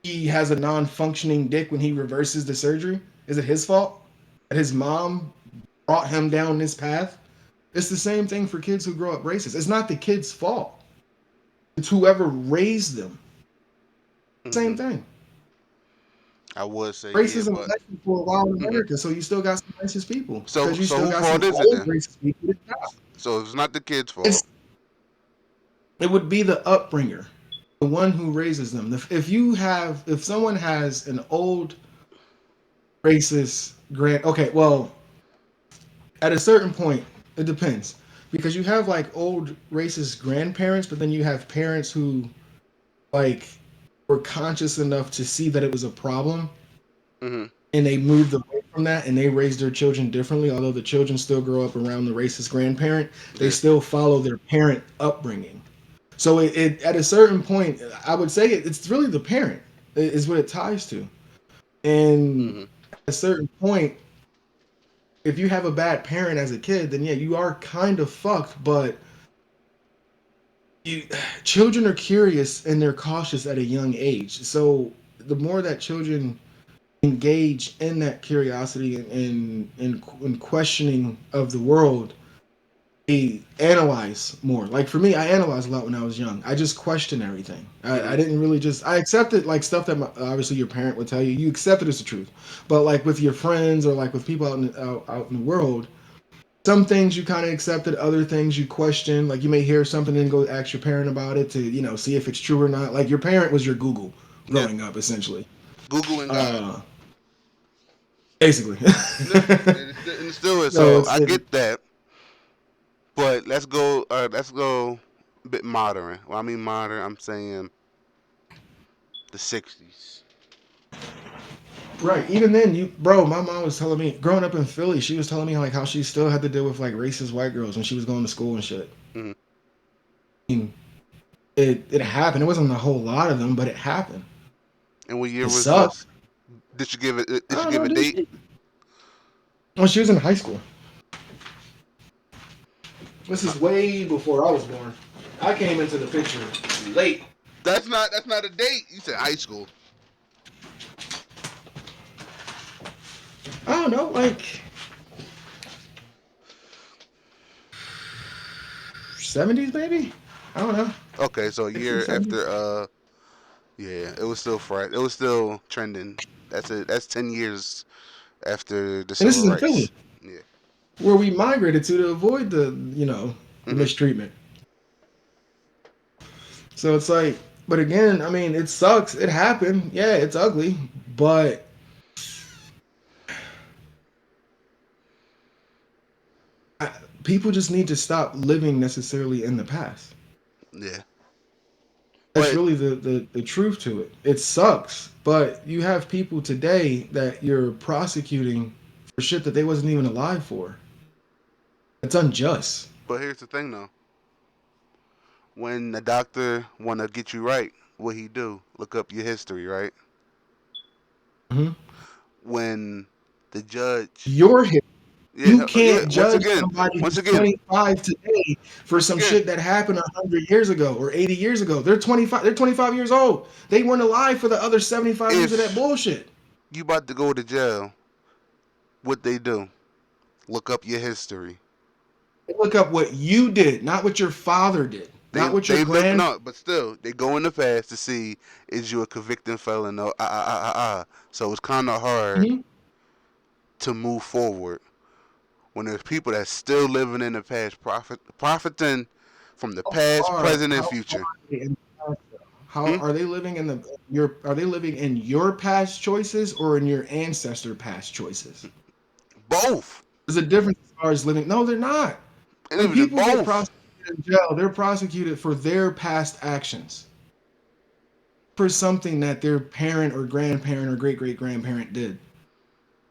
he has a non-functioning dick when he reverses the surgery? Is it his fault that his mom brought him down this path? It's the same thing for kids who grow up racist. It's not the kid's fault. It's whoever raised them. Same Hmm. thing. I would say yeah, Racism but lasted for a while in hmm America, so you still got some racist people. so Because you still who got fault some is it old then? racist people that die. So it's not the kid's It's fault. it would be the upbringer, the one who raises them. If someone has an old racist okay, well, at a certain point, it depends. Because you have like old racist grandparents, but then you have parents who like were conscious enough to see that it was a problem Hmm. and they moved away from that and they raised their children differently. Although the children still grow up around the racist grandparent, they Yeah. still follow their parent upbringing. So it at a certain point, I would say it's really the parent is what it ties to. And Hmm. at a certain point, if you have a bad parent as a kid, then yeah, you are kind of fucked. But you, children are curious and they're cautious at a young age. So the more that children engage in that curiosity and questioning of the world, they analyze more. Like for me, I analyzed a lot when I was young. I just questioned everything. I Hmm. didn't really just I accepted like stuff that obviously your parent would tell you. You accept it as the truth, but like with your friends or like with people out in the world, some things you kind of accepted, other things you question. Like you may hear something and go ask your parent about it to see if it's true or not. Like your parent was your Google Yeah. growing up, essentially. Google and God. Uh, Basically. Yeah. And it still is. So So it's I it, get that, but let's go. Let's go a bit modern. Well, I mean modern. I'm saying the '60s. right. Even then, bro, my mom was telling me growing up in Philly, she was telling me like how she still had to deal with like racist white girls when she was going to school and shit. Hmm. I mean, it happened. It wasn't a whole lot of them, but it happened. And what year It was sucked. this? Did you give it? Did I you don't give know, a dude. date? When she was in high school. This is way before I was born. I came into the picture late. That's not. That's not a date. You said high school. I don't know, like 70s maybe. I don't know. Okay, so a 60s, year 70s. after. Yeah, it was still fresh. It was still trending. That's it. That's 10 years after the And this civil is in Philly, rights. Yeah. where we migrated to avoid the the Hmm. mistreatment. So it's like, but again, I mean, it sucks. It happened. Yeah, it's ugly, but I, people just need to stop living necessarily in the past. Yeah. That's But really the truth to it. It sucks, but you have people today that you're prosecuting for shit that they wasn't even alive for. It's unjust. here's the thing though. When the doctor wanna get you right, what he do? Look up your history, right? Mhm. When the judge, Your hit. You yeah. can't judge somebody who's 25 today for once some again, shit that happened 100 years ago or 80 years ago. They're 25. They're 25 years old. They weren't alive for the other 75 years of that if bullshit. you about to go to jail, what they do? Look up your history. They look up what you did, not what your father did, They not what your they look grand. no, but still they go in the past to see is you a convicted felon or So it's kind of hard Mhm. to move forward when there's people that's still living in the past, profiting from the past, present, and How far future. are they in the past, though? How Hmm? are they living in are they living in your past choices or in your ancestor past choices? Both, There's a difference as far as living. No, they're not. and When even people get both. prosecuted in jail, they're prosecuted for their past actions, for something that their parent or grandparent or great great grandparent did.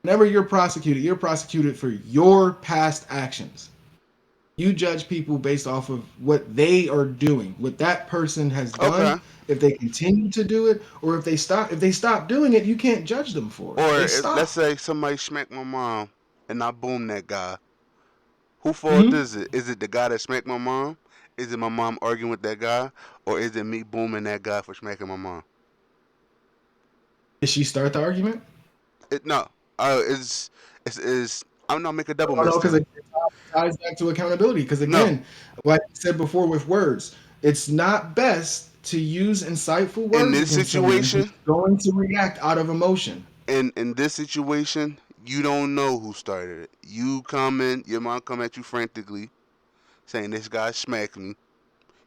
Whenever you're prosecuted for your past actions. You judge people based off of what they are doing, what that person has Okay. done, if they continue to do it, or if they stop. If they stop doing it, you can't judge them for it. Or They let's stop. say somebody smacked my mom, and I boom that guy. Who fault Mm-hmm. is it? Is it the guy that smacked my mom? Is it my mom arguing with that guy, or is it me booming that guy for smacking my mom? Did she start the argument? It no. It's I'm not making a double Oh no, mistake. because it ties back to accountability. Because No. again, like I said before with words, it's not best to use insightful In words this against someone who's situation, going to react out of emotion. in this situation, you don't know who started it. You come in, your mom come at you frantically, saying this guy smacked me.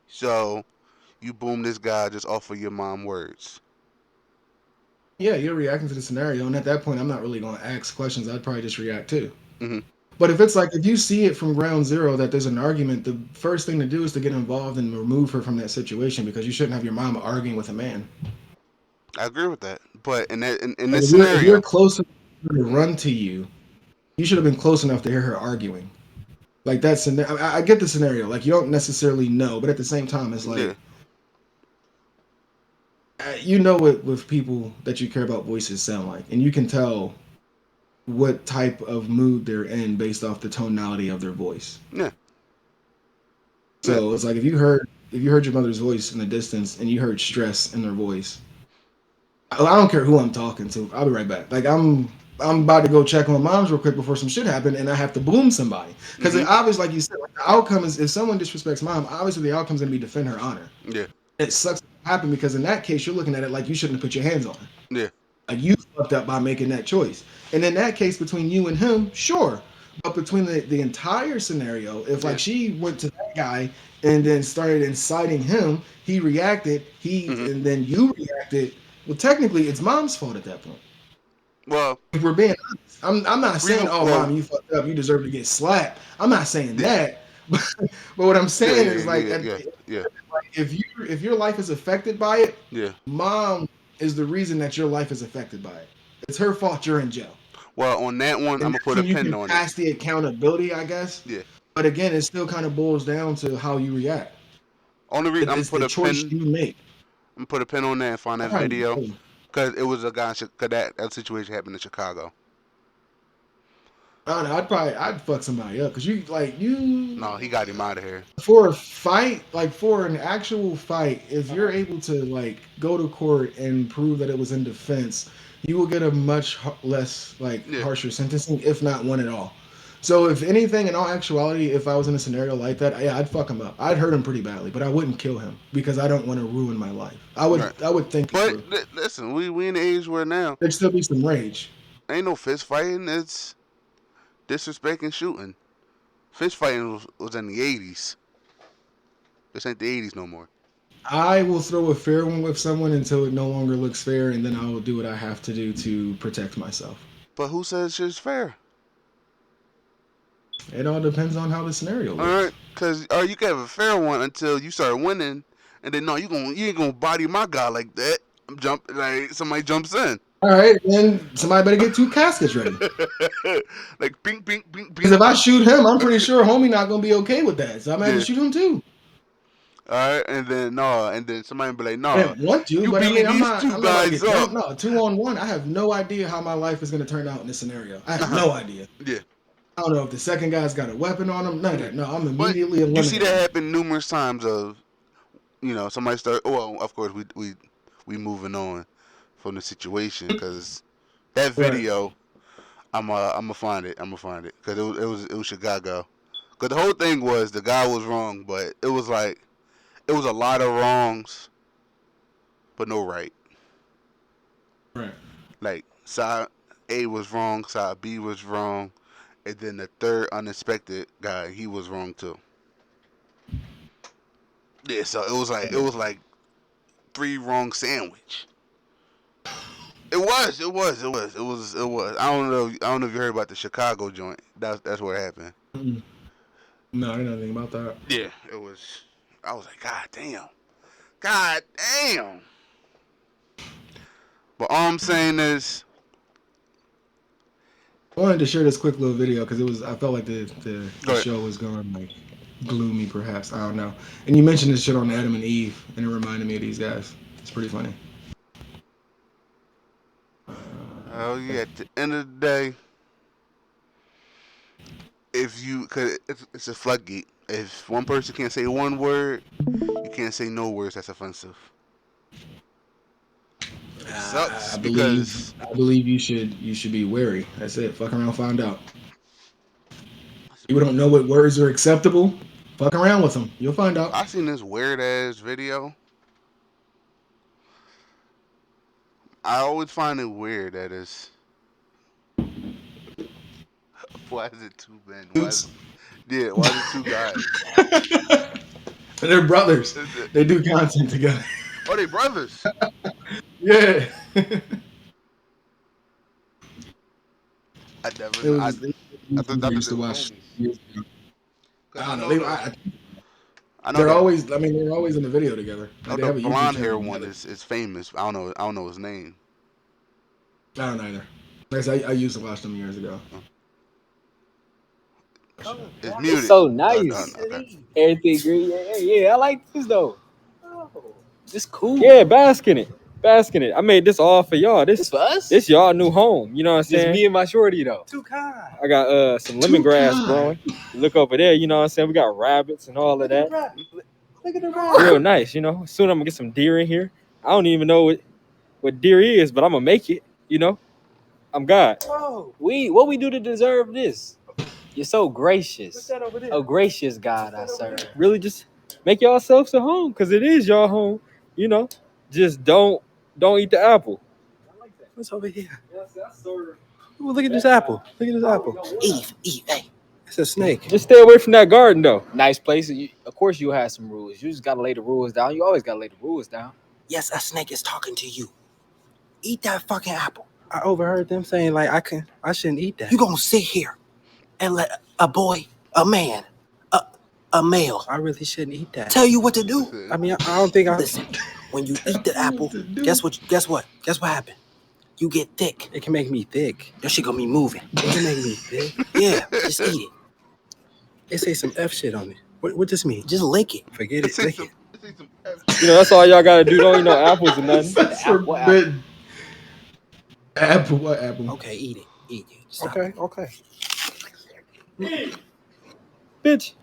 So you boom this guy just off of your mom words. Yeah, you're reacting to the scenario, and at that point, I'm not really going to ask questions. I'd probably just react too. Hmm. But if it's like if you see it from ground zero that there's an argument, the first thing to do is to get involved and remove her from that situation because you shouldn't have your mom arguing with a man. I agree with that. But in Like this if you're scenario, close enough to run to you, you should have been close enough to hear her arguing. Like that's I get the scenario. Like you don't necessarily know, but at the same time, it's yeah, like you know what with people that you care about voices sound like, and you can tell what type of mood they're in based off the tonality of their voice. yeah, yeah. So it's like if you heard your mother's voice in the distance and you heard stress in their voice, I don't care who I'm talking to. I'll be right back. Like I'm about to go check on mom's real quick before some shit happened, and I have to boom somebody because Hmm. it obviously, like you said, like the outcome is if someone disrespects mom, obviously the outcome's gonna be defend her honor. Yeah, It sucks to happen because in that case you're looking at it like you shouldn't have put your hands on her. yeah. Like you fucked up by making that choice. And in that case, between you and him, sure. But between the entire scenario, if like Yeah. she went to that guy and then started inciting him, he reacted, Hmm. and then you reacted. Well, technically, it's mom's fault at that point. Well, If we're being honest, I'm not saying, reason. oh, Well, mom, you fucked up, you deserve to get slapped. I'm not saying yeah, that. But what I'm yeah, saying yeah, is yeah, like, yeah, yeah, if your life is affected by it, yeah. mom is the reason that your life is affected by it. It's her fault you're in jail. Well, on that one, I'm And gonna that's put a when you pin can on it. pass the accountability, I guess. Yeah. But again, it still kind of boils down to how you react. Only reason I'm It's the choice you make. gonna put a pin on that and find I that probably video, do. because it was a guy. Cause that situation happened in Chicago. I don't know. I'd fuck somebody up because you No, he got him out of here. for a fight, like for an actual fight, if you're able to like go to court and prove that it was in defense, you will get a much less like Yeah. harsher sentencing, if not one at all. So if anything, in all actuality, if I was in a scenario like that, yeah, I'd fuck him up. I'd hurt him pretty badly, but I wouldn't kill him because I don't want to ruin my life. I would Right. I would think it But through. listen, we in the age where now There'd still be some rage. ain't no fist fighting. It's disrespect and shooting. Fist fighting was in the 80s. This ain't the 80s no more. I will throw a fair one with someone until it no longer looks fair, and then I will do what I have to do to protect myself. But who says shit's fair? It all depends on how the scenario All looks. right, cause you can have a fair one until you start winning, and then no, you ain't gonna body my guy like that. I'm jumping like somebody jumps in. All right, then somebody better get two caskets ready. Like pink, pink, pink, Because pink. if I shoot him, I'm pretty sure homie not gonna be okay with that. So I'm gonna have Yeah. to shoot him too. All right, and then no, and then somebody be like, I no, didn't want to, you but I mean, beating I'm these not. two I'm not about to guys get jumped. up. No, 2-on-1. I have no idea how my life is gonna turn out in this scenario. I have no idea. Yeah, I don't know if the second guy's got a weapon on him. None of that. No, I'm but immediately you see eliminating. that happen numerous times. Of somebody start. Well, of course we moving on from the situation because that Right. video. I'm gonna find it. I'm gonna find it because it was Chicago. Because the whole thing was the guy was wrong, but it was like it was a lot of wrongs, but no right. Right. Like side A was wrong, side B was wrong, and then the third unexpected guy he was wrong too. Yeah, so it was like three wrong sandwich. It was. I don't know if you heard about the Chicago joint. That's what happened. Mm-mm. No, I didn't know anything about that. Yeah, it was. I was like, God damn. But all I'm saying is, I wanted to share this quick little video because it was. I felt like go the ahead. show was going like gloomy, perhaps. I don't know. And you mentioned this shit on Adam and Eve, and it reminded me of these guys. It's pretty funny. Oh yeah, at the end of the day, cause it's a floodgate. If one person can't say one word, you can't say no words that's offensive. It sucks I believe because I believe you should be wary. That's it. Fuck around, find out. that's a People pretty don't know what words are acceptable. Fuck around with them. You'll find out. I seen this weird ass video. I always find it weird that it's. Why is it two men? Why is Dudes. yeah? Why is it two guys? They're brothers. Is it, They do content together. oh, they brothers. Yeah. I never. It Kn- was. I I thought used they to was watch. homies. I Cause don't know. They, I know they're the always. I mean, they're always in the video together. know Like, they the have a YouTube blonde hair channel one together. is famous. I don't know his name. I don't either. Like I said, I used to watch them years ago. It's It's muted. so No, nice. okay. Everything green. Yeah. I like this though. This cool. Yeah, bask in it. Bask in it. I made this all for y'all. This for us. This y'all new home. You know what I'm Just saying? me and my shorty though. Too kind. I got some lemongrass Toucan. growing. You look over there, you know what I'm saying? We got rabbits and all of that. Look at the rabbit. Real nice, you know. Soon I'm gonna get some deer in here. I don't even know what deer is, but I'm gonna make it, you know. I'm God. Whoa. What we do to deserve this? You're so What's gracious. that over there? A gracious God I serve. Really just make yourselves at home, because it is your home, you know. Just don't eat the apple. What's over here? Ooh, look at this apple. Look at this apple. Eve, hey. It's a snake. Just stay away from that garden though. Nice place. Of course you have some rules. You just gotta lay the rules down. You always gotta lay the rules down. Yes, a snake is talking to you. Eat that fucking apple. I overheard them saying like I shouldn't eat that. You gonna sit here and let a boy, a man, a male I really shouldn't eat that. tell you what to do? I mean, I don't think I. Listen, when you eat the apple, guess what happened? You get thick. It can make me thick. Your shit gonna be moving. It can make me thick. Yeah, just eat it. It say some F shit on it. What this mean? Just lick it. Forget it. Lick it. You know, that's all y'all gotta do. Don't eat no apples or nothing. That's forbidden. Apple. What apple? Okay, eat it. Eat it. Stop. Okay. Bitch.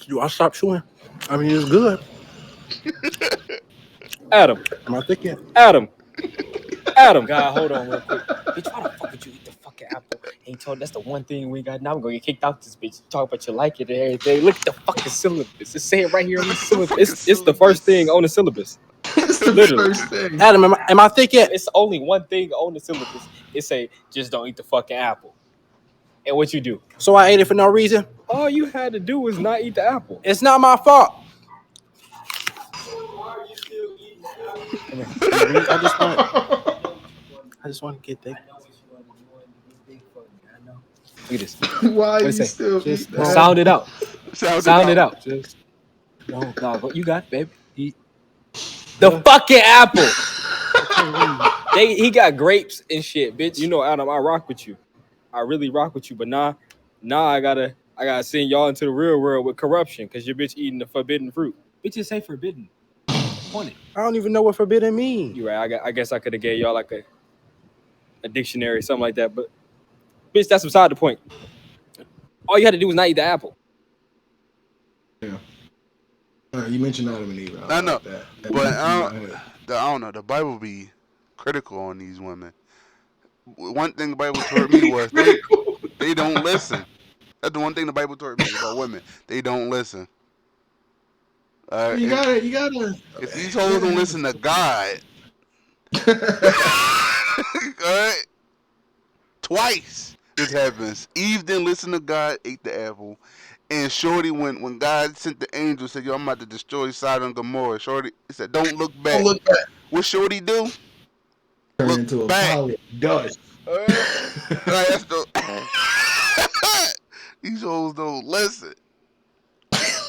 Do I stop chewing? I mean, it's good. Adam. Am I thick yet? Adam. God, hold on real quick. Bitch, why the fuck would you eat the fucking apple? Ain't told that's the one thing we got. Now I'm gonna get kicked out this bitch. Talk about you like it and everything. Look at the fucking syllabus. It's saying right here on the syllabus. It's the first thing on the syllabus. It's the Literally. first thing. Adam, am I thick yet? It's only one thing on the syllabus. It say just don't eat the fucking apple. And what you do? So I ate it for no reason? All you had to do was not eat the apple. It's not my fault. I just want to get thick. Look at this. Why What you it say? still Just eat that? Sound it out. Sound it out. Just No, you got it, baby. The fucking apple. He got grapes and shit, bitch. You know, Adam, I rock with you. I really rock with you. But nah, I gotta send y'all into the real world with corruption, because your bitch eating the forbidden fruit. Bitches say forbidden. Point it. I don't even know what forbidden mean. You right. I guess I could have gave y'all like a dictionary, something like that. But bitch, that's beside the point. All you had to do was not eat the apple. Yeah. You mentioned Adam and Eve. I know, like that. but I don't know. The Bible be critical on these women. One thing the Bible taught me was they don't listen. That's the one thing the Bible taught me about women. They don't listen. You gotta. If these hoes don't listen to God, alright, twice this happens. Eve didn't listen to God, ate the apple, and Shorty, when God sent the angel, said, "Yo, I'm about to destroy Sodom and Gomorrah." Shorty said, "Don't look back." Don't look back. What Shorty do? Turn Look into a back. pile of dust. That's these hoes don't listen.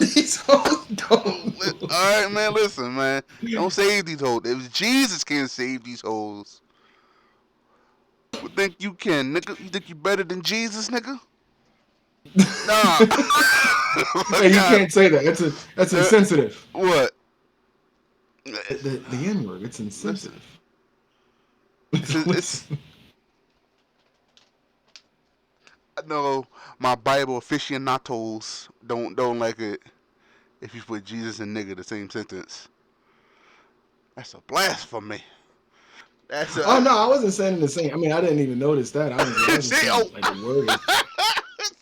These hoes don't. All right, man. Listen, man. Don't save these hoes. If Jesus can't save these hoes, you think you can, nigga? You think you better than Jesus, nigga? Nah. Hey, you can't say that. That's insensitive. What? The N word. It's insensitive. It's I know my Bible aficionados don't like it. if you put Jesus and nigga the same sentence. That's a blasphemy. That's a. Oh no, I wasn't saying the same. I mean, I didn't even notice that. I was just See, saying like the word.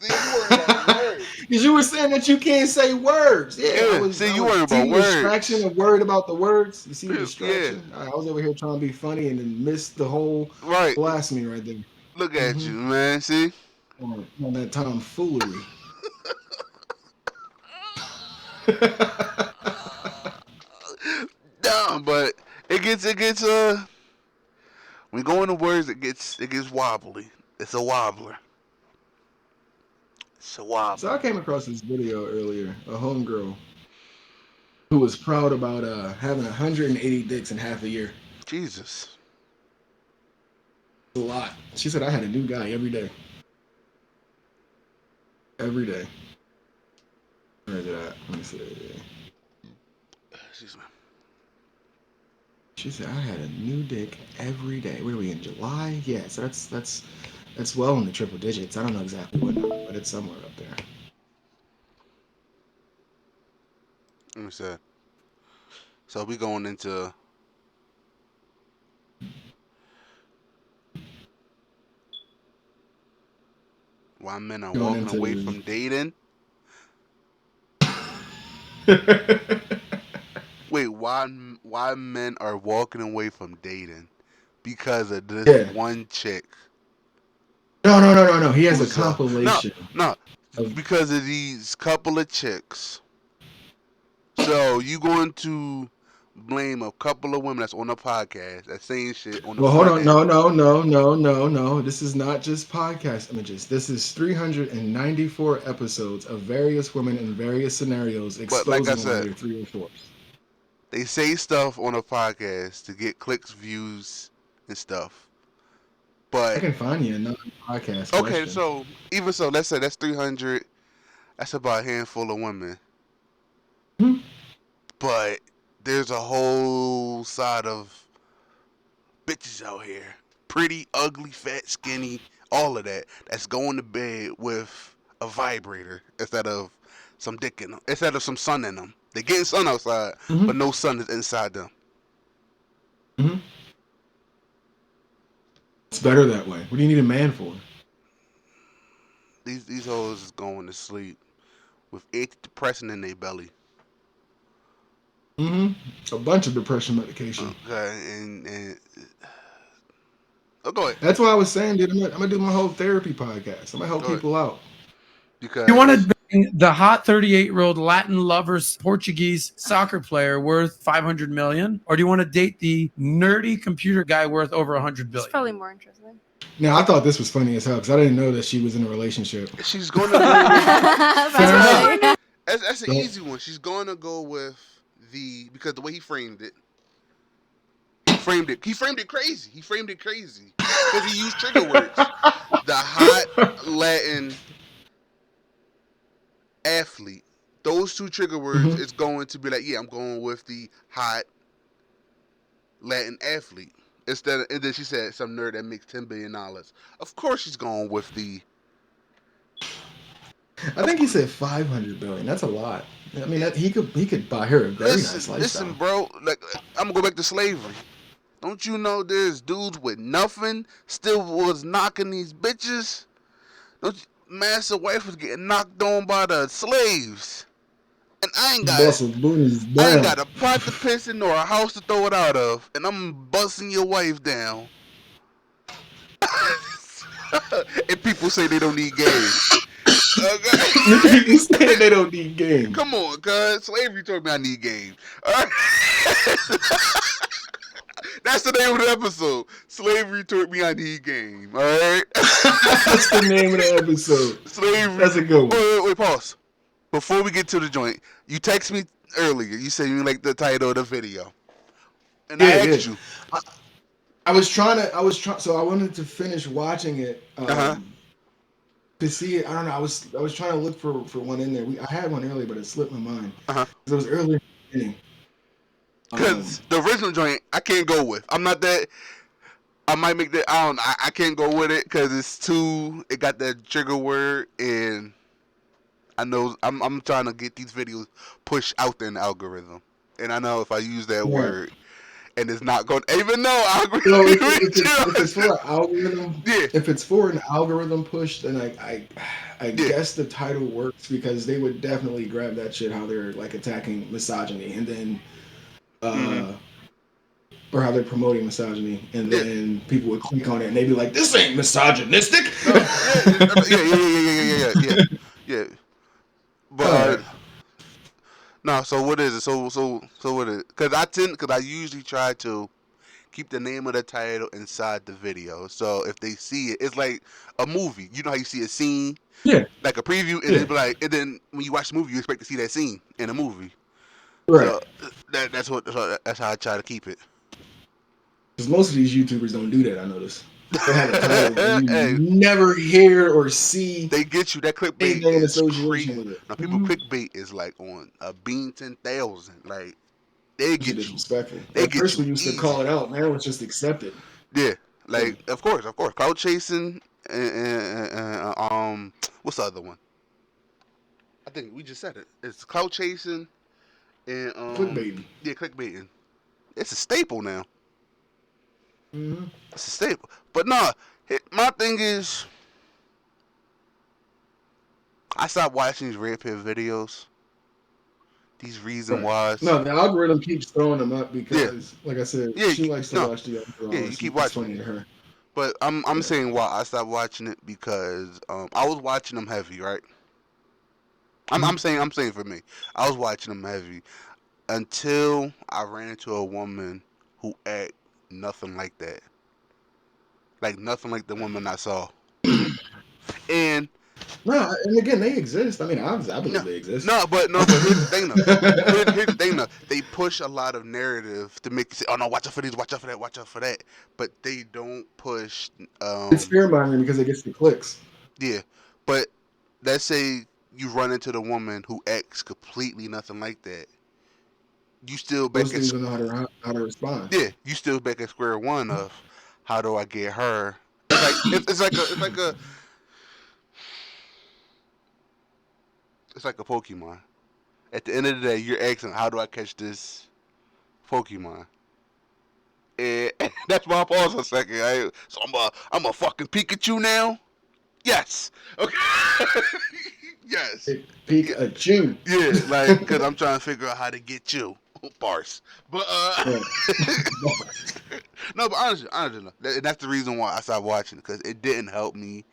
see, you worried about words. Because you were saying that you can't say words. Yeah, Yeah, I see, you was worried see about the distraction words. of worried about the words. You see the Yeah, distraction. I was over here trying to be funny and then missed the whole right. blasphemy right there. Look at Mm-hmm. you, man. See? On that tomfoolery. Dumb, but it gets when you go into words it gets wobbly. It's a wobbler. It's a So I wobbler. came across this video earlier. A homegirl who was proud about having 180 dicks in half a year. Jesus. It's a lot. She said I had a new guy every day. Every day. Where is it at? Let me see. Excuse me. She said I had a new dick every day. What are we in July? Yeah, so that's well in the triple digits. I don't know exactly what number, but it's somewhere up there. Let me see. So we going into why men are Going walking away into from dating. Wait, why men are walking away from dating because of this yeah. one chick No. He has a who's no compilation no of because of these couple of chicks. So you going to blame a couple of women that's on the podcast that's saying shit on the well, hold front on. end. No. This is not just podcast images. This is 394 episodes of various women in various scenarios But like I exposing why said, they're 304s. they say stuff on a podcast to get clicks, views, and stuff. I But can find you another podcast okay, question. so even so, let's say that's 300. That's about a handful of women. Hmm? But there's a whole side of bitches out here, pretty, ugly, fat, skinny, all of that. That's going to bed with a vibrator instead of some dick in them, instead of some sun in them. They're getting sun outside, Hmm. but no sun is inside them. Hmm. It's better that way. What do you need a man for? These hoes is going to sleep with antidepressant in their belly. Hmm. A bunch of depression medication. Okay, and oh, go ahead. That's why I was saying, dude, I'm gonna do my whole therapy podcast. I'm gonna help Go ahead. people out. You want Because to bring the hot 38-year-old Latin lovers Portuguese soccer player worth 500 million, or do you want to date the nerdy computer guy worth over 100 It's billion? probably more interesting. Now, I thought this was funny as hell because I didn't know that she was in a relationship. she's going to go with Fair enough. that's an So, easy one. She's going to go with because the way he framed it. He framed it crazy. He framed it crazy because he used trigger words. The hot Latin athlete. Those two trigger words mhm. is going to be like, yeah, I'm going with the hot Latin athlete. And then she said some nerd that makes $10 billion. Of course, she's going with the. I think he said 500 billion. That's a lot. I mean, he could buy her a very nice Listen, lifestyle. bro. Like, I'm gonna go back to slavery. Don't you know there's dudes with nothing still was knocking these bitches? Don't you, master wife was getting knocked on by the slaves, and Bustle booties I ain't down. got a pot to piss in or a house to throw it out of, and I'm busting your wife down. And people say they don't need game. Okay. People say they don't need game. Come on, cuz slavery told me I need game. All right. That's the name of the episode. Slavery taught me I need game. All right. That's the name of the episode. Slavery. That's a good one. Wait, pause. Before we get to the joint, you text me earlier. You said you like the title of the video, and I Yeah. asked you. I was trying. So I wanted to finish watching it to see it. I don't know. I was trying to look for one in there. I had one earlier, but it slipped my mind. It was earlier in the beginning. Because the original joint, I can't go with. I'm not that. I might make that. I don't. I can't go with it because it's too. It got that trigger word, and I know I'm trying to get these videos pushed out there in the algorithm, and I know if I use that Right. word, and it's not going. Even though I agree So with you, if it's for an algorithm, yeah, if it's for an algorithm push, then I yeah, guess the title works because they would definitely grab that shit how they're like attacking misogyny and then hmm or how they're promoting misogyny and yeah. then people would click on it and they'd be like, this ain't misogynistic. No, yeah. Yeah. But All right. no. So what is it? So what is it? Because I usually try to keep the name of the title inside the video. So if they see it, it's like a movie. You know how you see a scene, Yeah. like a preview, and Yeah. it be like, and then when you watch the movie, you expect to see that scene in a movie. Right. So that's how I try to keep it. Because most of these YouTubers don't do that, I notice. They'll have a title that you Hey, never hear or see they get you. That clickbait anything in is association crazy. with it. Now people clickbait is like on a bean 10,000. Like they Shit get you. disrespectful. They At get first you we used to easy. call it out, now it's just accepted. Yeah, So like of course, cloud chasing and what's the other one? I think we just said it. It's cloud chasing and clickbaiting. yeah, clickbaiting. It's a staple now. Mm-hmm. It's a staple. But no, my thing is, I stopped watching these red pill videos. These reason Right. whys. No, the algorithm keeps throwing them up Yeah, because, like I said, yeah, she likes to no, watch the young yeah. girl. You keep It's watching it. funny to her. But I'm Yeah. saying why I stopped watching it because I was watching them heavy, right? Mhm. I'm saying for me, I was watching them heavy until I ran into a woman who act nothing like that, like nothing like the woman I saw. And No, and again, they exist. I mean, I no, believe they exist. but here's the thing though. Here's the thing though. They push a lot of narrative to make you say, "Oh no, watch out for this, watch out for that, watch out for that." But they don't push. It's fear mongering because it gets the clicks. Yeah. But let's say you run into the woman who acts completely nothing like that. You still Those back at things don't know how to respond. yeah. You still back at square one of how do I get her? It's like a Pokemon. At the end of the day, you're asking, how do I catch this Pokemon? And that's why I pause a second. So I'm a fucking Pikachu now. Yes. Okay. Yes. Peek Yeah. a chew. Yeah. Like, cause I'm trying to figure out how to get you. Bars. But Right. no. But honestly, no. That's the reason why I stopped watching because it didn't help me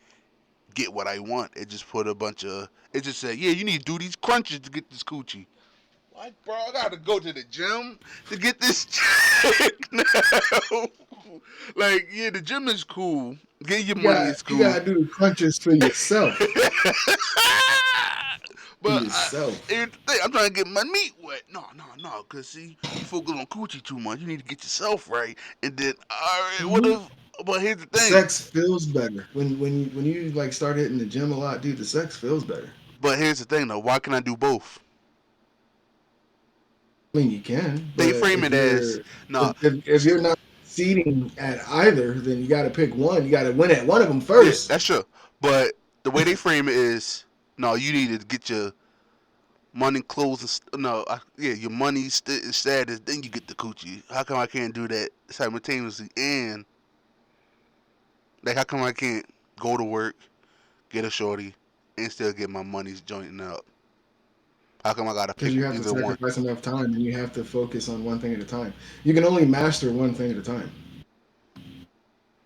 get what I want. It just put a bunch of. It just said, yeah, you need to do these crunches to get this coochie. Like, bro, I gotta go to the gym to get this check now. Like, yeah, the gym is cool. Getting your money is You cool. gotta do the crunches for yourself. For But yourself. I'm trying to get my meat wet. No. Cause see, you focus on coochie too much. You need to get yourself right. And then, all right, what Mhm. if? But here's the thing. Sex feels better when you like start hitting the gym a lot, dude. The sex feels better. But here's the thing, though. Why can I do both? I mean, you can, They but frame it as no. if you're not succeeding at either, then you got to pick one. You got to win at one of them Yeah, first. that's true. But the way they frame it is no. You need to get your money, clothes, and yeah, your money status. Then you get the coochie. How come I can't do that simultaneously? And like, how come I can't go to work, get a shorty, and still get my money's jointing up? How come I gotta Because pick you have to either one? sacrifice enough time, and you have to focus on one thing at a time. You can only master one thing at a time.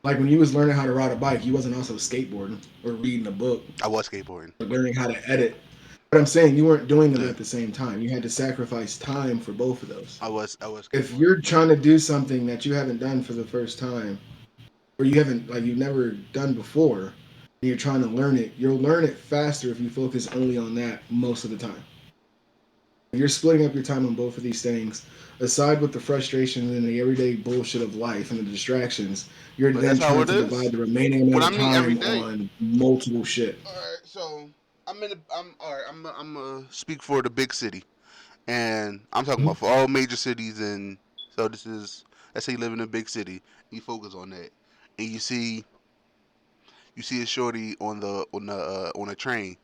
Like when you was learning how to ride a bike, you wasn't also skateboarding or reading a book I was skateboarding. or learning how to edit. But I'm saying you weren't doing them Yeah, at the same time. You had to sacrifice time for both of those. I was If skateboarding. you're trying to do something that you haven't done for the first time, or you haven't like you've never done before, and you're trying to learn it, you'll learn it faster if you focus only on that most of the time. If you're splitting up your time on both of these things, aside with the frustration and the everyday bullshit of life and the distractions, you're But then that's how trying it to divide is. the remaining But amount I of mean, every time day. on multiple shit. All right, so I'm all right. I'm speak for the big city, and I'm talking Mhm. about for all major cities. And so this is, let's say you live in a big city, you focus on that, and you see a shorty on the on a train,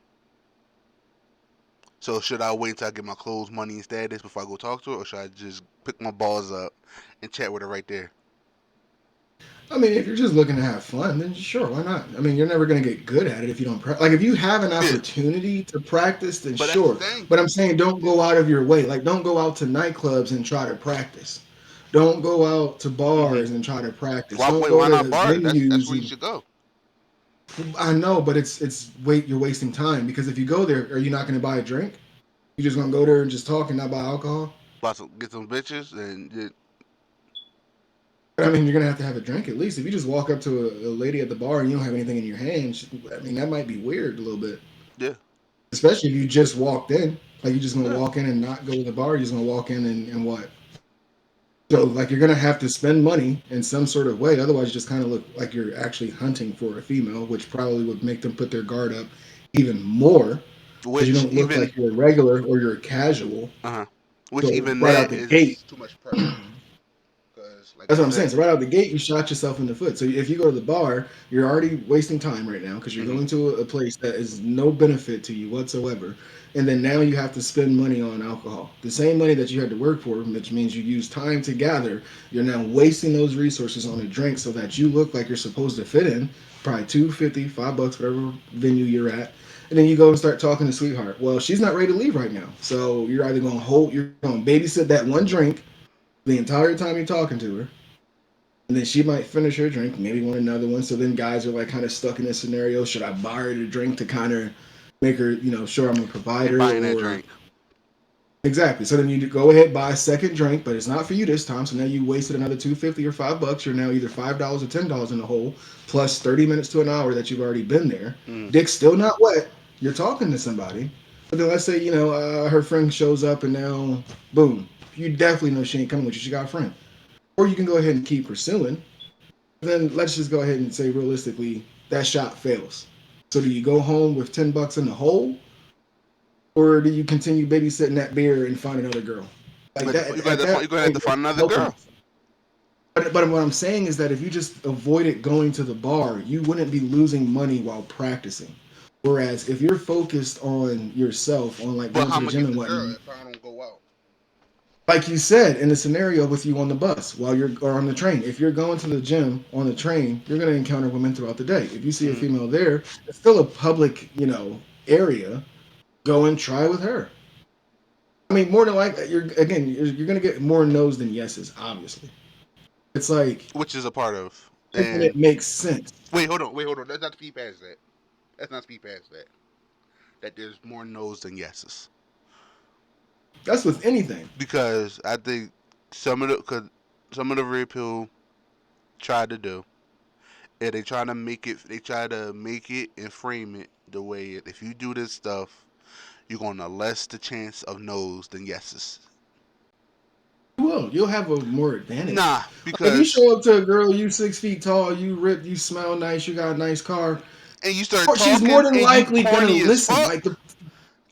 So should I wait till I get my clothes, money, and status before I go talk to her, or should I just pick my balls up and chat with her right there? I mean, if you're just looking to have fun, then sure, why not? I mean, you're never going to get good at it if you don't practice. Like, if you have an Yeah, opportunity to practice, then but that's the sure. thing. But I'm saying don't go out of your way. Like, don't go out to nightclubs and try to practice. Don't go out to Hmm. bars and try to practice. Why Don't wait? go Why to not bar? That's venues. where you should go. I know, but you're wasting time because if you go there, are you not going to buy a drink? You just going to go there and just talk and not buy alcohol? Get some bitches and I mean, you're gonna have to have a drink at least. If you just walk up to a lady at the bar and you don't have anything in your hand, I mean, that might be weird a little bit. yeah, Especially if you just walked in. Like, you're just gonna yeah. walk in and not go to the bar. You're just gonna walk in and what? So, like, you're gonna have to spend money in some sort of way. Otherwise, you just kind of look like you're actually hunting for a female, which probably would make them put their guard up even more because you Which don't look even like you're a regular or you're a casual. uh-huh. Which So, even right out that the gate, is too much pressure. Cause like that's I what I'm saying. said, So right out the gate, you shot yourself in the foot. So if you go to the bar, you're already wasting time right now because you're hmm going to a place that is no benefit to you whatsoever. And then now you have to spend money on alcohol. The same money that you had to work for, which means you use time to gather, you're now wasting those resources on a drink so that you look like you're supposed to fit in, probably $2.50, $5, whatever venue you're at. And then you go and start talking to sweetheart. Well, she's not ready to leave right now. So you're either you're going to babysit that one drink the entire time you're talking to her, and then she might finish her drink, maybe want another one. So then guys are like kind of stuck in this scenario. Should I buy her the drink to kind of make her, sure I'm a ain't provider buying that or drink. exactly. So then you go ahead buy a second drink, but it's not for you this time. So now you wasted another $2.50 or $5. You're now either $5 or $10 in the hole, plus 30 minutes to an hour that you've already been there. Mm. Dick's still not wet. You're talking to somebody, but then let's say her friend shows up and now boom, you definitely know she ain't coming with you. She got a friend, or you can go ahead and keep pursuing. Then let's just go ahead and say realistically that shot fails. So do you go home with $10 in the hole, or do you continue babysitting that beer and find another girl? Like that at You're that gonna have to point, find another helping. girl. But what I'm saying is that if you just avoided going to the bar, you wouldn't be losing money while practicing. Whereas if you're focused on yourself, on like But going how to am the I gym get and the girl whatnot, if I don't go out? like you said in the scenario with you on the bus or on the train, if you're going to the gym on the train, you're going to encounter women throughout the day. If you see a Mm. female there, it's still a public area. Go and try with her. I mean, more than likely, you're going to get more no's than yeses. Obviously, it's like Which is a part of. making And it make sense. wait, hold on. Let's not speed past that. Let's not speed past that. That there's more no's than yeses. That's with anything. Because I think cause some of the rape pill tried to do, and they try to make it and frame it the way if you do this stuff, you're gonna less the chance of no's than yeses. You'll have a more advantage. Nah, Like if you because show up to a girl, you 6 feet tall, you ripped, you smell nice, you got a nice car, and you start she's more talking than and you likely gonna corny as listen. fuck. Like the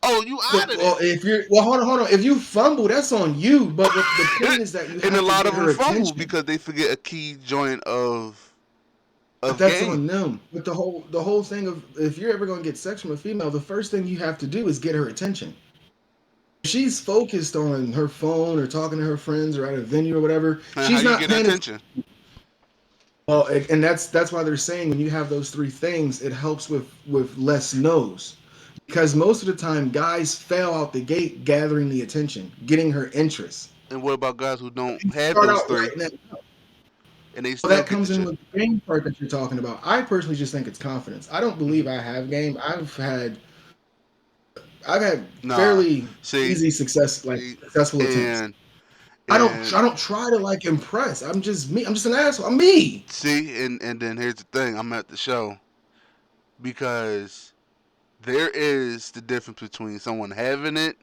Oh, you out of there. hold on. If you fumble, that's on you. But the point is that you And a have to lot get of them her fumble attention. because they forget a key joint But of that's game. on them. But the whole thing of if you're ever gonna get sex from a female, the first thing you have to do is get her attention. If she's focused on her phone or talking to her friends or at a venue or whatever, And how she's you not get paying attention. attention? Well, and that's why they're saying when you have those three things, it helps with less no's. Because most of the time, guys fail out the gate gathering the attention, getting her interest. And what about guys who don't You have start those out three right now. and they Well, still that get the comes in chick? with the game part that you're talking about. I personally just think it's confidence. I don't Hmm. believe I have game. I've had Nah, fairly see, easy success, like see, successful attempts. and I don't and I don't try to like impress. I'm just me. I'm just an asshole. I'm me. see, and then here's the thing: I'm at the show because there is the difference between someone having it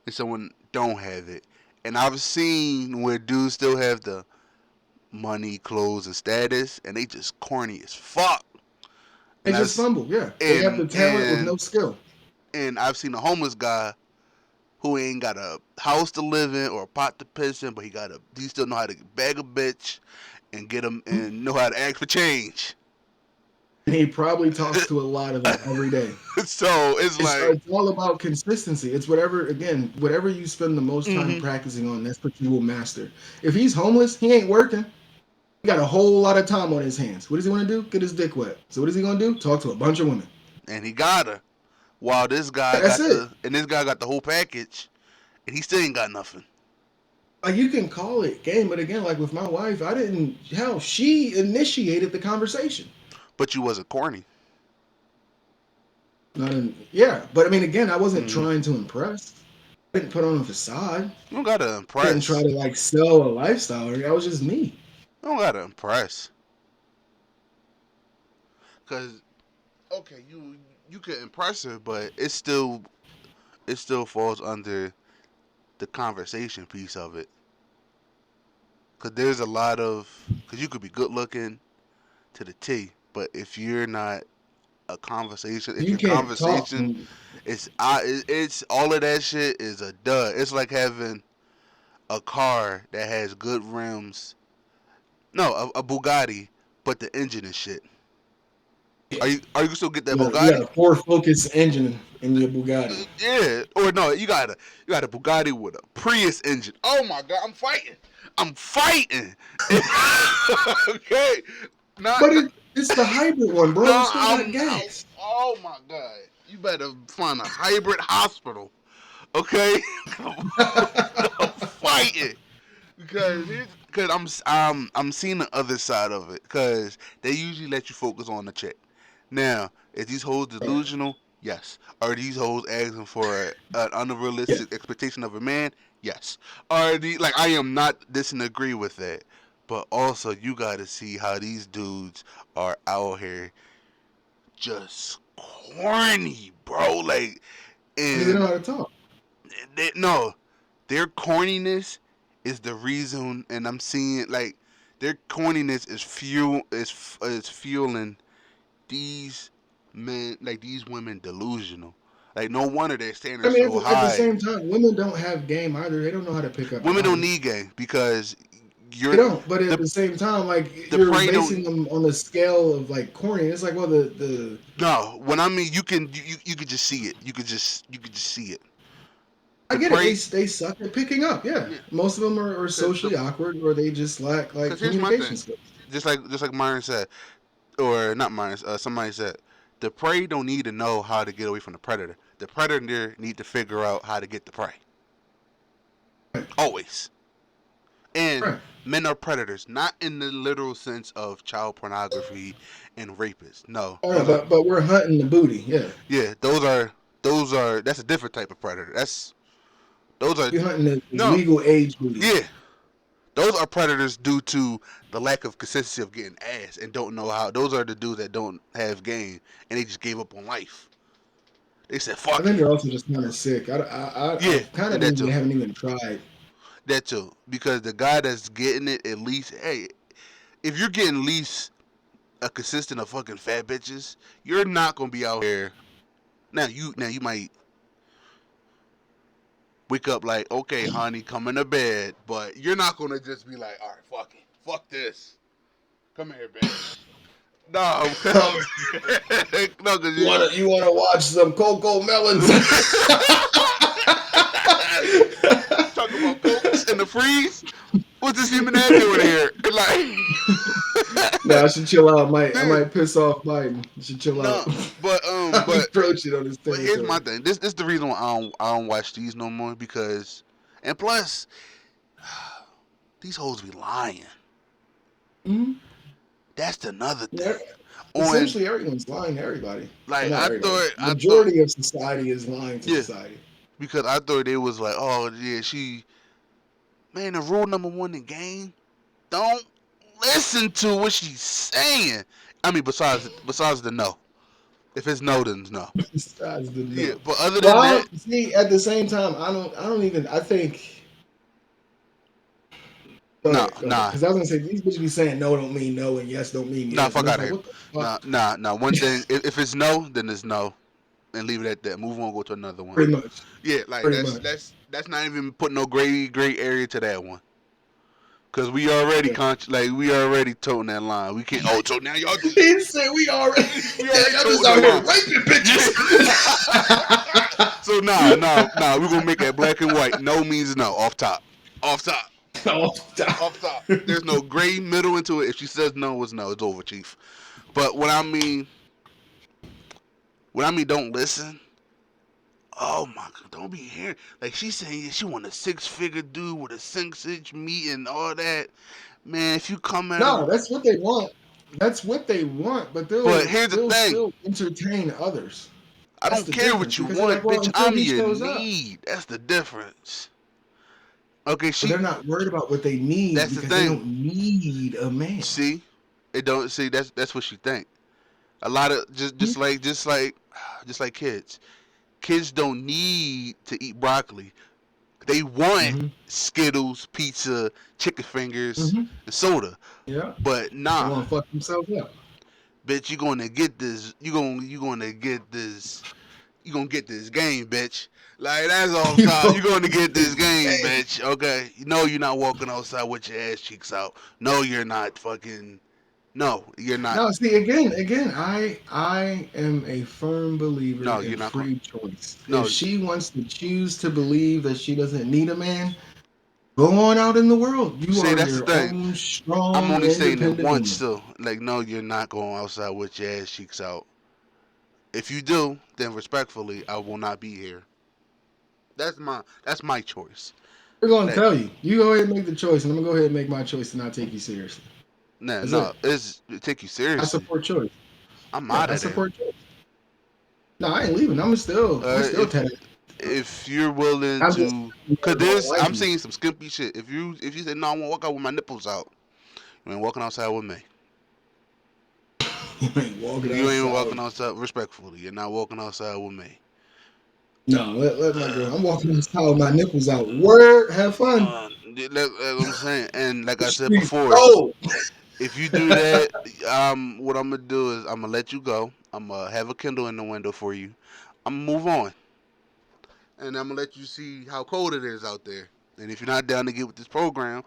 and someone don't have it. And I've seen where dudes still have the money, clothes, and status, and they just corny as fuck. They And just I've fumble. Yeah, they have and the talent with and no skill. and I've seen a homeless guy who ain't got a house to live in or a pot to piss in, but he still know how to bag a bitch and get him and know how to ask for change. And he probably talks to a lot of them every day. So it's like It's all about consistency. It's whatever you spend the most time practicing on, that's what you will master. If he's homeless, he ain't working. He got a whole lot of time on his hands. What does he want to do? Get his dick wet. So what is he gonna do? Talk to a bunch of women. and he got her. While this guy That's got it. this guy got the whole package, and he still ain't got nothing. Like, you can call it game, but again, like with my wife, she initiated the conversation. But you wasn't corny. But I mean, again, I wasn't trying to impress. I didn't put on a facade. You don't gotta I impress. didn't try to like sell a lifestyle. That was just me. You don't gotta impress. Cause okay, you can impress her, but it still falls under the conversation piece of it. Cause there's a lot of cause you could be good looking to the T, but if you're not a conversation, if You your can't talk. conversation it's all of that shit is a dud. It's like having a car that has good rims. No, a Bugatti, but the engine is shit. Are you still get that You Bugatti? got a Ford Focus engine in your Bugatti. Yeah, or no, you got a Bugatti with a Prius engine. Oh my god, I'm fighting. Okay, But it's the hybrid one, bro. no, It's still got gas. oh my god, you better find a hybrid hospital. Okay, I'm fighting because I'm seeing the other side of it because they usually let you focus on the chick. Now, is these hoes delusional? Yes. Are these hoes asking for an unrealistic expectation of a man? Yes. Are the like I am not disagree with that, but also you got to see how these dudes are out here just corny, bro. Like, Because they know and how to talk. no, their corniness is the reason, and I'm seeing like their corniness is fueling these men, like these women, delusional. Like no wonder their I standards mean, so at the high. same time, women don't have game either. They don't know how to pick up Women don't bodies. need game because They you're don't. But at the the same time, like the you're prey basing don't. them on the scale of like corny. It's like, well, the No, when I mean you could just see it. You could just see it. I The get it. prey. They suck at picking up. Yeah, Yeah, most of them are because socially awkward, or they just lack like here's my communication thing. skills. Just like Myron said, or not Myron. Somebody said the prey don't need to know how to get away from the predator. The predator need to figure out how to get the prey. Right. Always. And Right. men are predators, not in the literal sense of child pornography and rapists. No, Oh, no, those are but we're hunting the booty. Yeah, yeah, those are that's a different type of predator. Those are we're hunting the no, legal age booty. yeah, those are predators due to the lack of consistency of getting ass and don't know how. Those are the dudes that don't have game and they just gave up on life. They said I fuck think it. they're also just kind of sick. Yeah, I kind of that too. haven't even tried. That too. Because the guy that's getting it at least, hey, if you're getting at least a consistent of fucking fat bitches, you're not gonna be out here. Now you might wake up like, okay, honey, come into bed, but you're not gonna just be like, all right, fuck this, come here, bitch. No, no, cause You wanna watch some Coco Melons? talk about cokes in the freeze. What's this human head doing here? Like, Nah, I should chill out. I might piss off Biden. You should chill no, out. but Approach it on his But here's my territory. thing. This is the reason why I don't watch these no more because, and plus, these hoes be lying. Mhm. That's another Yeah, thing. essentially, everyone's lying to everybody. Well, Like not everybody. I thought, Majority of society is lying to yeah, society. because I thought they was like, oh yeah, man, the rule number one in the game, don't listen to what she's saying. I mean, besides the no. If it's no, then it's no. Besides the Yeah, no. but other than Well, that, see, at the same time, I don't even. I think. Go nah, ahead, go ahead. nah, Because I was gonna say these bitches be saying no don't mean no and yes don't mean nah, yes, and fuck it's out of like here. what the fuck? Nah. One thing, if it's no, then it's no. And leave it at that. Move on, go to another one. Pretty much. Yeah, like Pretty much. that's not even putting no gray area to that one. Cause we already we already toting that line. We can't. Oh, so now y'all. He said we already. We Yeah, already y'all toting just out that here line. raping bitches. So nah. We're gonna make that black and white. No means no. Off top. Off top. Off top. There's no gray middle into it. If she says no, it's no. It's over, Chief. But what I mean, don't listen. Oh my God! Don't be hearing like she's saying she want a 6-figure dude with a 6-inch meat and all that. Man, if you come at No, him, that's what they want. That's what they want, but but here's the they'll thing. still entertain others. I That's don't the care difference, what you because they're want, like, well, bitch. until I'm he your shows up. need. That's the difference. Okay, But they're not worried about what they need That's the because they thing. don't need a man. See, it don't see. That's what she think. A lot of just like kids. Kids don't need to eat broccoli. They want Mm-hmm. Skittles, pizza, chicken fingers, Mm-hmm. and soda. Yeah. But They nah, want to fuck themselves up. bitch, you gonna get this. You gonna get this. You gonna get this game, bitch. Like that's off You top. know, You gonna get this game, hey, bitch. Okay. No, you're not walking outside with your ass cheeks out. No, you're not fucking. No, you're not. no, see, again, I am a firm believer No, in you're not. free choice. No, If she wants to choose to believe that she doesn't need a man, go on out in the world. You see, are that's the your thing. own I'm strong, only saying it independent once woman. still. Like, no, you're not going outside with your ass cheeks out. If you do, then respectfully, I will not be here. That's my choice. We're gonna Like, tell you. You go ahead and make the choice, and I'm gonna go ahead and make my choice and not take you seriously. no, That's no, it. it take you I seriously. support choice. I'm Yeah, out I of there. support choice. No, I ain't leaving. I'm still If tenant. if you're willing I'm just to, you cause don't like I'm me. seeing some skimpy shit. If you say no, I want to walk out with my nipples out, you ain't walking outside with me. You ain't walking You ain't outside. walking outside respectfully. You're not walking outside with me. No, let my girl. I'm walking outside with my nipples out. Word, have fun. That's what I'm saying. And like The I said streets before, cold. if you do that, what I'm gonna do is I'm gonna let you go. I'm gonna have a Kindle in the window for you. I'm gonna move on, and I'm gonna let you see how cold it is out there. And if you're not down to get with this program,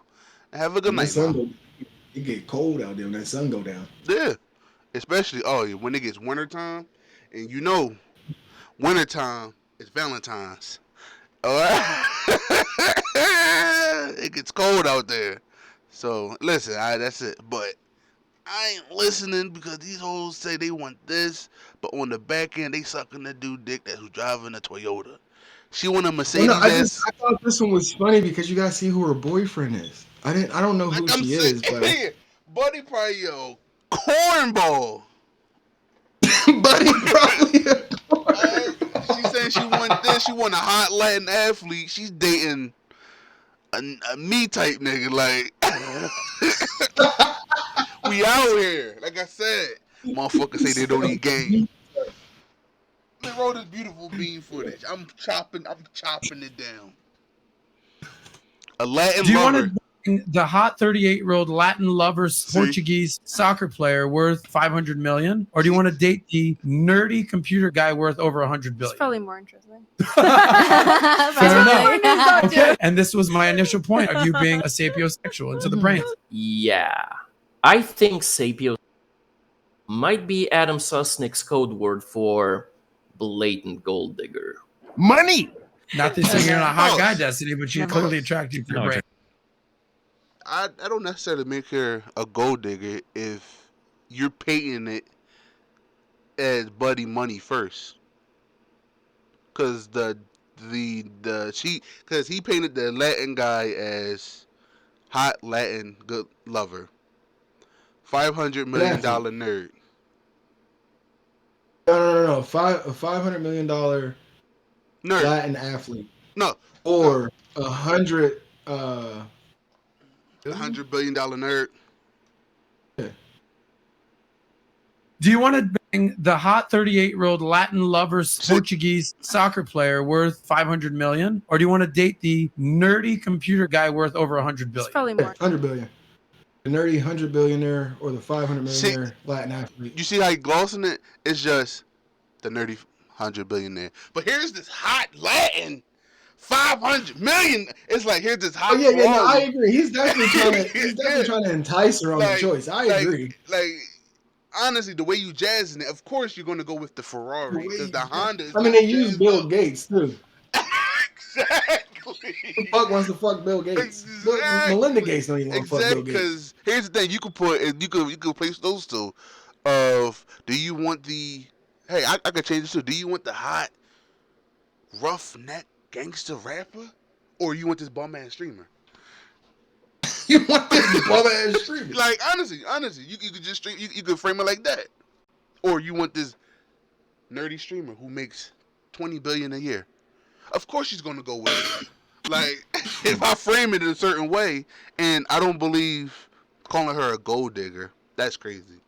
have a good When that night sun now. go, it get cold out there when that sun go down. Yeah, especially when it gets wintertime, and wintertime is Valentine's. All right, it gets cold out there. So listen, that's it. But I ain't listening because these hoes say they want this, but on the back end they sucking the dude dick that's who's driving a Toyota. She want a Well, no, Mercedes S. I thought this one was funny because you guys see who her boyfriend is. I don't know Like who I'm she is, but saying, buddy, probably cornball. buddy probably. She saying she want this. She want a hot Latin athlete. She's dating a me type nigga. Like we out here. Like I said, motherfuckers say they don't eat game. They roll this beautiful bean footage. I'm chopping it down. A Latin Do you want lover. to bang the hot 38-year-old Latin lover See? Portuguese soccer player worth 500 million, or do you want to date the nerdy computer guy worth over 100 It's billion? probably more interesting. Fair enough. enough. Okay. And this was my initial point of you being a sapiosexual into the brain. Yeah. I think sapio might be Adam Susnick's code word for blatant gold digger. Money. Not that saying you're not a hot Close. guy, Destiny, but she's clearly attractive to your brain. I don't necessarily make her a gold digger if you're painting it as Buddy Money first, because because he painted the Latin guy as hot Latin good lover, $500 million nerd. No. A $500 million Nerd. Latin athlete No, or 100 $100 billion nerd. Do you want to bang the hot 38-year-old Latin lover Portuguese soccer player worth 500 million, or do you want to date the nerdy computer guy worth over 100 It's billion? probably more. 100 billion. The nerdy 100 billionaire or the 500 millionaire Latin athlete. You see how he glossing it? It's just the nerdy 100 billionaire. But here's this hot Latin 500 million. It's like, here's this Oh hot yeah, yeah, no, I Ferrari. agree. He's definitely trying to Yeah. entice her on the choice. I agree. Like, honestly, the way you jazzing it, of course you're gonna go with the The Ferrari way because you the jazz- Honda is I mean, not they use jazzed Bill up. Gates too. Exactly. Who the fuck wants to fuck Bill Gates? Melinda Exactly. Gates don't even want to fuck Exactly. Bill Gates. Because here's the thing: you could place those two. Of do you want the? Hey, I could change this too. Do you want the hot, roughneck gangster rapper, or you want this bum ass streamer? You want this bum ass streamer? Like honestly, you could just stream. You could frame it like that, or you want this nerdy streamer who makes 20 billion a year. Of course, she's gonna go with it. Like, if I frame it in a certain way, and I don't believe calling her a gold digger, that's crazy.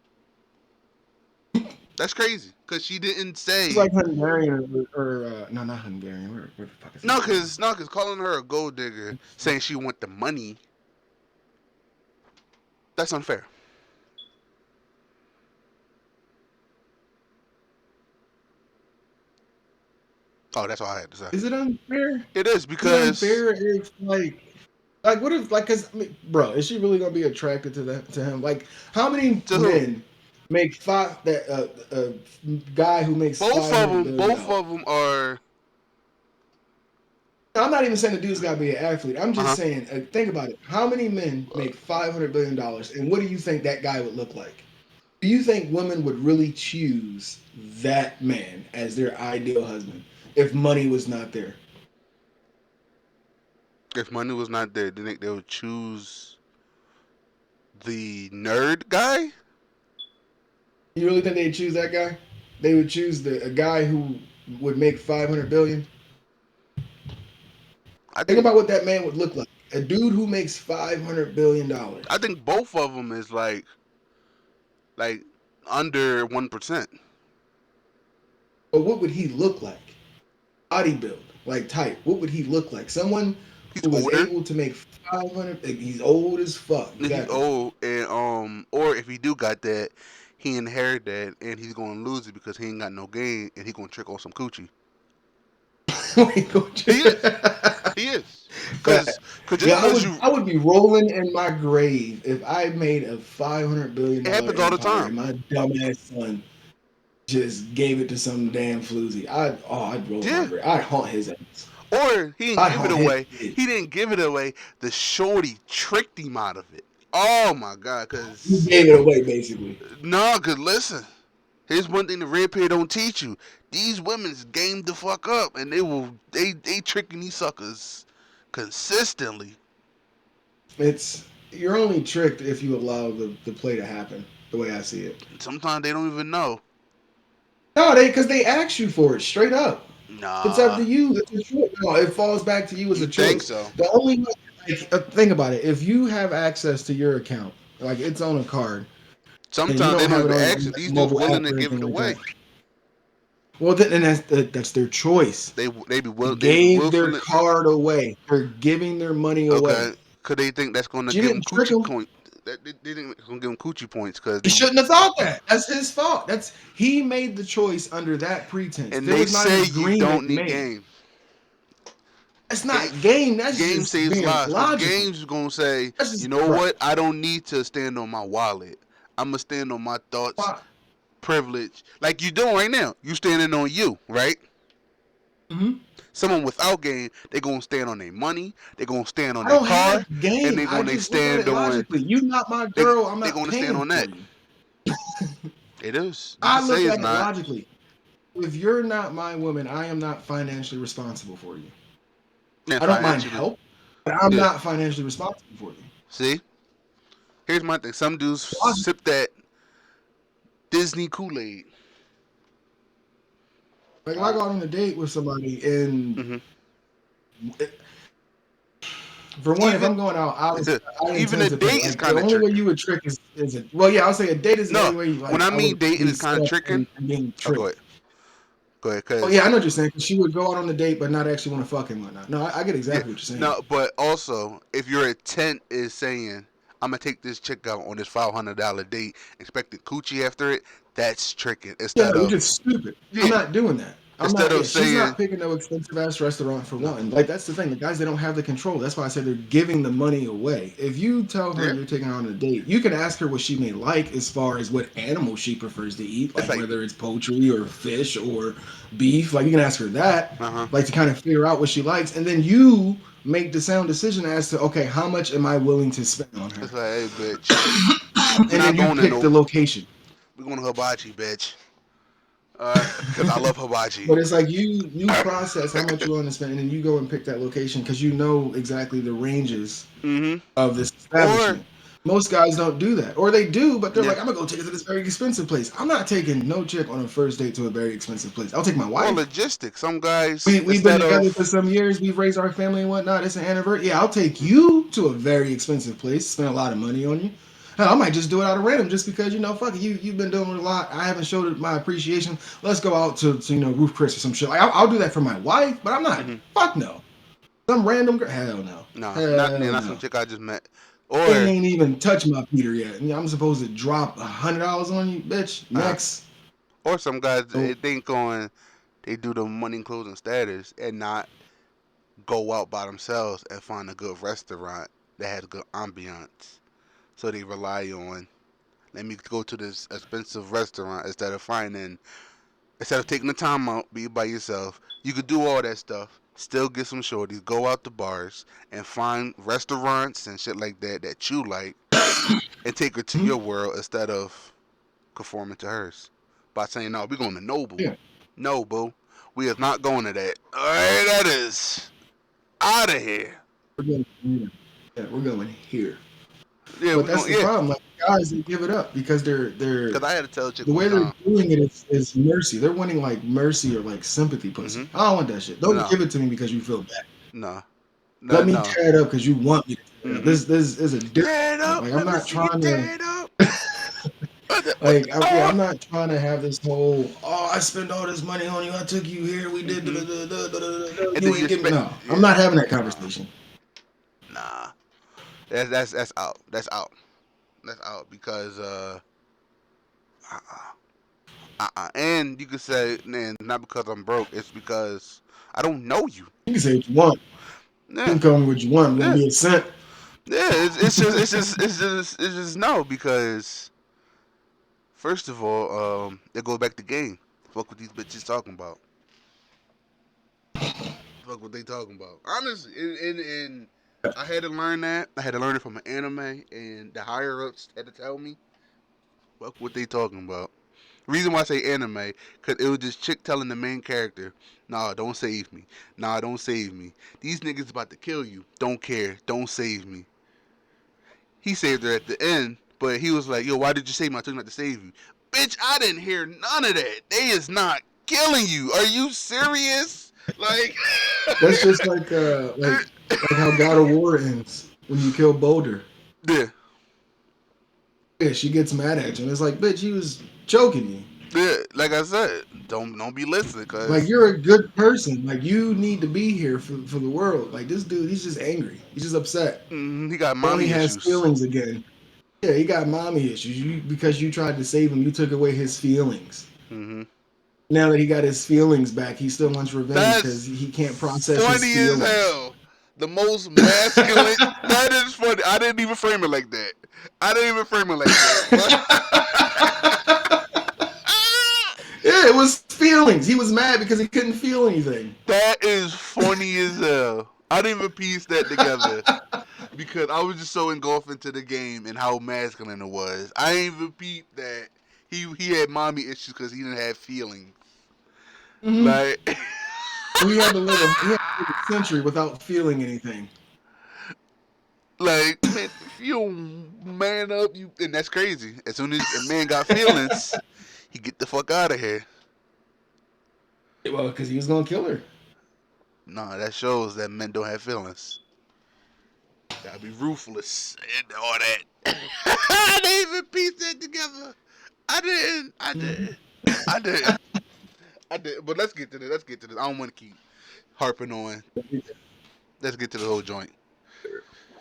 That's crazy because she didn't say It's like Hungarian or no, not Hungarian. Where the fuck is no, it? cause calling her a gold digger, saying she want the money, that's unfair. Oh, that's all I had to say. Is it unfair? It is Is it because unfair if like what if like cause I mean, bro, is she really gonna be attracted to him? Like how many to who? men make guy who makes $500 billion? Both of them are. I'm not even saying the dude's got to be an athlete. I'm just Uh-huh. saying, think about it. How many men make $500 billion, and what do you think that guy would look like? Do you think women would really choose that man as their ideal husband if money was not there? If money was not there, do you think they would choose the nerd guy? You really think they'd choose that guy? They would choose a guy who would make $500 billion. Think about what that man would look like. A dude who makes $500 billion. I think both of them is like under 1%. But what would he look like? Body build, like type. What would he look like? Someone who was able to make 500. He's old as fuck. Exactly. He's old, and or if he do got that, he inherit that, and he's gonna lose it because he ain't got no game, and he gonna trick on some coochie. He is. He is. Because I would be rolling in my grave if I made a $500 billion. It happens all the time. And my dumbass son just gave it to some damn floozy. I'd roll in my grave. I'd haunt his ass. Or he didn't give it away. He didn't give it away. The shorty tricked him out of it. Oh my god! Cause he gave it away basically. No, cause listen. Here's one thing the red pill don't teach you. These women's game the fuck up, and they tricking these suckers consistently. You're only tricked if you allow the play to happen. The way I see it. Sometimes they don't even know. No, because they ask you for it straight up. Nah, it's up to you. No, it falls back to you as a choice. Think so? The only think about it. If you have access to your account, like it's on a card. Sometimes they don't even ask it. These dudes willing to give it away. Well, then that's their choice. They be willing. They gave their card away. They're giving their money away. Okay, could they think that's going to give them coochie points? They didn't going to give them coochie points because he shouldn't have thought that. That's his fault. He made the choice under that pretense. And they say you don't need game. That's not game. That's game just saves being lives. logical. Game's gonna say, you know what? I don't need to stand on my wallet. I'm gonna stand on my thoughts, privilege, like you doing right now. You standing on you, right? Mm-hmm. Someone without game, they gonna stand on their money. They gonna stand on their car, and they gonna stand on. You not my girl. I'm not. They gonna stand on that. It is. I look at it logically. If you're not my woman, I am not financially responsible for you. Yeah, I don't mind help, but I'm not financially responsible for you. See? Here's my thing. Some dudes sip that Disney Kool-Aid. Like if I go out on a date with somebody and for one, if I'm going out, even a date is kind of tricky. The only way you would trick is it? Well, yeah, I'll say a date is the only way. Like, when I mean dating is kind of tricking. Go ahead. Go ahead. Oh yeah, I know what you're saying. Cause she would go out on the date, but not actually want to fuck him or not. No, I get exactly what you're saying. No, but also if your intent is saying I'm gonna take this chick out on this $500 date, expecting coochie after it, that's tricking. You're just stupid. I'm not doing that. Instead of She's saying, not picking no expensive ass restaurant for one. Like that's the thing. The guys, they don't have the control. That's why I said they're giving the money away. If you tell her Yeah. you're taking her on a date, you can ask her what she may like as far as what animal she prefers to eat, like, like- whether it's poultry or fish or beef. Like you can ask her that, Uh-huh. like to kind of figure out what she likes, and then you make the sound decision as to okay, how much am I willing to spend on her, it's like, hey, bitch, and we're then not you going to pick no, the location. we're going to hibachi, bitch. Because I love hibachi. But it's like you process how much you want to spend, and then you go and pick that location because you know exactly the ranges Mm-hmm. of this establishment. Most guys don't do that, or they do, but they're Yeah. like, "I'm gonna go take it to this very expensive place." I'm not taking no chick on a first date to a very expensive place. I'll take my Or wife. logistics. Some guys, We've been instead together of, for some years. We've raised our family and whatnot. It's an anniversary. Yeah, I'll take you to a very expensive place. Spend a lot of money on you. Hell, I might just do it out of random, just because fuck it, you've been doing it a lot. I haven't showed it my appreciation. Let's go out to Roof Chris or some shit. Like I'll do that for my wife, but I'm not. Fuck no. Some random girl. Hell no. no, Hell not no. some chick I just met. They Or ain't even touched my Peter yet. And I'm supposed to drop $100 on you, bitch. Next. or some guys, Oh. they think on, they do the money and clothes and status and not go out by themselves and find a good restaurant that has good ambiance. So they rely on, let me go to this expensive restaurant instead of taking the time out, be by yourself. You could do all that stuff, still get some shorties, go out to bars and find restaurants and shit like that that you like, and take her to your world instead of conforming to hers by saying, "No, we're going to Noble." Yeah. No, boo, we is not going to that. All right, that is out of here. We're going here. Yeah, we're going here. Yeah, But we're that's going. the Yeah, problem. Like guys, they give it up because they're because I had to tell a chick the one way they're time. doing it is mercy. They're wanting like mercy or like sympathy pussy. I don't want that shit. Don't No. give it to me because you feel bad. No. Let me No. tear it up because you want me to tear it up. This is a Tear it different. up. Like Let I'm me not see you trying tear to. it up. Like I'm not trying to have this whole I spent all this money on you, I took you here, we did And you then ain't getting expect- no. yeah. I'm not having that conversation. Nah. That's out. That's out. That's out because and you could say, man, not because I'm broke, it's because I don't know you. You can say what you want. You Yeah. can call me what you want. Want me a cent? Yeah, it's just no, because first of all, it goes back to game. Fuck what these bitches talking about. Fuck what they talking about. Honestly, and I had to learn that. I had to learn it from an anime, and the higher ups had to tell me, fuck what they talking about. Reason why I say anime, cause it was this chick telling the main character, "Nah, don't save me. Nah, don't save me. These niggas about to kill you. Don't care. Don't save me." He saved her at the end, but he was like, "Yo, why did you save me? I told you not to save you." Bitch, I didn't hear none of that. They is not killing you. Are you serious? Like, That's just like how God of War ends when you kill Boulder. yeah. Yeah, she gets mad at you, and it's like, bitch, he was choking you. Yeah, like I said, don't be listening, cause Like you're a good person. Like you need to be here for the world. Like this dude, he's just angry. He's just upset. he got Now he mommy has issues. feelings again. Yeah, he got mommy issues. Because you tried to save him, you took away his feelings. Mm-hmm. Now that he got his feelings back, he still wants revenge That's because he can't process his funny feelings. as hell. The most masculine. That is funny. I didn't even frame it like that. Yeah, it was feelings. He was mad because he couldn't feel anything. That is funny as hell. I didn't even piece that together because I was just so engulfed into the game and how masculine it was. I didn't even peep that he had mommy issues because he didn't have feelings. Mm-hmm. Like he had to live a century without feeling anything. Like, man, if you don't man up, and that's crazy. As soon as a man got feelings, he get the fuck out of here. Well, because he was gonna kill her. Nah, that shows that men don't have feelings. Gotta be ruthless and all that. I didn't even piece that together. I did. But let's get to this. I don't want to keep harping on. Let's get to the whole joint.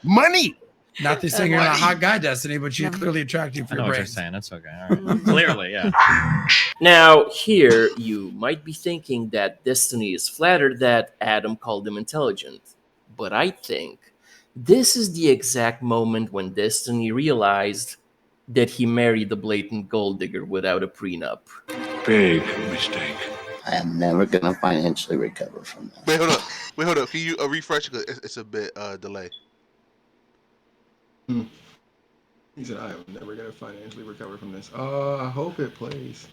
Money. Not to saying you're not a hot guy, Destiny, but she's clearly attractive for I know your what you're brains. saying. That's okay. All right. Clearly, yeah. Now, here you might be thinking that Destiny is flattered that Adam called him intelligent, but I think this is the exact moment when Destiny realized that he married the blatant gold digger without a prenup. Big mistake. I am never gonna financially recover from this. Wait, hold up. Can you refresh? Cause it's a bit delay. He said, "I am never gonna financially recover from this." I hope it plays.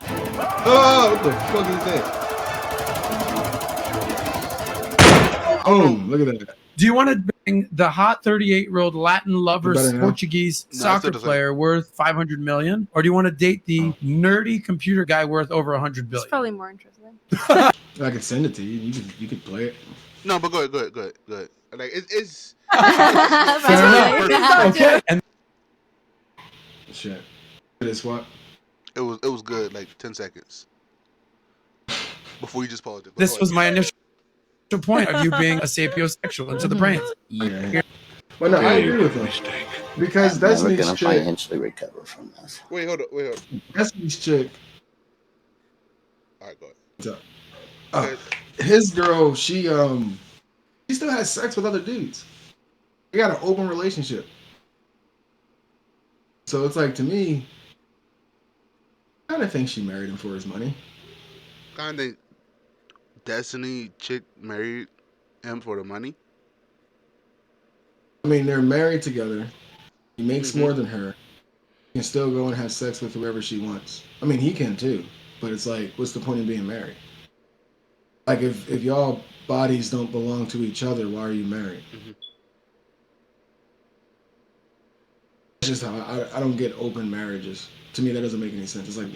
Oh, what the fuck is that? Oh, look at that. Do you want to bang the hot 38-year-old Latin lover Better now? Portuguese No, soccer still the same. player worth 500 million, or do you want to date the nerdy computer guy worth over 100 It's billion? probably more interesting. I could send it to you. You could play it. No, but go ahead. Like it's Fair enough. Okay. And Shit. This what? it was good. Like 10 seconds before you just paused it. But this go was ahead. my initial point of you being a sapiosexual into the brains. Yeah. But no, I agree with him. Mistake. Because I'm never Destiny's gonna chick, financially recover from this. Wait, hold up. Destiny's chick, All right, go ahead. his girl, she still has sex with other dudes. They got an open relationship. So it's like, to me, I kind of think she married him for his money. Kind of Destiny chick married him for the money. I mean, they're married together. He makes more than her. He can still go and have sex with whoever she wants. I mean, he can too. But it's like, what's the point of being married? Like, if y'all bodies don't belong to each other, why are you married? It's just how I don't get open marriages. To me, that doesn't make any sense. It's like,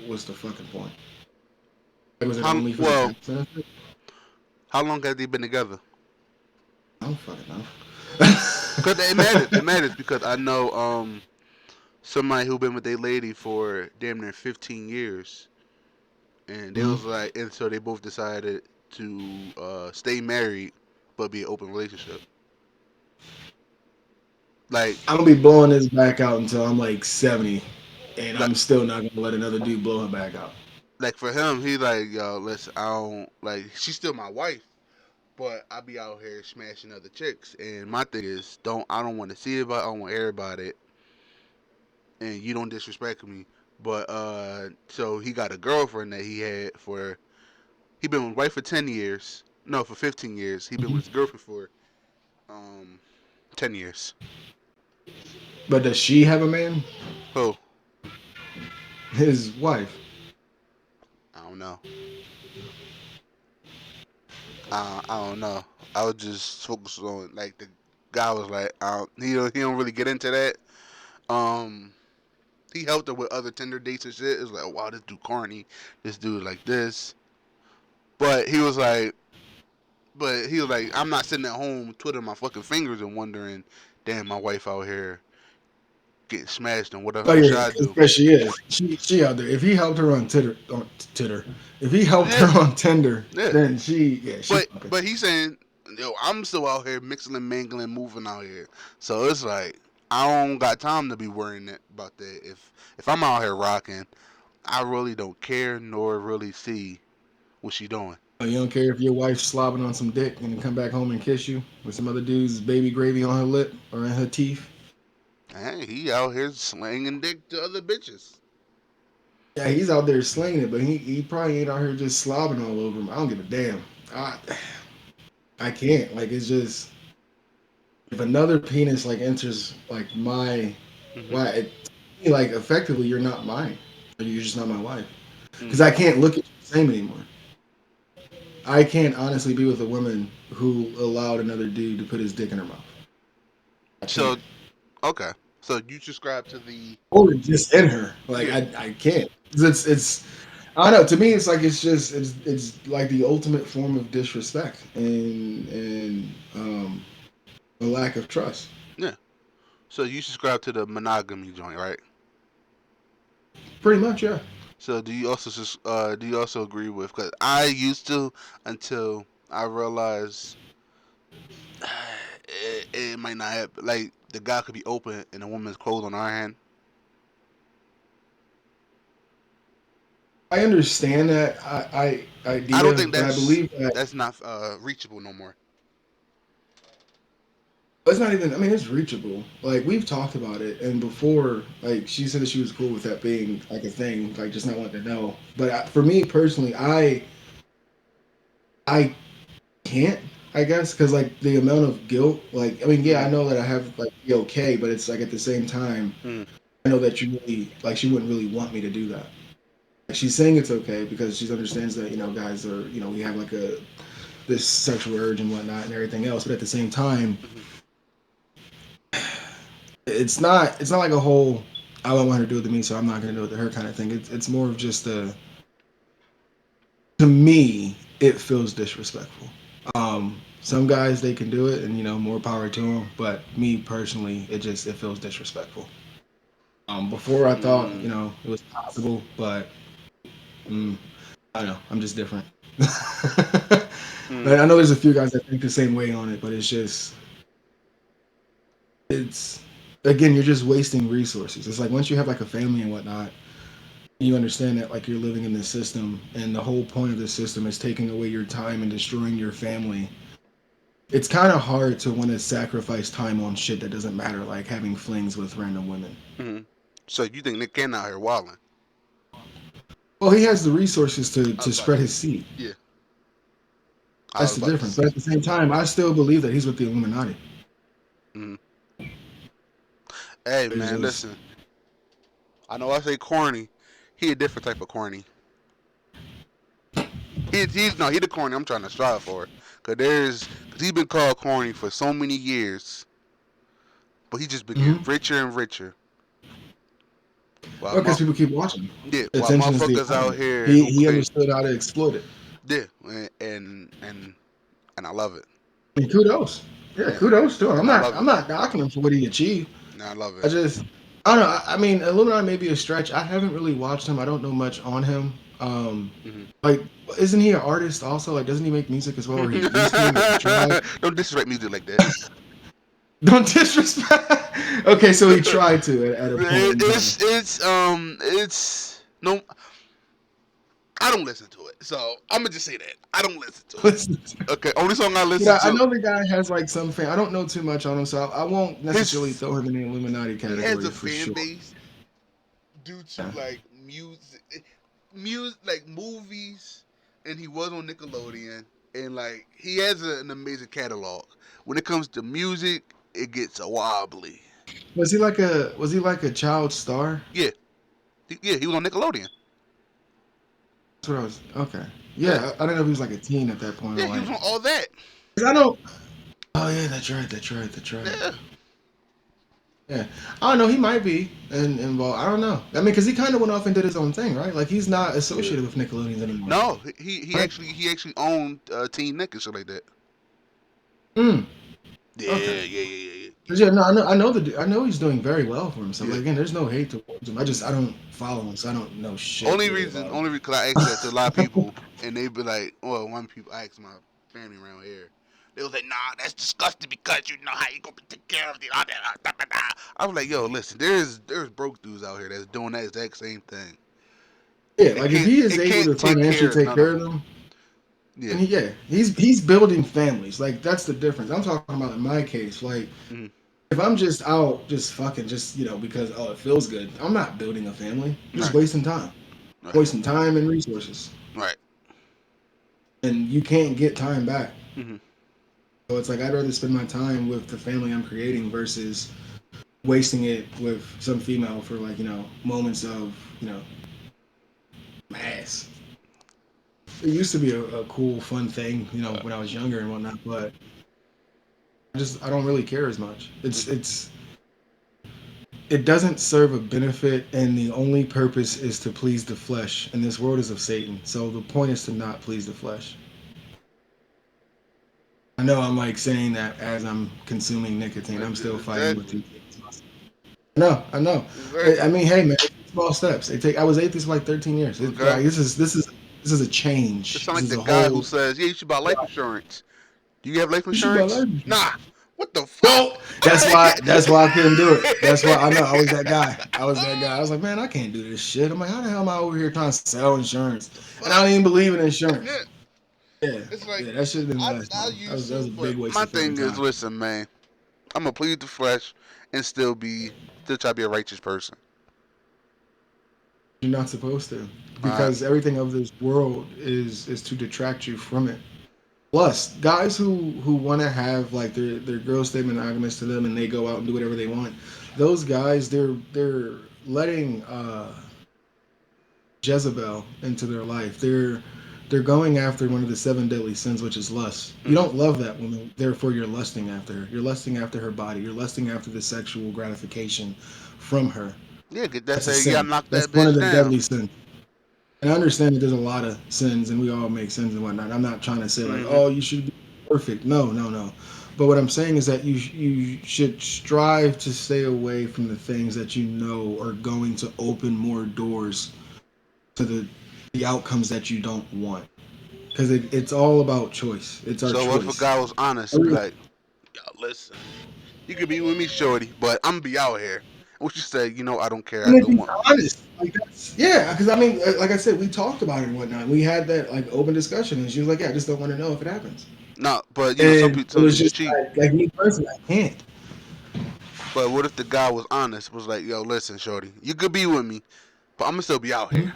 what's the fucking point? Like, was it only for the tax benefit? How long have they been together? I don't fucking know. Because it matters. It matters because I know somebody who been with a lady for damn near 15 years, and they was like, and so they both decided to stay married but be an open relationship. Like, I'm gonna be blowing this back out until I'm like 70, and I'm still not gonna let another dude blow her back out. like for him, he like, yo, listen, I don't like. She's still my wife, but I be out here smashing other chicks, and my thing is, I don't want to see it, but I don't want to hear about it, and you don't disrespect me. But so he got a girlfriend that he been with wife for 10 years. No, for 15 years. He been with his girlfriend for 10 years. But does she have a man? Who? His wife. I don't know. I don't know. I was just focused on like the guy was like, he don't really get into that. He helped her with other Tinder dates and shit. It was like, wow, this dude corny. This dude like this. But he was like, I'm not sitting at home twiddling my fucking fingers and wondering, damn, my wife out here getting smashed and what should I do? Because she is. She out there. If he helped her on Tinder, if he helped her on Tinder, then But he's saying, yo, I'm still out here mixing and mingling, moving out here. So it's like, I don't got time to be worrying about that. If I'm out here rocking, I really don't care nor really see what she doing. You don't care if your wife's slobbing on some dick and then come back home and kiss you with some other dude's baby gravy on her lip or in her teeth? Hey, he out here slinging dick to other bitches. Yeah, he's out there slinging it, but he probably ain't out here just slobbing all over him. I don't give a damn. I can't. Like, it's just, if another penis like enters like my, like effectively you're not mine. You're just not my wife. Because I can't look at you the same anymore. I can't honestly be with a woman who allowed another dude to put his dick in her mouth. So, okay. So you subscribe to the... Or just in her. Like, I can't. It's I don't know. To me, it's like it's like the ultimate form of disrespect and a lack of trust. Yeah. So you subscribe to the monogamy joint, right? Pretty much, yeah. So do you also agree with? Because I used to until I realized it might not happen. Like the guy could be open and the woman's clothes on our hand. I understand that I don't idea, think but I believe that that's not reachable no more. it's not even. I mean, it's reachable. Like we've talked about it, and before, like she said that she was cool with that being like a thing, like just not wanting to know. But for me personally, I can't. I guess because like the amount of guilt, like I mean, yeah, I know that I have like be okay, but it's like at the same time, Mm. I know that you really like she wouldn't really want me to do that. Like, she's saying it's okay because she understands that guys are we have like this sexual urge and whatnot and everything else, but at the same time, it's not like a whole I don't want her to do it to me, so I'm not going to do it to her kind of thing. It's more of just to me, it feels disrespectful. Some guys they can do it, and more power to them. But me personally, it feels disrespectful. Before I thought it was possible, but I don't know. I'm just different. Like, I know there's a few guys that think the same way on it, but it's again, you're just wasting resources. It's like once you have like a family and whatnot, you understand that like you're living in this system, and the whole point of the system is taking away your time and destroying your family. It's kind of hard to want to sacrifice time on shit that doesn't matter, like having flings with random women. Mm-hmm. So you think Nick Cannon out here wilding? Well, he has the resources to I was about spread to- his seed. Yeah. I That's was the about to difference. say. But at the same time, I still believe that he's with the Illuminati. Mhm. Hey It's man, just- listen. I know I say corny. He a different type of corny. He's no, he the corny I'm trying to strive for. Cause he's been called corny for so many years, but he just been getting richer and richer. While Well, because people keep watching. yeah, while Attention is the motherfuckers out economy. here He who he claim understood how to exploit it. yeah, and I love it. And kudos. Yeah, And, kudos to him. I'm and I not love I'm it. not knocking him for what he achieved. And I love I it. just I don't know. I mean, Illuminati may be a stretch. I haven't really watched him. I don't know much on him. Like, isn't he an artist also? Like, doesn't he make music as well? Or he used to? Or he tried? Don't disrespect music like that. Don't disrespect. Okay, so he tried to at a point in time. It's no. I don't listen to it, so I'm gonna just say that I don't listen to it. Okay, only song I listen Yeah, I to. know the guy has like some fan. I don't know too much on him, so I won't necessarily throw him in the Illuminati He category has a for fan sure. base due to like music, like movies, and he was on Nickelodeon, and like he has an amazing catalog. When it comes to music, it gets wobbly. Was he like a child star? Yeah, he was on Nickelodeon. That's what I was. Okay. Yeah, Yeah, I don't know if he was like a teen at that point or yeah, he like. was on all that. 'Cause I don't. Oh yeah, that's right. That's right. That's right. Yeah. Yeah, I don't know. He might be involved. I don't know. I mean, because he kind of went off and did his own thing, right? Like he's not associated with Nickelodeon anymore. No, he Right? actually owned Teen Nick and shit like that. Mm. Yeah, Okay. yeah. 'Cause, yeah, no, I know he's doing very well for himself. Like, again, there's no hate towards him. I don't follow him, so I don't know shit. Only really reason, about him. because I asked that to a lot of people, and they be like, well, one people I asked my family around here, they was like, nah, that's disgusting because you know how you gonna take care of it. I was like, yo, listen, there's broke dudes out here that's doing that exact same thing. Yeah, like if he is able can't to financially take none care of of them, Yeah. and he's building families. Like that's the difference. I'm talking about in my case, like if I'm just out, just fucking, just because it feels good. I'm not building a family. I'm just wasting time, wasting time and resources. Right. And you can't get time back. Mhm. So it's like I'd rather spend my time with the family I'm creating versus wasting it with some female for like moments of ass. It used to be a cool, fun thing, when I was younger and whatnot, but I don't really care as much. It doesn't serve a benefit, and the only purpose is to please the flesh, and this world is of Satan. So the point is to not please the flesh. I know I'm like saying that as I'm consuming nicotine. I'm still fighting with these things. I know. I mean, hey man, small steps. I was atheist for like 13 years. Like, this is a change. It sounds like This is the a guy whole. who says, yeah, you should buy life insurance. Do you have life You should buy insurance? life insurance. Nah, What the fuck? No, that's why I couldn't do it. That's why I know I was that guy. I was like, man, I can't do this shit. I'm like, how the hell am I over here trying to sell insurance? And I don't even believe in insurance. Yeah, Yeah, it's like yeah, that should have been I, last I time. used That was to, a but big waste my of fucking thing is, time. listen, man, I'm gonna plead the flesh and still try to be a righteous person. You're not supposed to, All right. because everything of this world is to detract you from it. Plus, guys who want to have like their girls stay monogamous to them and they go out and do whatever they want. Those guys, they're letting Jezebel into their life. They're going after one of the seven deadly sins, which is lust. You Mm-hmm. don't love that woman, therefore you're lusting after her. You're lusting after her body. You're lusting after the sexual gratification from her. Yeah, get that That's a say, yeah, sin. knock That's that one of bitch the down. deadly sins. And I understand that there's a lot of sins, and we all make sins and whatnot. I'm not trying to say like, Mm-hmm. oh, you should be perfect. No, no, no. But what I'm saying is that you should strive to stay away from the things that you know are going to open more doors to the outcomes that you don't want. Because it's all about choice. It's our So what if a choice. guy was honest and be like, yo, listen, you could be with me, shorty, but I'm gonna be out here. What you say? I don't care. I And if still he's want. honest, like that's yeah. Because I mean, like I said, we talked about it and whatnot. We had that like open discussion, and she was like, "Yeah, I just don't want to know if it happens." No, but some And people, it some was niggas just cheat. like me personally, I can't. But what if the guy was honest? Was like, yo, listen, shorty, you could be with me, but I'm gonna still be out here.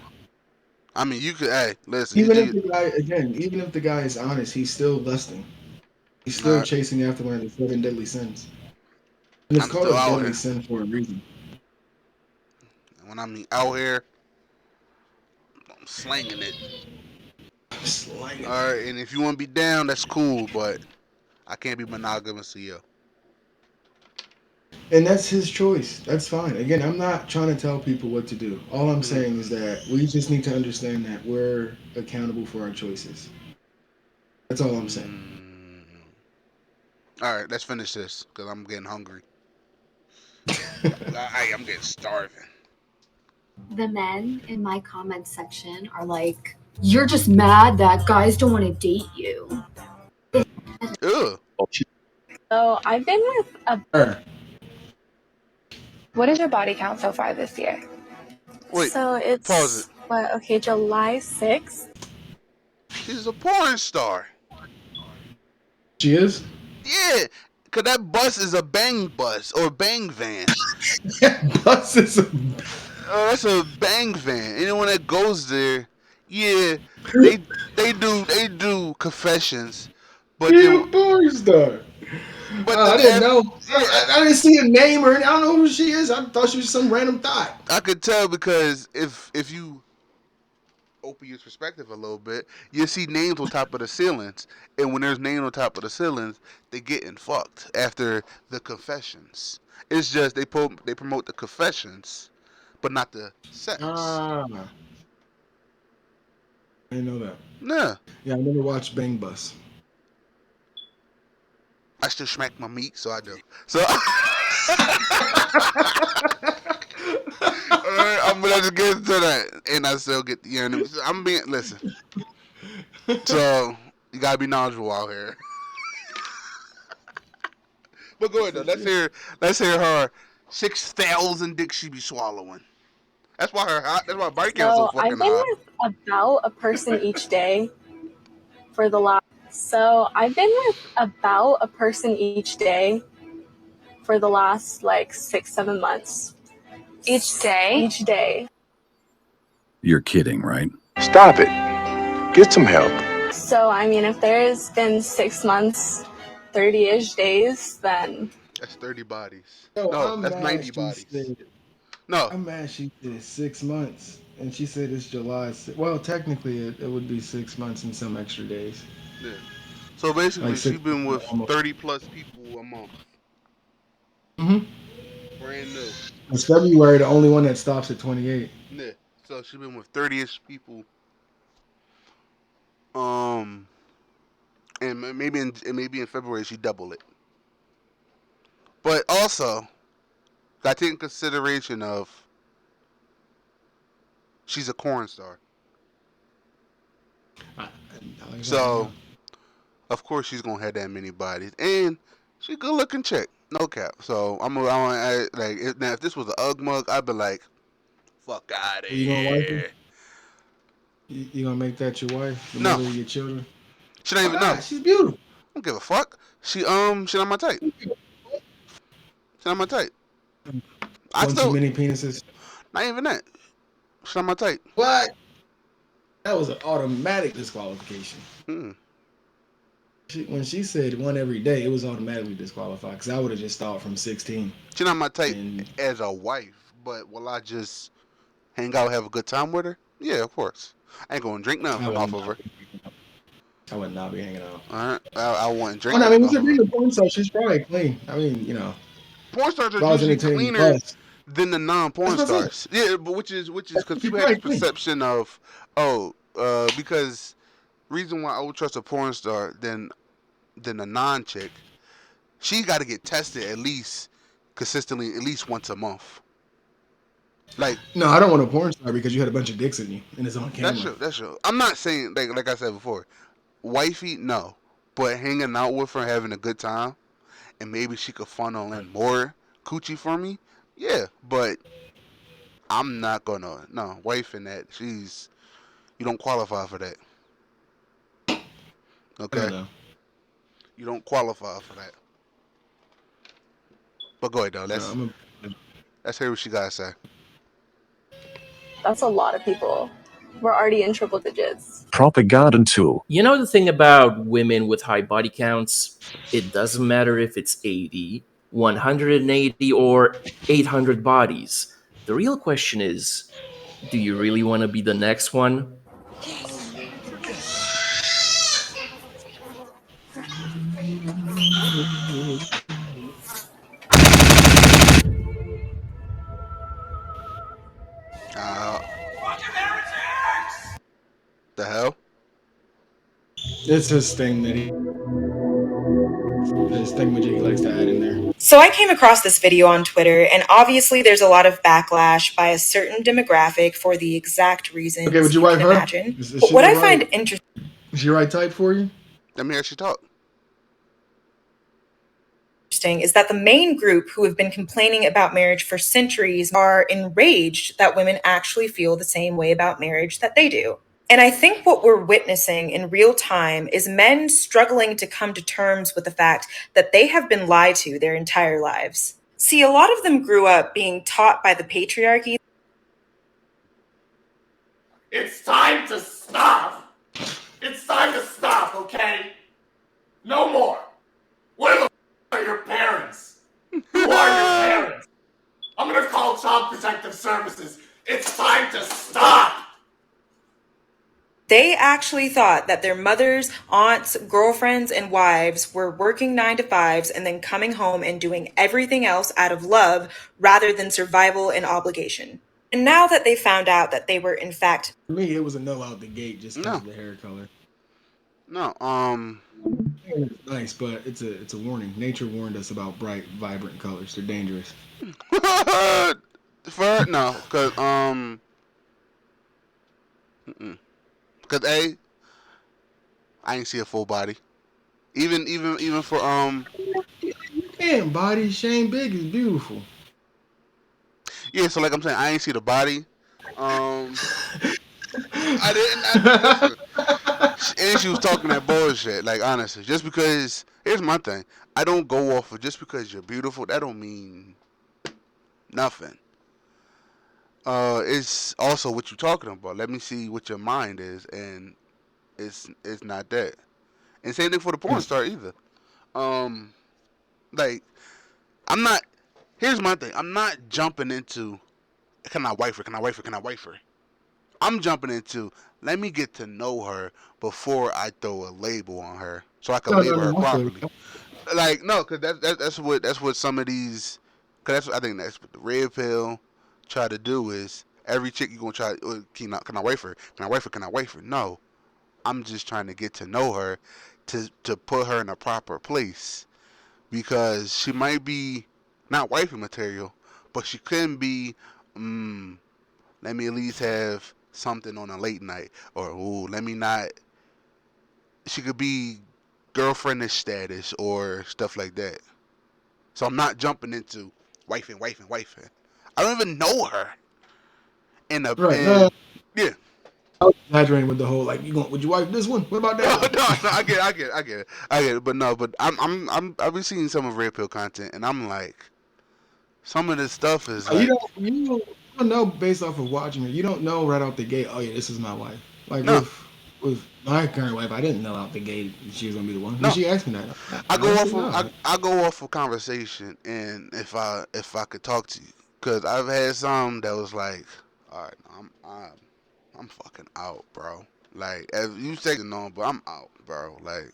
I mean, you could. Hey, listen, Even if the guy, again, even if the guy is honest, he's still lusting. He's all still right, chasing after one of the seven deadly sins, and it's I'm called still a out deadly here. sin for a reason. And when I mean out here, I'm slanging it. Slanging All it. right, and if you want to be down, that's cool, but I can't be monogamous to you. And that's his choice. That's fine. Again, I'm not trying to tell people what to do. All I'm Mm-hmm. saying is that we just need to understand that we're accountable for our choices. That's all I'm saying. All right, let's finish this because I'm getting hungry. I'm getting starving. The men in my comment section are like, "You're just mad that guys don't want to date you." Ugh. So I've been with a. Sure. What is your body count so far this year? Wait, So pause it. it's what? Okay, July 6th. She's a porn star. She is? Yeah, because that bus is a bang bus or bang van. Bus is a... That's a bang van. Anyone that goes there, yeah, they do confessions, but She then a porn star. but then I didn't know. yeah, I didn't see a name or anything. I don't know who she is. I thought she was some random thought. I could tell because if you open your perspective a little bit, you see names on top of the ceilings, and when there's names on top of the ceilings, they getting fucked after the confessions. It's just they promote the confessions, but not the sex. Ah. I didn't know that. Nah, Yeah, I never watched Bang Bus. I still smack my meat, so I do. So I'm gonna just get into that, and I still get I'm being listen. So you gotta be knowledgeable out here. But go ahead though. Let's hear her 6,000 dicks she be swallowing. That's why her body count's so So I've fucking been high. with about a person each day for the last. So I've been with about a person each day for the last like 6-7 months. Each day? Each day. You're kidding, right? Stop it. Get some help. So I mean, if there's been 6 months, 30-ish days, then That's 30 bodies. No, No, I'm that's mad 90 she bodies. said. No, I'm mad she said 6 months, and she said it's July. Well, technically, it would be 6 months and some extra days. yeah. So Like basically, she six, been with almost. 30 plus people a month, Mm-hmm. brand new. It's February, the only one that stops at 28. Yeah. So she been with 30ish people. Um, and maybe in February she double it. But also, got to take in consideration of she's a corn star. Like I said, I don't know. So of course she's gonna have that many bodies, and She good looking chick, no cap. So now if this was an UGG mug, I'd be like, fuck out of You gonna wife her? here. You gonna make that your wife, the No, mother of your children? she don't Why even know. not? She's beautiful. I don't give a fuck. She not my type. She not my type. I One too still many penises. not even that. She not my type. What? That was an automatic disqualification. Hmm. When she said one every day, it was automatically disqualified because I would have just thought from 16. She not my type And as a wife, but will I just hang out, have a good time with her? Yeah, of course. I ain't gonna drink nothing I from would off of not. her. I would not be hanging out. All right, I wouldn't Oh, drink no, I mean, nothing it's off a of her. being a porn star. She's probably clean. I mean, Porn stars are if I was usually entertaining cleaner buzz, than the non-porn that's what I said. stars. Yeah, but which is because She's people have probably this clean. perception of because reason why I would trust a porn star than a non-chick, she got to get tested at least consistently, at least once a month. Like No, I don't want a porn star because you had a bunch of dicks in you and it's on that's camera. true. That's true. I'm not saying like I said before, wifey no, but hanging out with her, having a good time, and maybe she could funnel in more coochie for me. Yeah, but I'm not gonna no wife in that. You don't qualify for that. I don't Okay, know. you don't qualify for that. But go ahead though. No, Let's hear what she gotta say. That's a lot of people. We're already in triple digits. Propaganda tool. You know the thing about women with high body counts? It doesn't matter if it's 80, 180, or 800 bodies. The real question is, do you really want to be the next one? Uh, the hell? It's his thing that his thingamajig he likes to add in there. So I came across this video on Twitter, and obviously there's a lot of backlash by a certain demographic for the exact reasons Okay, would you you wife can her? imagine. Is But she what the I right? find interesting Is she the right type for you? Let me hear she talk. is that the main group who have been complaining about marriage for centuries are enraged that women actually feel the same way about marriage that they do. And I think what we're witnessing in real time is men struggling to come to terms with the fact that they have been lied to their entire lives. See, a lot of them grew up being taught by the patriarchy. It's time to stop. It's time to stop, okay? No more. Where the f are your parents? Who are your parents? I'm gonna call Child Protective Services. It's time to stop. They actually thought that their mothers, aunts, girlfriends, and wives were working 9 to 5s and then coming home and doing everything else out of love rather than survival and obligation. And now that they found out that they were in fact For me, it was a no out the gate just because No. of the hair color. No. It's nice, but it's a warning. Nature warned us about bright, vibrant colors. They're dangerous. For no, cause cause I ain't see a full body. Even for You can't body shame. Big is beautiful. yeah. So like I'm saying, I ain't see the body. I didn't. And she was talking that bullshit. Like honestly, just because here's my thing, I don't go off of just because you're beautiful. That don't mean nothing. It's also what you're talking about. Let me see what your mind is, and it's not that. And same thing for the porn star either. Like I'm not. Here's my thing. I'm not jumping into can I wife her? Can I wife her? Can I wife her? I'm jumping into let me get to know her before I throw a label on her, so I can label her properly. Like no, cause that's what some of these, cause that's what I think that's what the red pill try to do is every chick you gonna try. Can I wife her? Can I wife her? Can I wife her? No, I'm just trying to get to know her, to put her in a proper place, because she might be not wifey material, but she can be. Let me at least have something on a late night, or let me not. She could be girlfriendish status or stuff like that. So I'm not jumping into wifing. I don't even know her. Right. No, Yeah. I was exaggerating with the whole like, would you wife this one? What about that one? No, I get it. But I've been seeing some of Red Pill content, and I'm like, some of this stuff is like, You don't know based off of watching her. You don't know right out the gate. Oh yeah, this is my wife. Like no, with my current wife, I didn't know out the gate she was gonna be the one. no. When she asked me that, I go honestly, off of no. I go off of conversation, and if I could talk to you, because I've had some that was like, all right, I'm fucking out, bro. Like, as you taking on, but I'm out, bro. Like,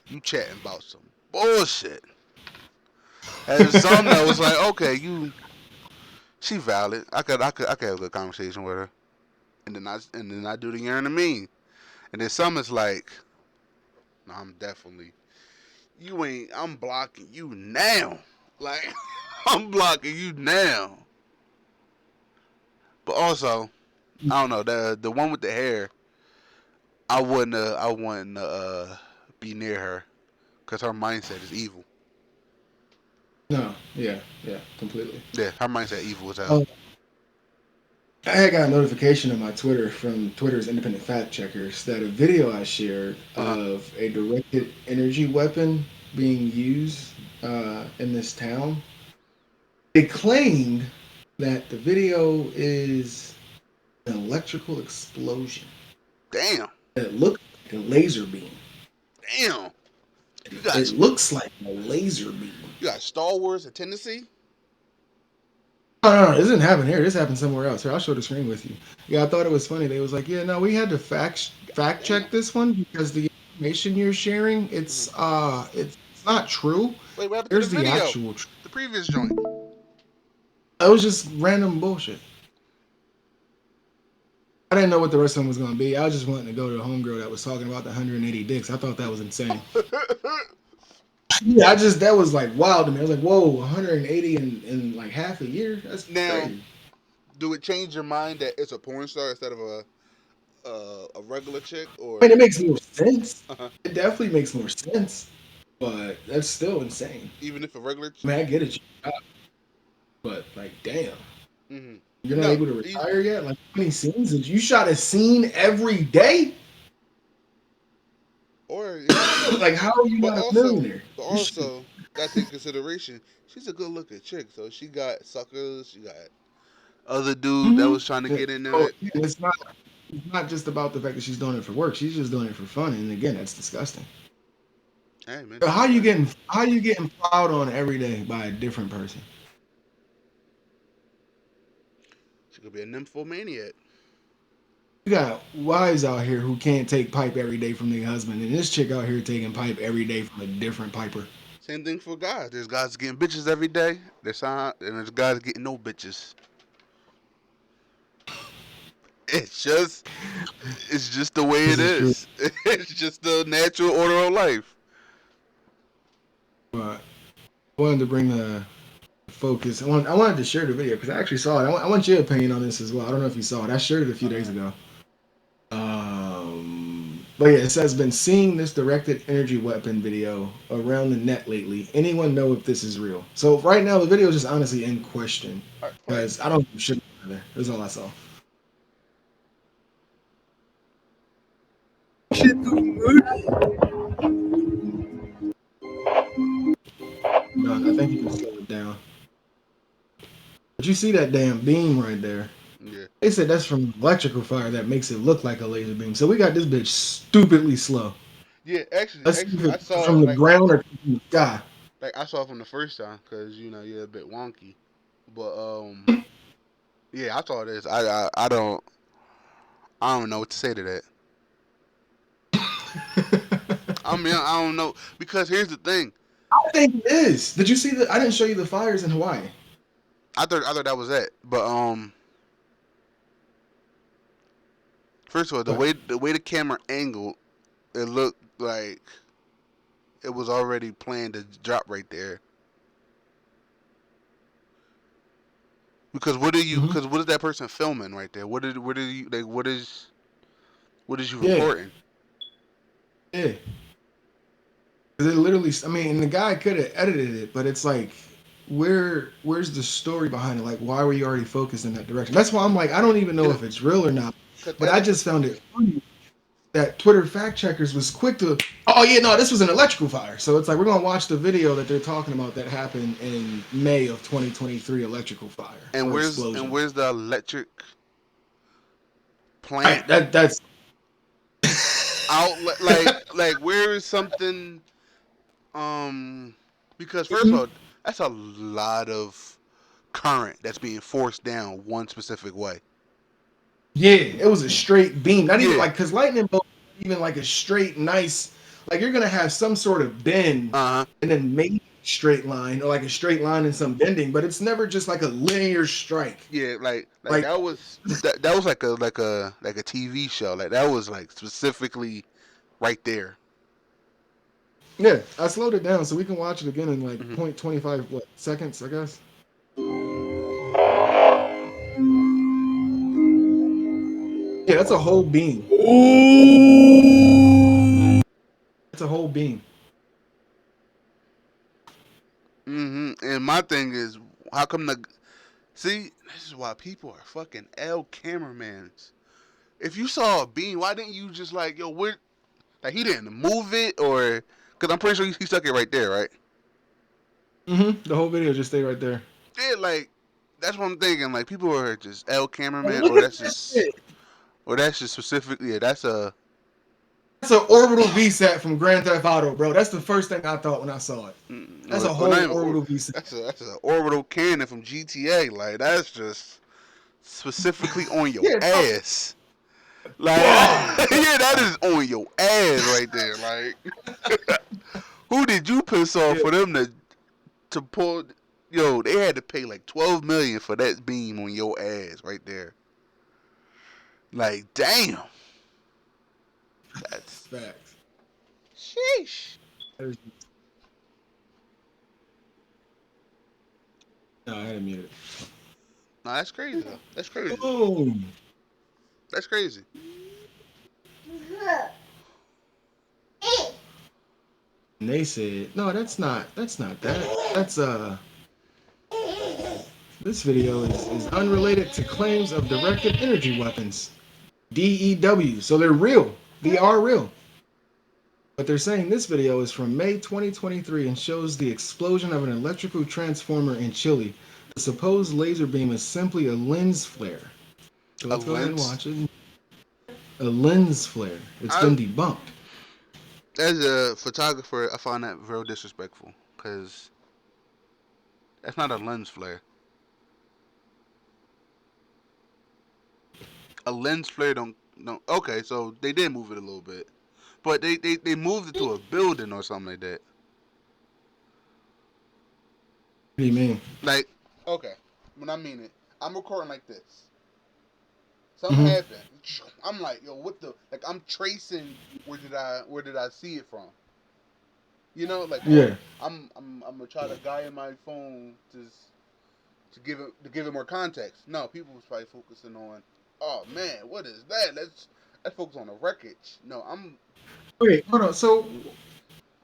you chatting about some bullshit. And some that was like, okay, she valid. I could have a good conversation with her, and then I do the yearn to me, and then some is like, no, I'm blocking you now. Like, I'm blocking you now. But also, I don't know, the one with the hair, I wouldn't be near her, because her mindset is evil. No, yeah, completely. Yeah, her mindset evil as hell. Oh, I had got a notification on my Twitter from Twitter's independent fact checkers that a video I shared of a directed energy weapon being used in this town. They claimed that the video is an electrical explosion. Damn. It looked like a laser beam. Damn. It looks like a laser beam. You got Star Wars in Tennessee? No, this didn't happen here. This happened somewhere else. Here, I'll show the screen with you. Yeah, I thought it was funny. They was like, yeah, no, we had to fact check this one because the information you're sharing, it's not true. Wait, what happened Here's to the video? actual The previous joint. It was just random bullshit. I didn't know what the rest of them was gonna be. I was just wanting to go to the homegirl that was talking about the 180 dicks. I thought that was insane. Yeah, that was like wild to me. I was like, whoa, 180 in like half a year? That's crazy. Do it change your mind that it's a porn star instead of a regular chick? Or I mean, it makes more sense. It definitely makes more sense, but that's still insane. Even if a regular chick? I mean, I get it, but like, damn. Mm-hmm. You're not able to retire yet? Like, how many scenes did you shot a scene every day? Or like, how are you not a millionaire? But also, got to take consideration, she's a good looking chick, so she got suckers, she got other dude that was trying to get into it. It's not just about the fact that she's doing it for work. She's just doing it for fun, and again, that's disgusting. Hey man, how you getting plowed on every day by a different person? She could be a nymphomaniac. You got wives out here who can't take pipe every day from their husband, and this chick out here taking pipe every day from a different piper. Same thing for guys. There's guys getting bitches every day. And there's guys getting no bitches. It's just the way it is. It's just the natural order of life. I wanted to bring the focus. I wanted to share the video because I actually saw it. I want your opinion on this as well. I don't know if you saw it. I shared it a few days ago. But yeah, it says, been seeing this directed energy weapon video around the net lately. Anyone know if this is real? So right now the video is just honestly in question because I don't shit there. That's all I saw. No, I think you can slow it down. But you see that damn beam right there? Yeah. They said that's from electrical fire that makes it look like a laser beam. So we got this bitch stupidly slow. Yeah, actually I saw from the ground or from the sky. Like I saw it from the first time because you're a bit wonky, but yeah, I saw this. I don't know what to say to that. I mean, I don't know because here's the thing. I think it is. Did you see I didn't show you the fires in Hawaii. I thought that was it, but first of all, the way the camera angled, it looked like it was already planned to drop right there. Because what is that person filming right there? What is you recording? Yeah. It literally, I mean, and the guy could have edited it, but it's like, where's the story behind it? Like, why were you already focused in that direction? That's why I'm like, I don't even know if it's real or not. But I just found it funny that Twitter fact checkers was quick to, oh yeah, no, this was an electrical fire. So it's like we're gonna watch the video that they're talking about that happened in May of 2023, electrical fire And or where's explosion. where's the electric plant That's outlet? Like where is something? Because first of all, that's a lot of current that's being forced down one specific way. Yeah, it was a straight beam. Not even Yeah. like, because lightning bolt, even like a straight, nice, like you're gonna have some sort of bend, and then maybe straight line or like a straight line and some bending, but it's never just like a linear strike. Yeah, like that was that was like a TV show. Like that was like specifically right there. Yeah, I slowed it down so we can watch it again in like 0.25 seconds, I guess. Yeah, that's a whole beam. That's a whole beam. And my thing is, how come see? This is why people are fucking cameramans. If you saw a beam, why didn't you just like, yo, what? Like he didn't move it, or because I'm pretty sure he stuck it right there, right? The whole video just stay right there. Yeah, like that's what I'm thinking. Like people are just cameraman, Look or at that's that just, shit. or that's just specifically. Yeah, that's an orbital VSAT from Grand Theft Auto, bro. That's the first thing I thought when I saw it. That's a whole orbital VSAT. That's an orbital cannon from GTA. Like that's just specifically on your ass. Like yeah, that is on your ass right there. Like who did you piss off for them to pull? Yo, they had to pay like $12 million for that beam on your ass right there. Like damn. That's facts. Sheesh. No, I had to mute it. No, that's crazy though. That's crazy. Boom. That's crazy. And they said, no, that's not that. That's this video is unrelated to claims of directed energy weapons. DEW. So they're real. They are real. But they're saying this video is from May 2023 and shows the explosion of an electrical transformer in Chile. The supposed laser beam is simply a lens flare. So let's go ahead and watch it. A lens flare. It's been debunked. As a photographer, I find that very disrespectful because that's not a lens flare. A lens flare don't. Okay, so they did move it a little bit, but they moved it to a building or something like that. What do you mean? Like, okay, when I mean it, I'm recording like this. Something happened. I'm like, yo, what the? Like, I'm tracing where did I see it from? You know, like, yeah. I'm gonna try to guide my phone to give it more context. No, people was probably focusing on, oh man, what is that? Let's focus on the wreckage. No, Wait, hold on. So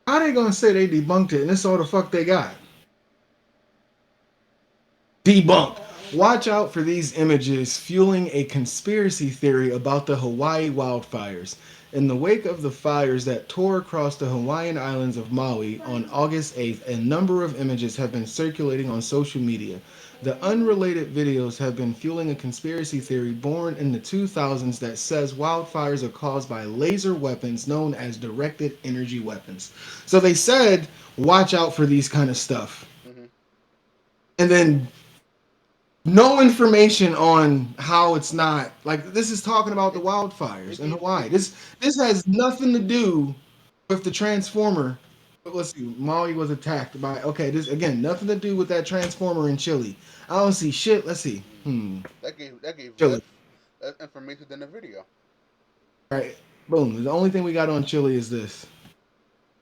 how they gonna say they debunked it and this all the fuck they got? Debunked. Watch out for these images fueling a conspiracy theory about the Hawaii wildfires. In the wake of the fires that tore across the Hawaiian islands of Maui on August 8th, a number of images have been circulating on social media. The unrelated videos have been fueling a conspiracy theory born in the 2000s that says wildfires are caused by laser weapons known as directed energy weapons. So they said, watch out for these kind of stuff. And then no information on how it's not like this is talking about the wildfires in Hawaii. This has nothing to do with the transformer. But let's see, Maui was attacked by this again, nothing to do with that transformer in Chile. I don't see shit. Let's see. That gave Chile. less information than the video. Right. Boom. The only thing we got on Chile is this.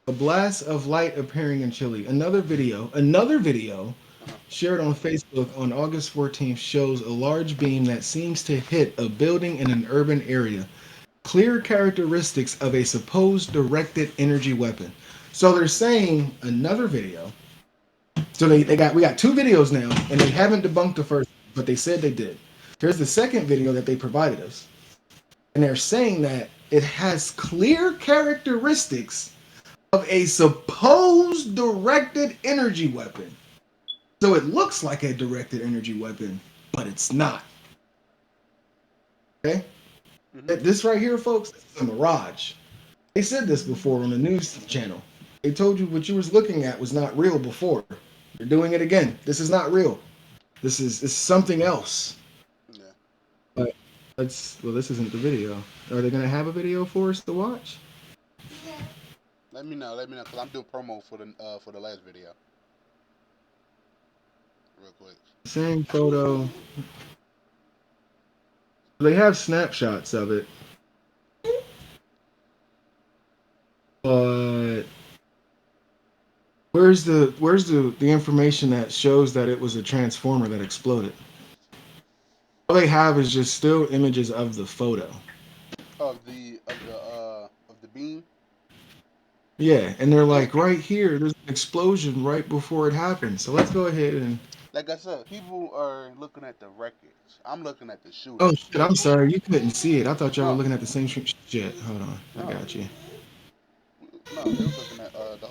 A blast of light appearing in Chile. Another video shared on Facebook on August 14th shows a large beam that seems to hit a building in an urban area. Clear characteristics of a supposed directed energy weapon. So they're saying another video. So we got two videos now, and they haven't debunked the first, but they said they did. Here's the second video that they provided us, and they're saying that it has clear characteristics of a supposed directed energy weapon. So it looks like a directed energy weapon, but it's not. Okay? This right here, folks, this is a mirage. They said this before on the news channel. They told you what you was looking at was not real before. They're doing it again. This is not real. This is something else. Yeah. But this isn't the video. Are they gonna have a video for us to watch? Let me know, cause I'm doing promo for the last video. Real quick. Same photo. They have snapshots of it. But where's the information that shows that it was a transformer that exploded? All they have is just still images of the photo. Of the beam. Yeah, and they're like right here. There's an explosion right before it happened. So let's go ahead and. Like I said, people are looking at the wreckage. I'm looking at the shooting. Oh shit! I'm sorry, you couldn't see it. I thought y'all were No. looking at the same shit. Hold on, I got you. No, they was looking at the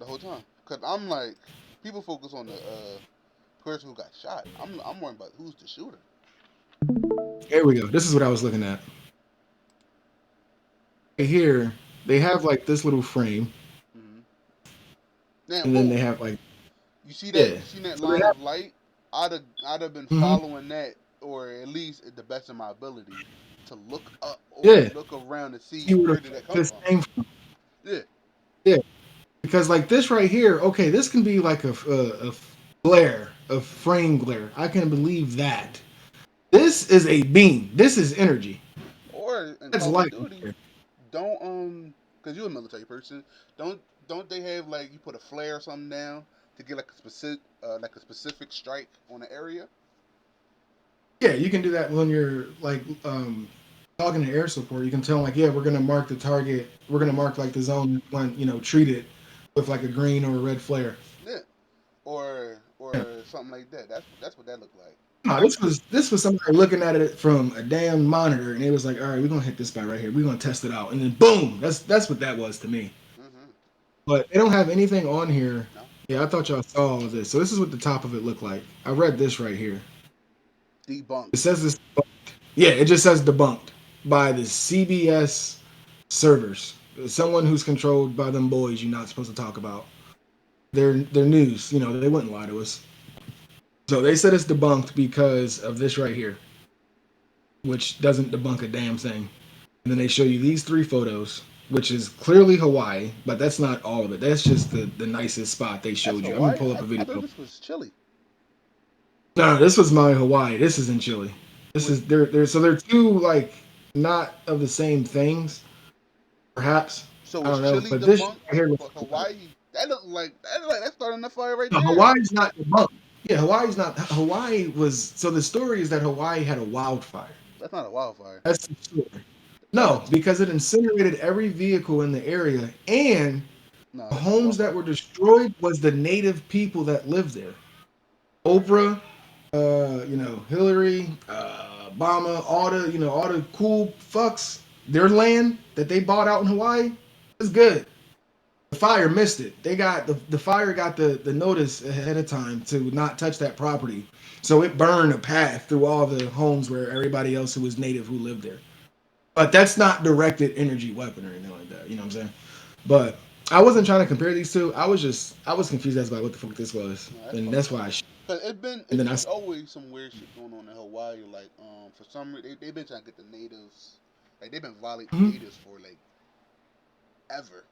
whole time. Cause I'm like, people focus on the person who got shot. I'm worried about who's the shooter. Here we go. This is what I was looking at. Right here, they have like this little frame, Now, and then they have like. You see that? Yeah. You seen that So line they have- of light? I'd have been following that, or at least at the best of my ability, to look up or look around to see where did that come this from. came from. Yeah. Yeah, because like this right here, okay, this can be like a glare, a frame glare. I can believe that. This is a beam. This is energy. Or in That's Call light. of Duty, don't cause you're a military person. Don't they have like you put a flare or something down to get like a specific strike on the area? Yeah, you can do that when you're like talking to air support. You can tell them like, yeah, we're gonna mark the target. We're gonna mark like the zone when treat it with like a green or a red flare. Yeah. Or something like that. That's what that looked like. No, this was somebody looking at it from a damn monitor, and it was like, all right, we're gonna hit this guy right here. We're gonna test it out, and then boom, that's what that was to me. But they don't have anything on here. No. Yeah, I thought y'all saw all of this. So this is what the top of it looked like. I read this right here. Debunked. It says this. Yeah, it just says debunked by the CBS servers. Someone who's controlled by them boys you're not supposed to talk about. Their news. You know, they wouldn't lie to us. So they said it's debunked because of this right here, which doesn't debunk a damn thing. And then they show you these three photos, which is clearly Hawaii, but that's not all of it. That's just the nicest spot they showed you. I'm gonna pull up a video. I thought this was Chile. No, this was my Hawaii. This is in Chile. This is they're two like not of the same things, perhaps. So I don't was know, Chile but this debunked? right here was But Hawaii, that's starting the fire right no, there. Hawaii's not debunked. Yeah, Hawaii's not. Hawaii was. So the story is that Hawaii had a wildfire. That's not a wildfire. That's the story. No, because it incinerated every vehicle in the area, and the homes that were destroyed was the native people that lived there. Oprah, Hillary, Obama, all the cool fucks. Their land that they bought out in Hawaii is good. The fire missed it. They got the fire got the notice ahead of time to not touch that property, so it burned a path through all the homes where everybody else who was native who lived there. But that's not directed energy weapon or anything like that. You know what I'm saying? But I wasn't trying to compare these two. I was confused as to what the fuck this was, and that's why. Cause it's been always some weird shit going on in Hawaii. Like for some reason they've been trying to get the natives. Like they've been violating natives for like ever.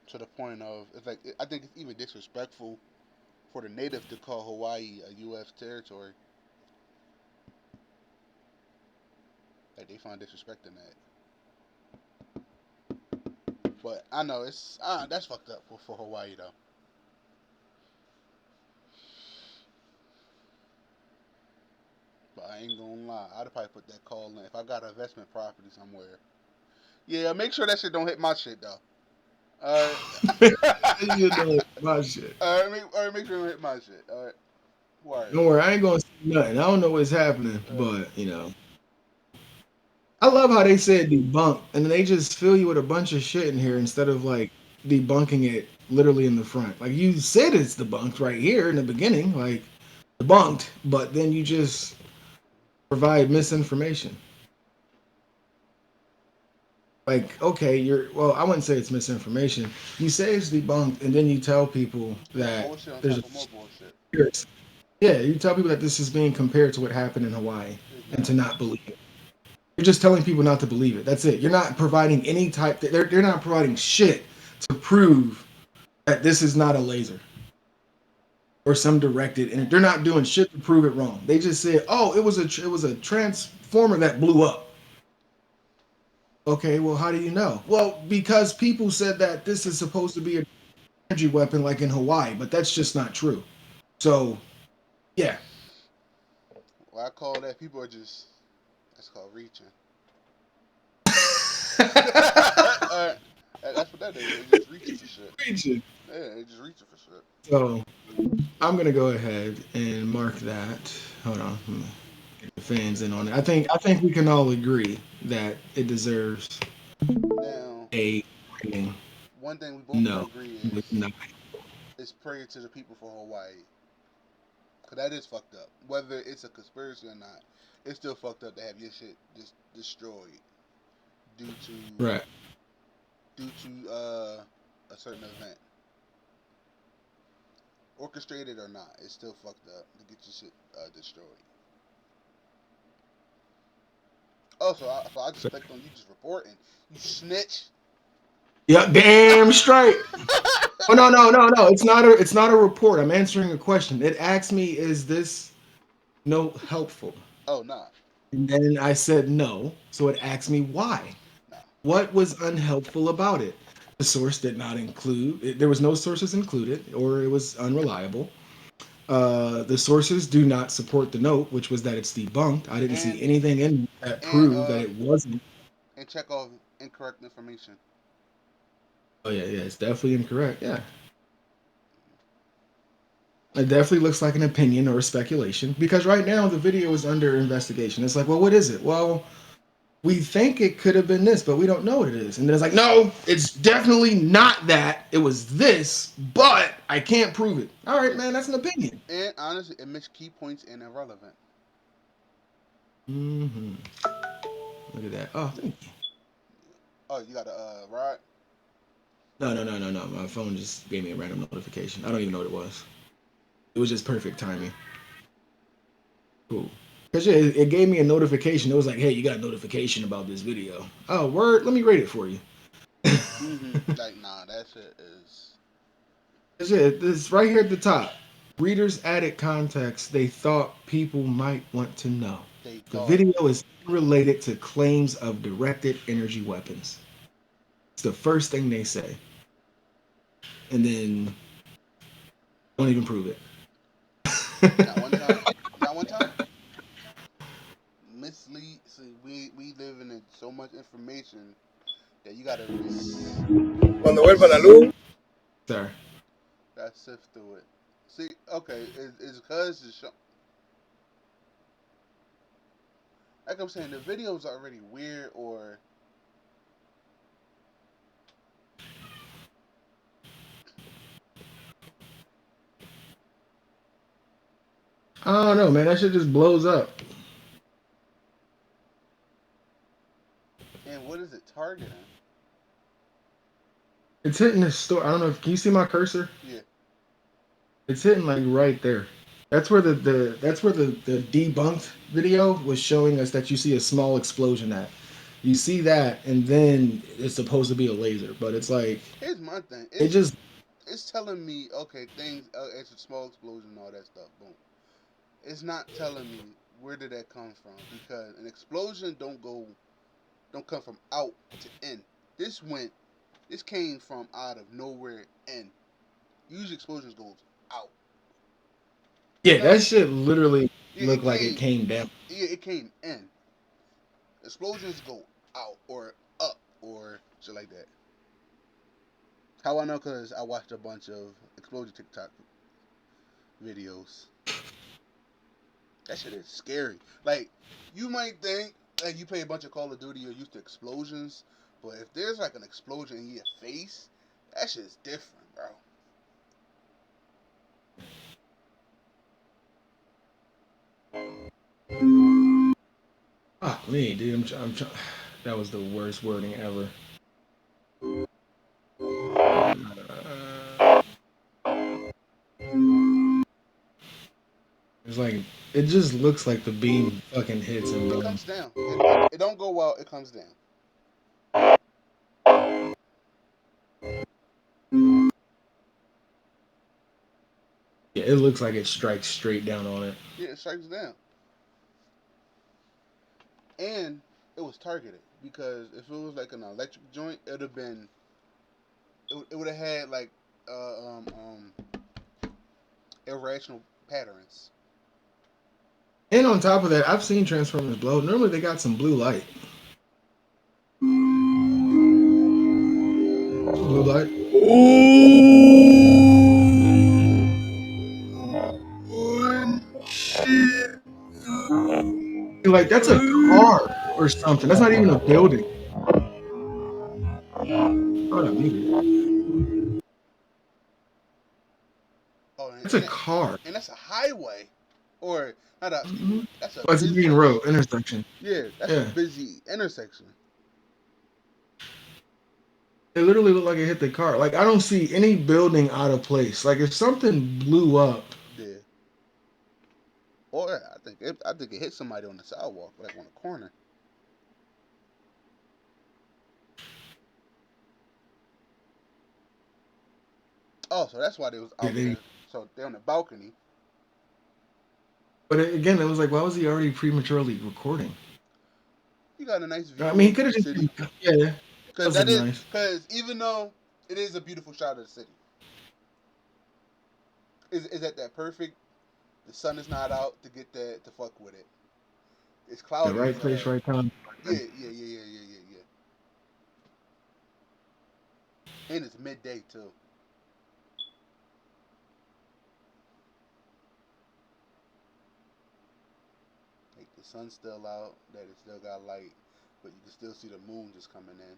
To the point of it's like I think it's even disrespectful for the native to call Hawaii a U.S. territory. Like they find disrespect in that. But I know it's that's fucked up for Hawaii though. But I ain't gonna lie, I'd probably put that call in if I got an investment property somewhere. Yeah, make sure that shit don't hit my shit though. All right. You know my shit. All right, make sure you hit my shit. All right. Word. Don't worry, I ain't gonna say nothing. I don't know what's happening, but you know. I love how they said debunk, and then they just fill you with a bunch of shit in here instead of like debunking it literally in the front. Like you said it's debunked right here in the beginning, like debunked, but then you just provide misinformation. Like, okay, well, I wouldn't say it's misinformation. You say it's debunked, and then you tell people that Bullshit on there's top a of more bullshit. yeah, you tell people that this is being compared to what happened in Hawaii It's and to not. not believe it. You're just telling people not to believe it. That's it. You're not providing any type. They're not providing shit to prove that this is not a laser or some directed. And they're not doing shit to prove it wrong. They just said, "Oh, it was a transformer that blew up." Okay, well, how do you know? Well, because people said that this is supposed to be an energy weapon like in Hawaii, but that's just not true. So, yeah. Well, I call that people are just. That's called reaching. Alright. That's what that is. They just reaching for shit. Reaching. Yeah, they just reaching for shit. So, I'm gonna go ahead and mark that. Hold on. Get the fans in on it. I think we can all agree that it deserves Now, a rating. one thing we both can No, agree with is 9. is prayer to the people for Hawaii. Cause that is fucked up. Whether it's a conspiracy or not, it's still fucked up to have your shit just destroyed due to Right. a certain event, orchestrated or not. It's still fucked up to get your shit destroyed. Oh, so I just clicked on you just reporting. You snitch. Yeah, damn straight. Oh no. It's not a report. I'm answering a question. It asked me, is this no helpful? Oh nah. And then I said no. So it asked me why. Nah. What was unhelpful about it? The source did not include, there was no sources included, or it was unreliable. The sources do not support the note, which was that it's debunked. I didn't see And anything in that and proved that it wasn't. and check off incorrect information. Oh yeah, it's definitely incorrect. Yeah, it definitely looks like an opinion or a speculation because right now the video is under investigation. It's like, well, what is it? Well, we think it could have been this, but we don't know what it is. And then it's like, no, it's definitely not that. It was this, but I can't prove it. All right, man, that's an opinion. And honestly, it missed key points and irrelevant. Mm-hmm. Look at that. Oh, thank you. Oh, you got a ride? No. My phone just gave me a random notification. I don't even know what it was. It was just perfect timing. Cool. Because yeah, it gave me a notification. It was like, hey, you got a notification about this video. Oh, word. Let me rate it for you. Like, nah, that shit is. That's it. It's right here at the top. Readers added context they thought people might want to know. The video is related to claims of directed energy weapons. It's the first thing they say. And then don't even prove it. Not one time. Not one time. Mislead. See, we live in so much information that you gotta. Cuando vuelva la luz. Sorry. Gotta sift through it. See, okay, is because the show. Like I'm saying, the video's already weird or. I don't know, man. That shit just blows up. And what is it targeting? It's hitting the store. I don't know. Can you see my cursor? Yeah. It's hitting like right there. That's where the debunked video was showing us that you see a small explosion at. You see that, and then it's supposed to be a laser, but it's like Here's my thing. It's telling me okay things. It's a small explosion, and all that stuff. Boom. It's not telling me where did that come from because an explosion don't come from out to in. This came from out of nowhere in. Usually explosions goes out. yeah, that shit literally Yeah, looked like it came down. Yeah, it came in. Explosions go out or up or shit like that. How I know? Because I watched a bunch of explosion TikTok videos. That shit is scary. Like, you might think like you play a bunch of Call of Duty, you're used to explosions, but if there's like an explosion in your face, that shit's different, bro. Ah, me, dude. I'm trying. That was the worst wording ever. It's like it just looks like the beam fucking hits and It boom. comes down. It don't go out. It comes down. Yeah, it looks like it strikes straight down on it. Yeah, it strikes down. And it was targeted because if it was like an electric joint, it would have been. It would have had like uh, um, um, irrational patterns. And on top of that, I've seen Transformers blow. Normally they got some blue light. Blue light. Like that's a car or something. That's not even a building. Oh, I muted. Oh, It's a car. And that's a highway, or not a. That's a. Oh, it's a busy, main road intersection. Yeah, that's Yeah. a busy intersection. It literally looked like it hit the car. Like I don't see any building out of place. Like if something blew up. Yeah. Or I think it hit somebody on the sidewalk, like on a corner. Oh, so that's why they was out there. So they're on the balcony. But again, it was like, why was he already prematurely recording? You got a nice view. I mean, he could have of just the city. yeah. Because that is nice. Because even though it is a beautiful shot of the city, is that perfect? The sun is not out to get that to fuck with it. It's cloudy. The right place, right time. Yeah. And it's midday too. Like the sun's still out, that it still got light, but you can still see the moon just coming in.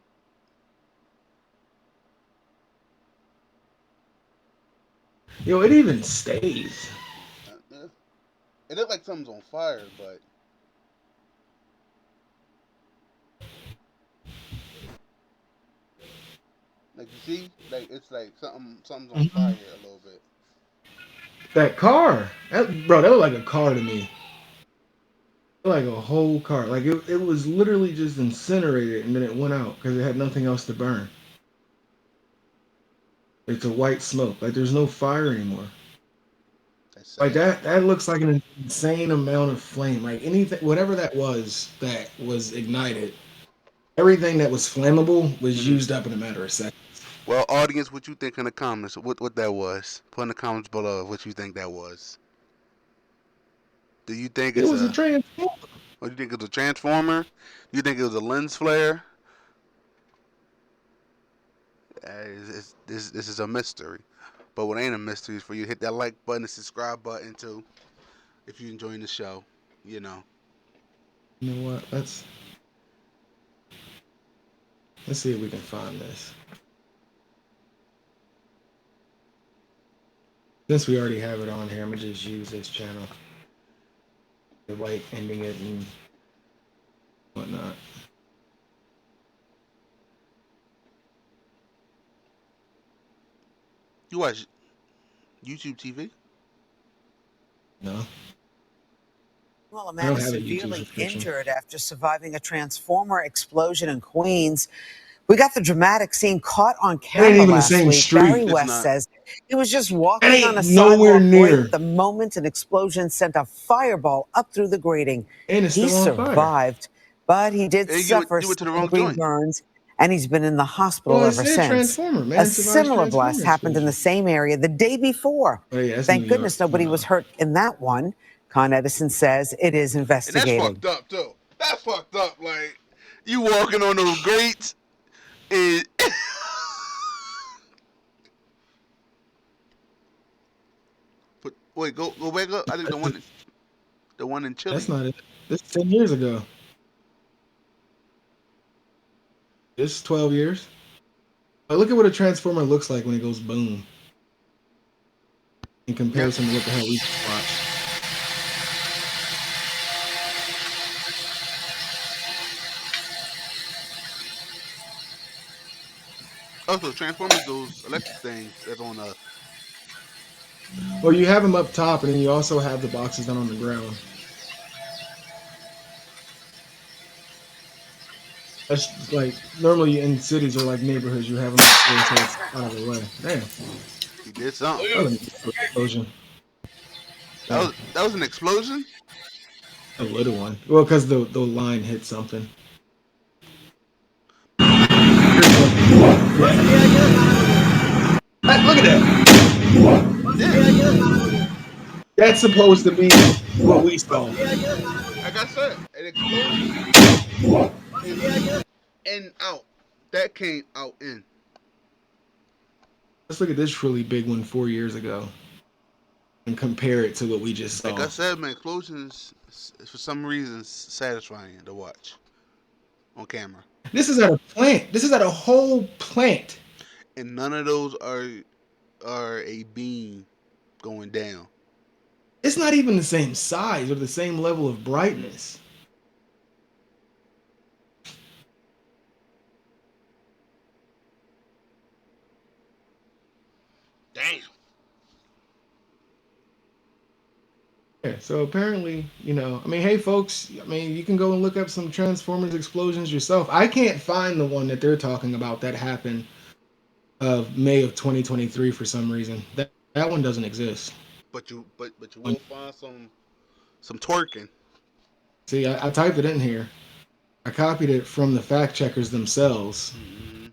Yo, it even stays. Yeah. It looked like something's on fire, but like you see, like it's like something's on fire a little bit. That car, that looked like a car to me. Like a whole car. Like it was literally just incinerated and then it went out because it had nothing else to burn. It's a white smoke. Like there's no fire anymore. Like that looks like an insane amount of flame. Like anything, whatever that was ignited. Everything that was flammable was used up in a matter of seconds. Well, audience, what you think in the comments? What that was? Put in the comments below what you think that was. Do you think it was a transformer? Or do you think it was a transformer? Do you think it was a lens flare? This is a mystery. But what ain't a mystery is for you to hit that like button, the subscribe button too. If you're enjoying the show, you know. You know what? Let's see if we can find this. Since we already have it on here, I'm gonna just use this channel. The like ending it and whatnot. You watch YouTube TV? No. Well, a man is severely injured after surviving a transformer explosion in Queens. We got the dramatic scene caught on camera last week. Street. Barry West says he was just walking on a nowhere sidewalk near break the moment an explosion sent a fireball up through the grating. And it's He still on fire. survived, but he did suffer second-degree burns, and he's been in the hospital ever since. Transformer, man. A similar blast happened in the same area the day before. Oh, yeah, Thank goodness nobody was hurt in that one. Con Edison says it is investigating. And that's fucked up too. That's fucked up. Like you walking on those grates, and Wait, go back up. I think the one in Chile. That's not it. This is 10 years ago. This is 12 years. But look at what a transformer looks like when it goes boom. In comparison to what the hell we just watched. Also, Transformers, those electric things that's on Well, you have them up top, and then you also have the boxes down on the ground. That's like normally in cities or like neighborhoods, you have them up there so it's out of the way. Damn. He did something. That was an explosion. That was an explosion? A little one. Well, because the line hit something. Look at that. That's supposed to be what we saw. Like I said, an explosion is in out. That came out in. Let's look at this really big one 4 years ago and compare it to what we just saw. Like I said, man, explosions for some reason satisfying to watch on camera. This is at a plant. This is at a whole plant. And none of those are a beam going down. It's not even the same size or the same level of brightness. Damn. Yeah, so apparently, I mean, hey folks, I mean, you can go and look up some Transformers explosions yourself. I can't find the one that they're talking about that happened of May of 2023 for some reason. That one doesn't exist. But you will find some twerking. See, I typed it in here. I copied it from the fact checkers themselves. Mm-hmm.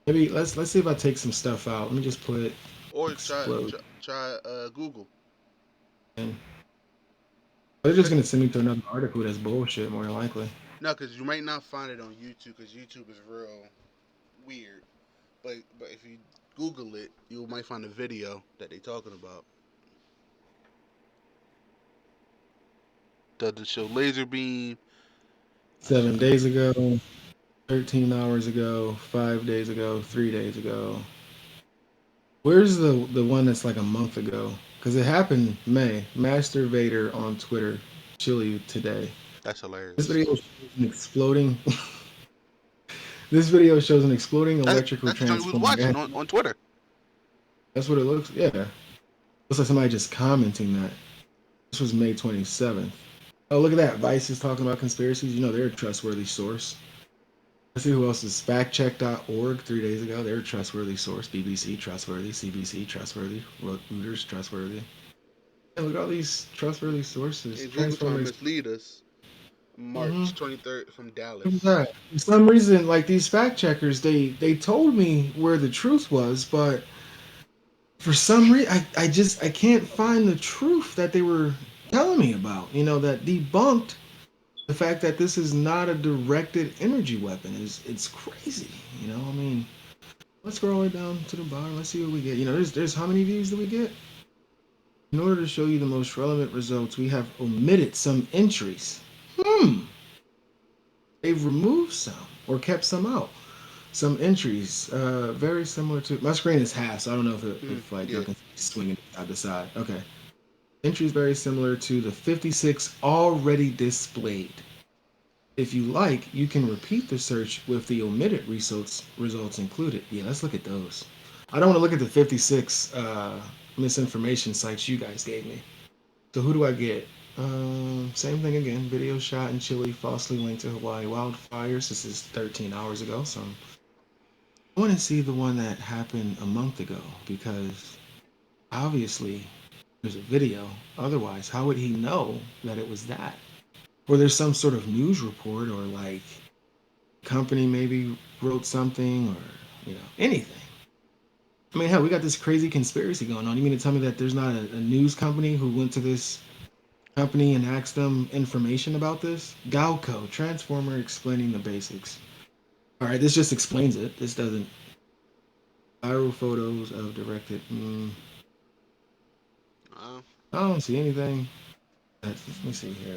Maybe let's see if I take some stuff out. Let me just put or try Google. And they're just gonna send me to another article that's bullshit, more than likely. No, because you might not find it on YouTube, because YouTube is real weird. But if you Google it, you might find a video that they're talking about. Does it show laser beam? 7 days ago, 13 hours ago, 5 days ago, 3 days ago. Where's the one that's like a month ago? Because it happened May. Master Vader on Twitter, Chile today. That's hilarious. This video shows an exploding. This video shows an exploding electrical transformer. That's watching on Twitter. That's what it looks. Yeah, looks like somebody just commenting that. This was May 27th. Oh, look at that. Vice is talking about conspiracies. They're a trustworthy source. Let's see who else is factcheck.org 3 days ago. They're a trustworthy source. BBC, trustworthy. CBC, trustworthy. Reuters, trustworthy. And look at all these trustworthy sources. Transformers mislead us. March 23rd from Dallas. For some reason, like these fact checkers, they told me where the truth was, but for some reason, I can't find the truth that they were telling me about. That debunked the fact that this is not a directed energy weapon. It's crazy. I mean, let's scroll all the way down to the bottom. Let's see what we get. There's how many views do we get? In order to show you the most relevant results, we have omitted some entries. They've removed some or kept some out. Some entries, very similar to my screen is half, so I don't know if you can swing it side to side. Okay. Entries very similar to the 56 already displayed. If you like, you can repeat the search with the omitted results included. Yeah, let's look at those. I don't want to look at the 56 misinformation sites you guys gave me. So who do I get? Same thing again. Video shot in Chile, falsely linked to Hawaii wildfires. This is 13 hours ago, so I want to see the one that happened a month ago, because obviously there's a video. Otherwise, how would he know that it was that? Or there's some sort of news report, or like company maybe wrote something, or anything. I mean, hell, we got this crazy conspiracy going on. You mean to tell me that there's not a news company who went to this company and asked them information about this? Galco, Transformer explaining the basics. All right, this just explains it. This doesn't. Viral photos of directed. I don't see anything. Let me see here.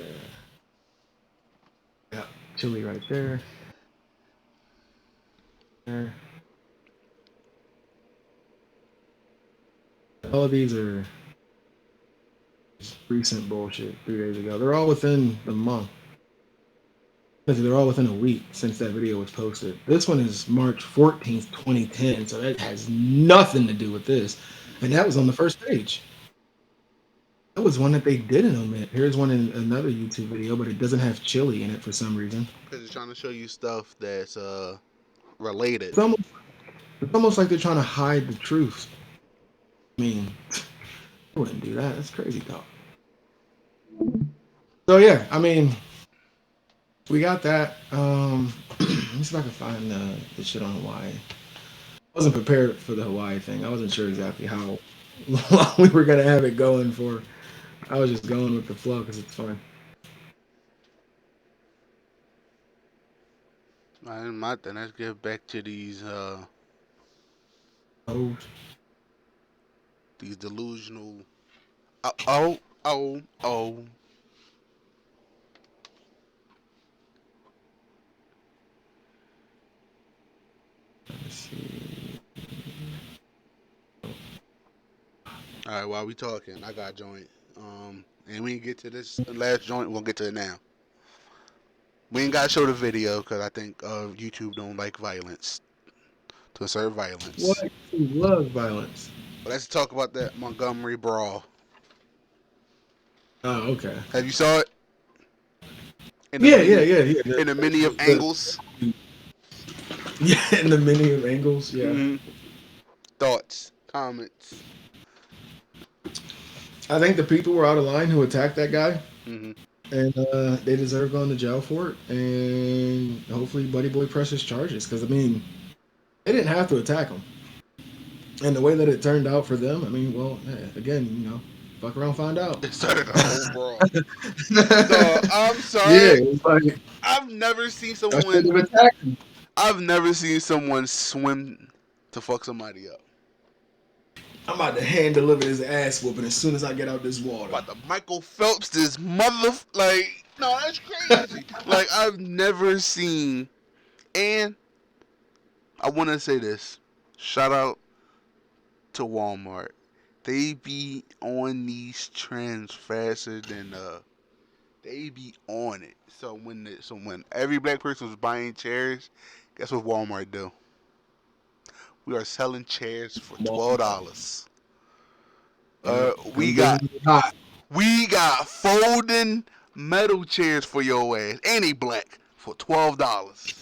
Yeah, chili right there. There. All of these are just recent bullshit 3 days ago. They're all within the month. They're all within a week since that video was posted. This one is March 14th, 2010, so that has nothing to do with this. And that was on the first page. That was one that they didn't omit. Here's one in another YouTube video, but it doesn't have chili in it for some reason. Because it's trying to show you stuff that's related. It's almost like they're trying to hide the truth. I mean, I wouldn't do that. That's crazy talk. So yeah, I mean, we got that. Let me see if I can find the shit on Hawaii. I wasn't prepared for the Hawaii thing. I wasn't sure exactly how long we were gonna have it going for. I was just going with the flow because it's fun. My thing. Let's get back to these these delusional. Oh. Let's see. All right, while we talking, I got a joint. And we ain't get to this last joint. We'll get to it now. We ain't gotta show the video because I think YouTube don't like violence. To serve violence. What? You love violence. But let's talk about that Montgomery brawl. Oh, okay. Have you saw it? Yeah. In a many of angles. Yeah, in the many of angles. Yeah. Mm-hmm. Thoughts, comments. I think the people were out of line who attacked that guy, mm-hmm. and they deserve going to jail for it. And hopefully, Buddy Boy presses charges because I mean, they didn't have to attack him. And the way that it turned out for them, I mean, well, again, you know, fuck around, find out. It started a whole brawl. No, I'm sorry. Yeah, it's like, I've never seen I should someone. have attacked him. I've never seen someone swim to fuck somebody up. I'm about to hand deliver his ass whooping as soon as I get out this water. About to Michael Phelps this no, that's crazy. Like I've never seen. And I want to say this. Shout out to Walmart. They be on these trends faster than they be on it. So when every black person was buying chairs, guess what Walmart do? We are selling chairs for $12. We got folding metal chairs for your ass, and they black for $12.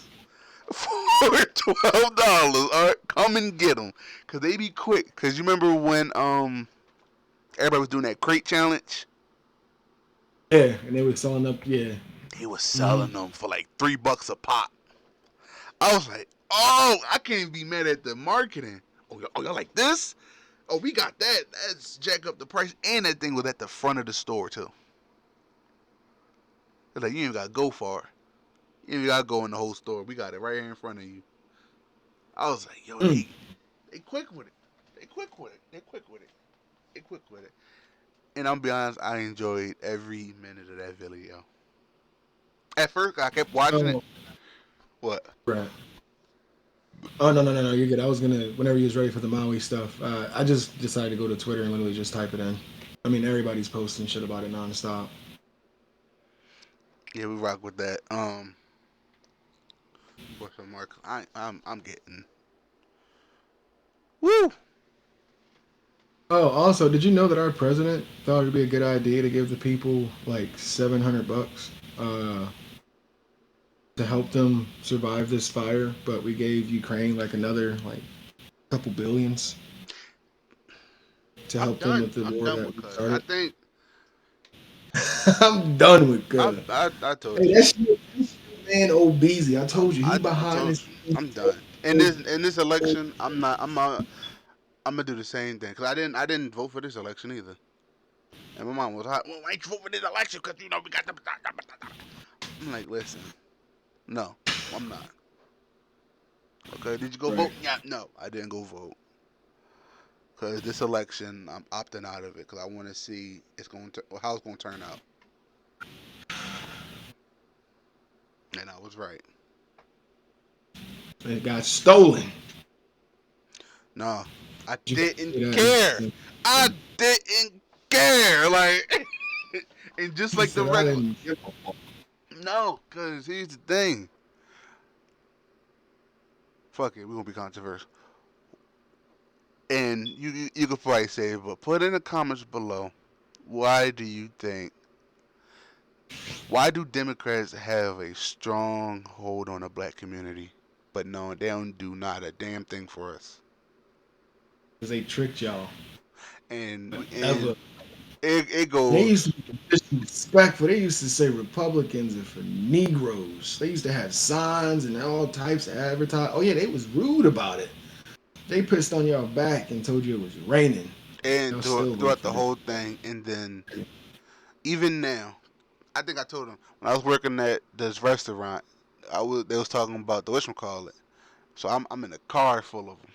For $12, all right, come and get them, cause they be quick. Cause you remember when everybody was doing that crate challenge? Yeah, and they were selling up. Yeah, they were selling them for like $3 a pop. I was like, oh, I can't be mad at the marketing. Oh, y'all like this? Oh, we got that. Let's jack up the price, and that thing was at the front of the store too. It's like you ain't gotta go far. You ain't gotta go in the whole store. We got it right here in front of you. I was like, yo, they quick with it. They quick with it. And I'm be honest, I enjoyed every minute of that video. At first, I kept watching it. What? Right. Oh no, you're good. I was gonna whenever you was ready for the Maui stuff. I just decided to go to Twitter and literally just type it in. I mean, everybody's posting shit about it nonstop. Yeah, we rock with that. What's the mark? I'm getting. Woo! Oh, also, did you know that our president thought it'd be a good idea to give the people like $700 to help them survive this fire, but we gave Ukraine like another like couple billions to help them with the war that we started? I think I'm done with good. I told hey, you. That's man, old Beezy. I told you, he behind this. I'm done. In this election, I'm gonna do the same thing because I didn't vote for this election either. And my mom was hot. Well, why ain't you vote for this election? Because you know we got the. I'm like, listen, no, I'm not. Okay, did you go vote? Yeah, no, I didn't go vote. Because this election, I'm opting out of it because I want to see how it's going to turn out. And I was right. It got stolen. No, I didn't care. I didn't care. Like, and just like the regular. No, because here's the thing. Fuck it, we're going to be controversial. And you could probably say, but put in the comments below, why do Democrats have a strong hold on the black community, but no, they don't do not a damn thing for us? Because they tricked y'all. And Ever. It goes. They used to be disrespectful. They used to say Republicans are for Negroes. They used to have signs and all types of advertising. Oh yeah, they was rude about it. They pissed on y'all back and told you it was raining. And throughout the whole thing, and then even now, I think I told them when I was working at this restaurant, they was talking about the whatchamacallit. So I'm in a car full of them,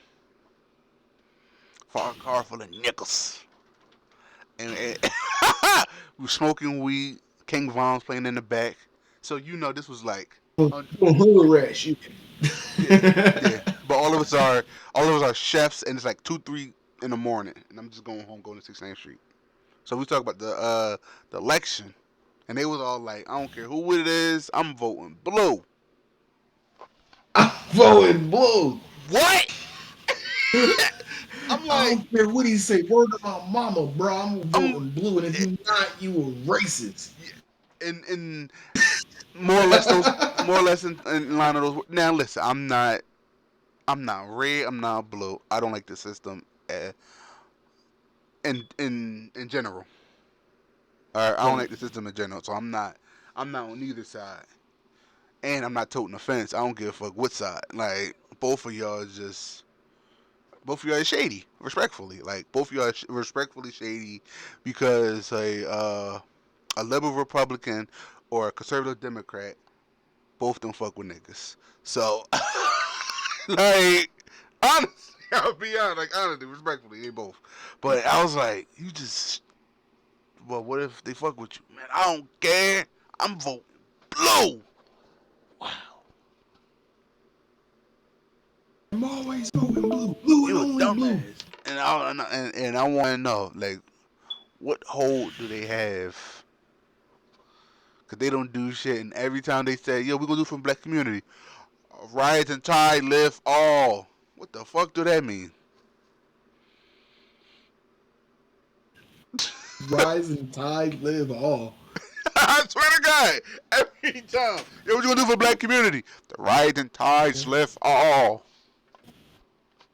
car full of nickels, and we were smoking weed. King Von's playing in the back, so this was like yeah. But all of us are chefs, and it's like 2-3 in the morning, and I'm just going home, going to 16th Street. So we talk about the election, and they was all like, "I don't care who it is, I'm voting blue." I'm voting blue. What? I'm like, I don't care what he say. Word to my mama, bro. I'm voting blue, and if you not, you a racist. And more or less in line of those. Now listen, I'm not red, I'm not blue. I don't like the system in general. I don't like the system in general, so I'm not on either side. And I'm not toting offense. I don't give a fuck what side. Like both of y'all are shady, respectfully. Like both of y'all are respectfully shady because a liberal Republican or a conservative Democrat, both don't fuck with niggas. So like honestly, I'll be honest, like honestly, respectfully, they both. But I was like, well, what if they fuck with you? Man, I don't care. I'm voting blue. Wow. I'm always voting blue. Blue and only blue. And I want to know, like, what hold do they have? Because they don't do shit. And every time they say, yo, we're going to do for the black community. Rise and tide, lift all. What the fuck do that mean? Rise and tide, live all. I swear to God, every time. Yo, what you gonna do for the black community? The rise and tides lift all.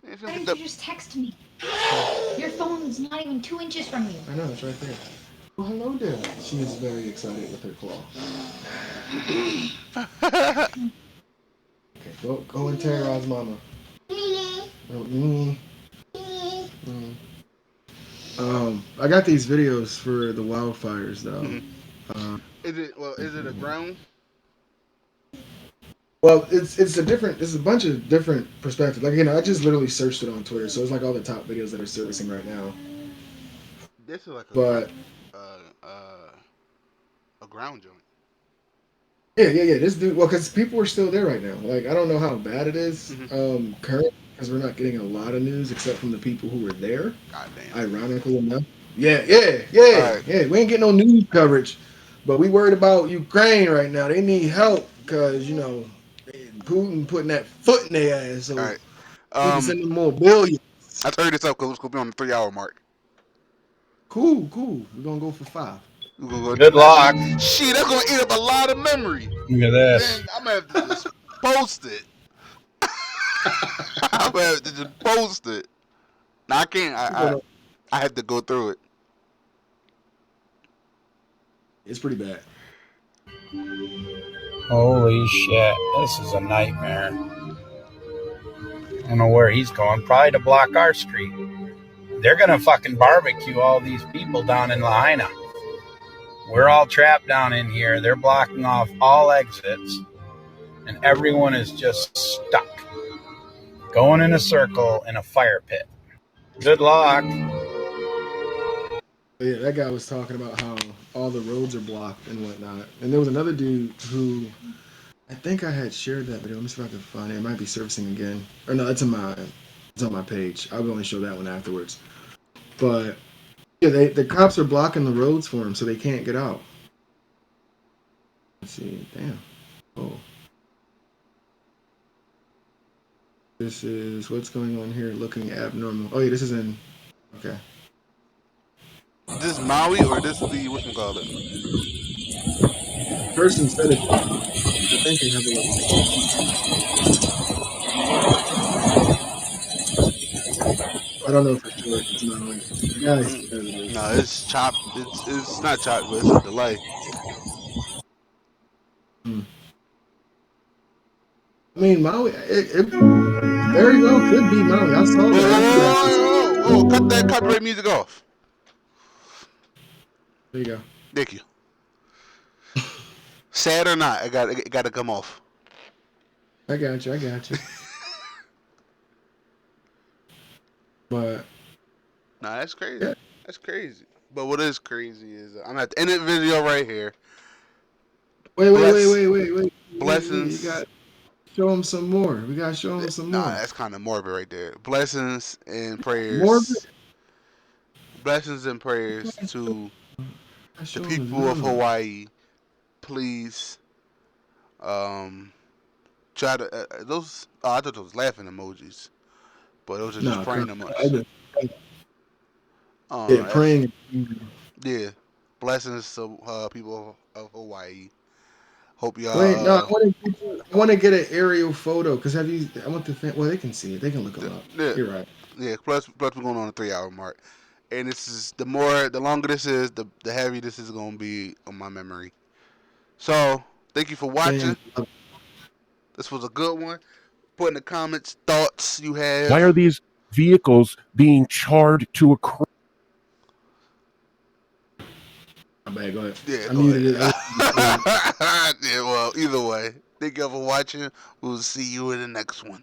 Why didn't you just text me? Your phone's not even 2 inches from you. I know, it's right there. Oh, hello there. She is very excited with her claw. Okay, go and terrorize mama. I got these videos for the wildfires though. Mm-hmm. Is it a ground? Well, it's a bunch of different perspectives. Like I just literally searched it on Twitter, so it's like all the top videos that are surfacing right now. This is like a ground joint. Yeah. This dude, because people are still there right now. Like I don't know how bad it is currently, because we're not getting a lot of news except from the people who were there. Goddamn. Ironically enough. Yeah. Right. Yeah, we ain't getting no news coverage, but we worried about Ukraine right now. They need help because Putin putting that foot in their ass. So all right. We can send them more billions. I turned this up because it's gonna be on the 3-hour mark. Cool. We're gonna go for 5. Good luck. Shit, that's gonna eat up a lot of memory. Look at this. Then I'm gonna have to just post it. I'm gonna have to just post it. No, I can't. I have to go through it. It's pretty bad. Holy shit. This is a nightmare. I don't know where he's going. Probably to block our street. They're going to fucking barbecue all these people down in Lahaina. We're all trapped down in here. They're blocking off all exits. And everyone is just stuck. Going in a circle in a fire pit. Good luck. Yeah, that guy was talking about how all the roads are blocked and whatnot. And there was another dude who I think I had shared that video. Let me see if I can find it. It might be surfacing again. Or no, it's on my page. I'll go and show that one afterwards. But yeah, the cops are blocking the roads for him so they can't get out. Let's see. Damn. Oh. This is what's going on here looking abnormal. Oh yeah, this is in okay. This Maui or this the whatchamacallit? Person said it's Maui. I think they have a location. I don't know for sure if it's Maui. The guy says it is. No, it's chopped. It's not chopped, but it's a delay. Hmm. I mean, Maui, it very well could be Maui. I saw that after that. Oh, cut that copyright music off. There you go. Thank you. Sad or not, it got to come off. I got you. But Nah, that's crazy. yeah. That's crazy. But what is crazy is I'm at the end of the video right here. Wait. Blessings. You got to show him some more. We got to show him some more. Nah, that's kind of morbid right there. Blessings and prayers. Morbid? Blessings and prayers to the people of Hawaii. Please, try to those. Oh, I thought those laughing emojis, but those are just praying emojis. Yeah, praying. Yeah, blessings to people of Hawaii. Hope y'all. Wait, no, I want to get an aerial photo because I want the well, they can see it. They can look them up. Yeah, you're right. Yeah, plus we're going on a 3-hour mark, and this is the longer this is, the heavier this is gonna be on my memory. So thank you for watching. This was a good one. Put in the comments thoughts you have. Why are these vehicles being charged to a crime? My bad, go ahead. Yeah, I muted it. Yeah, well, either way, thank you for watching. We'll see you in the next one.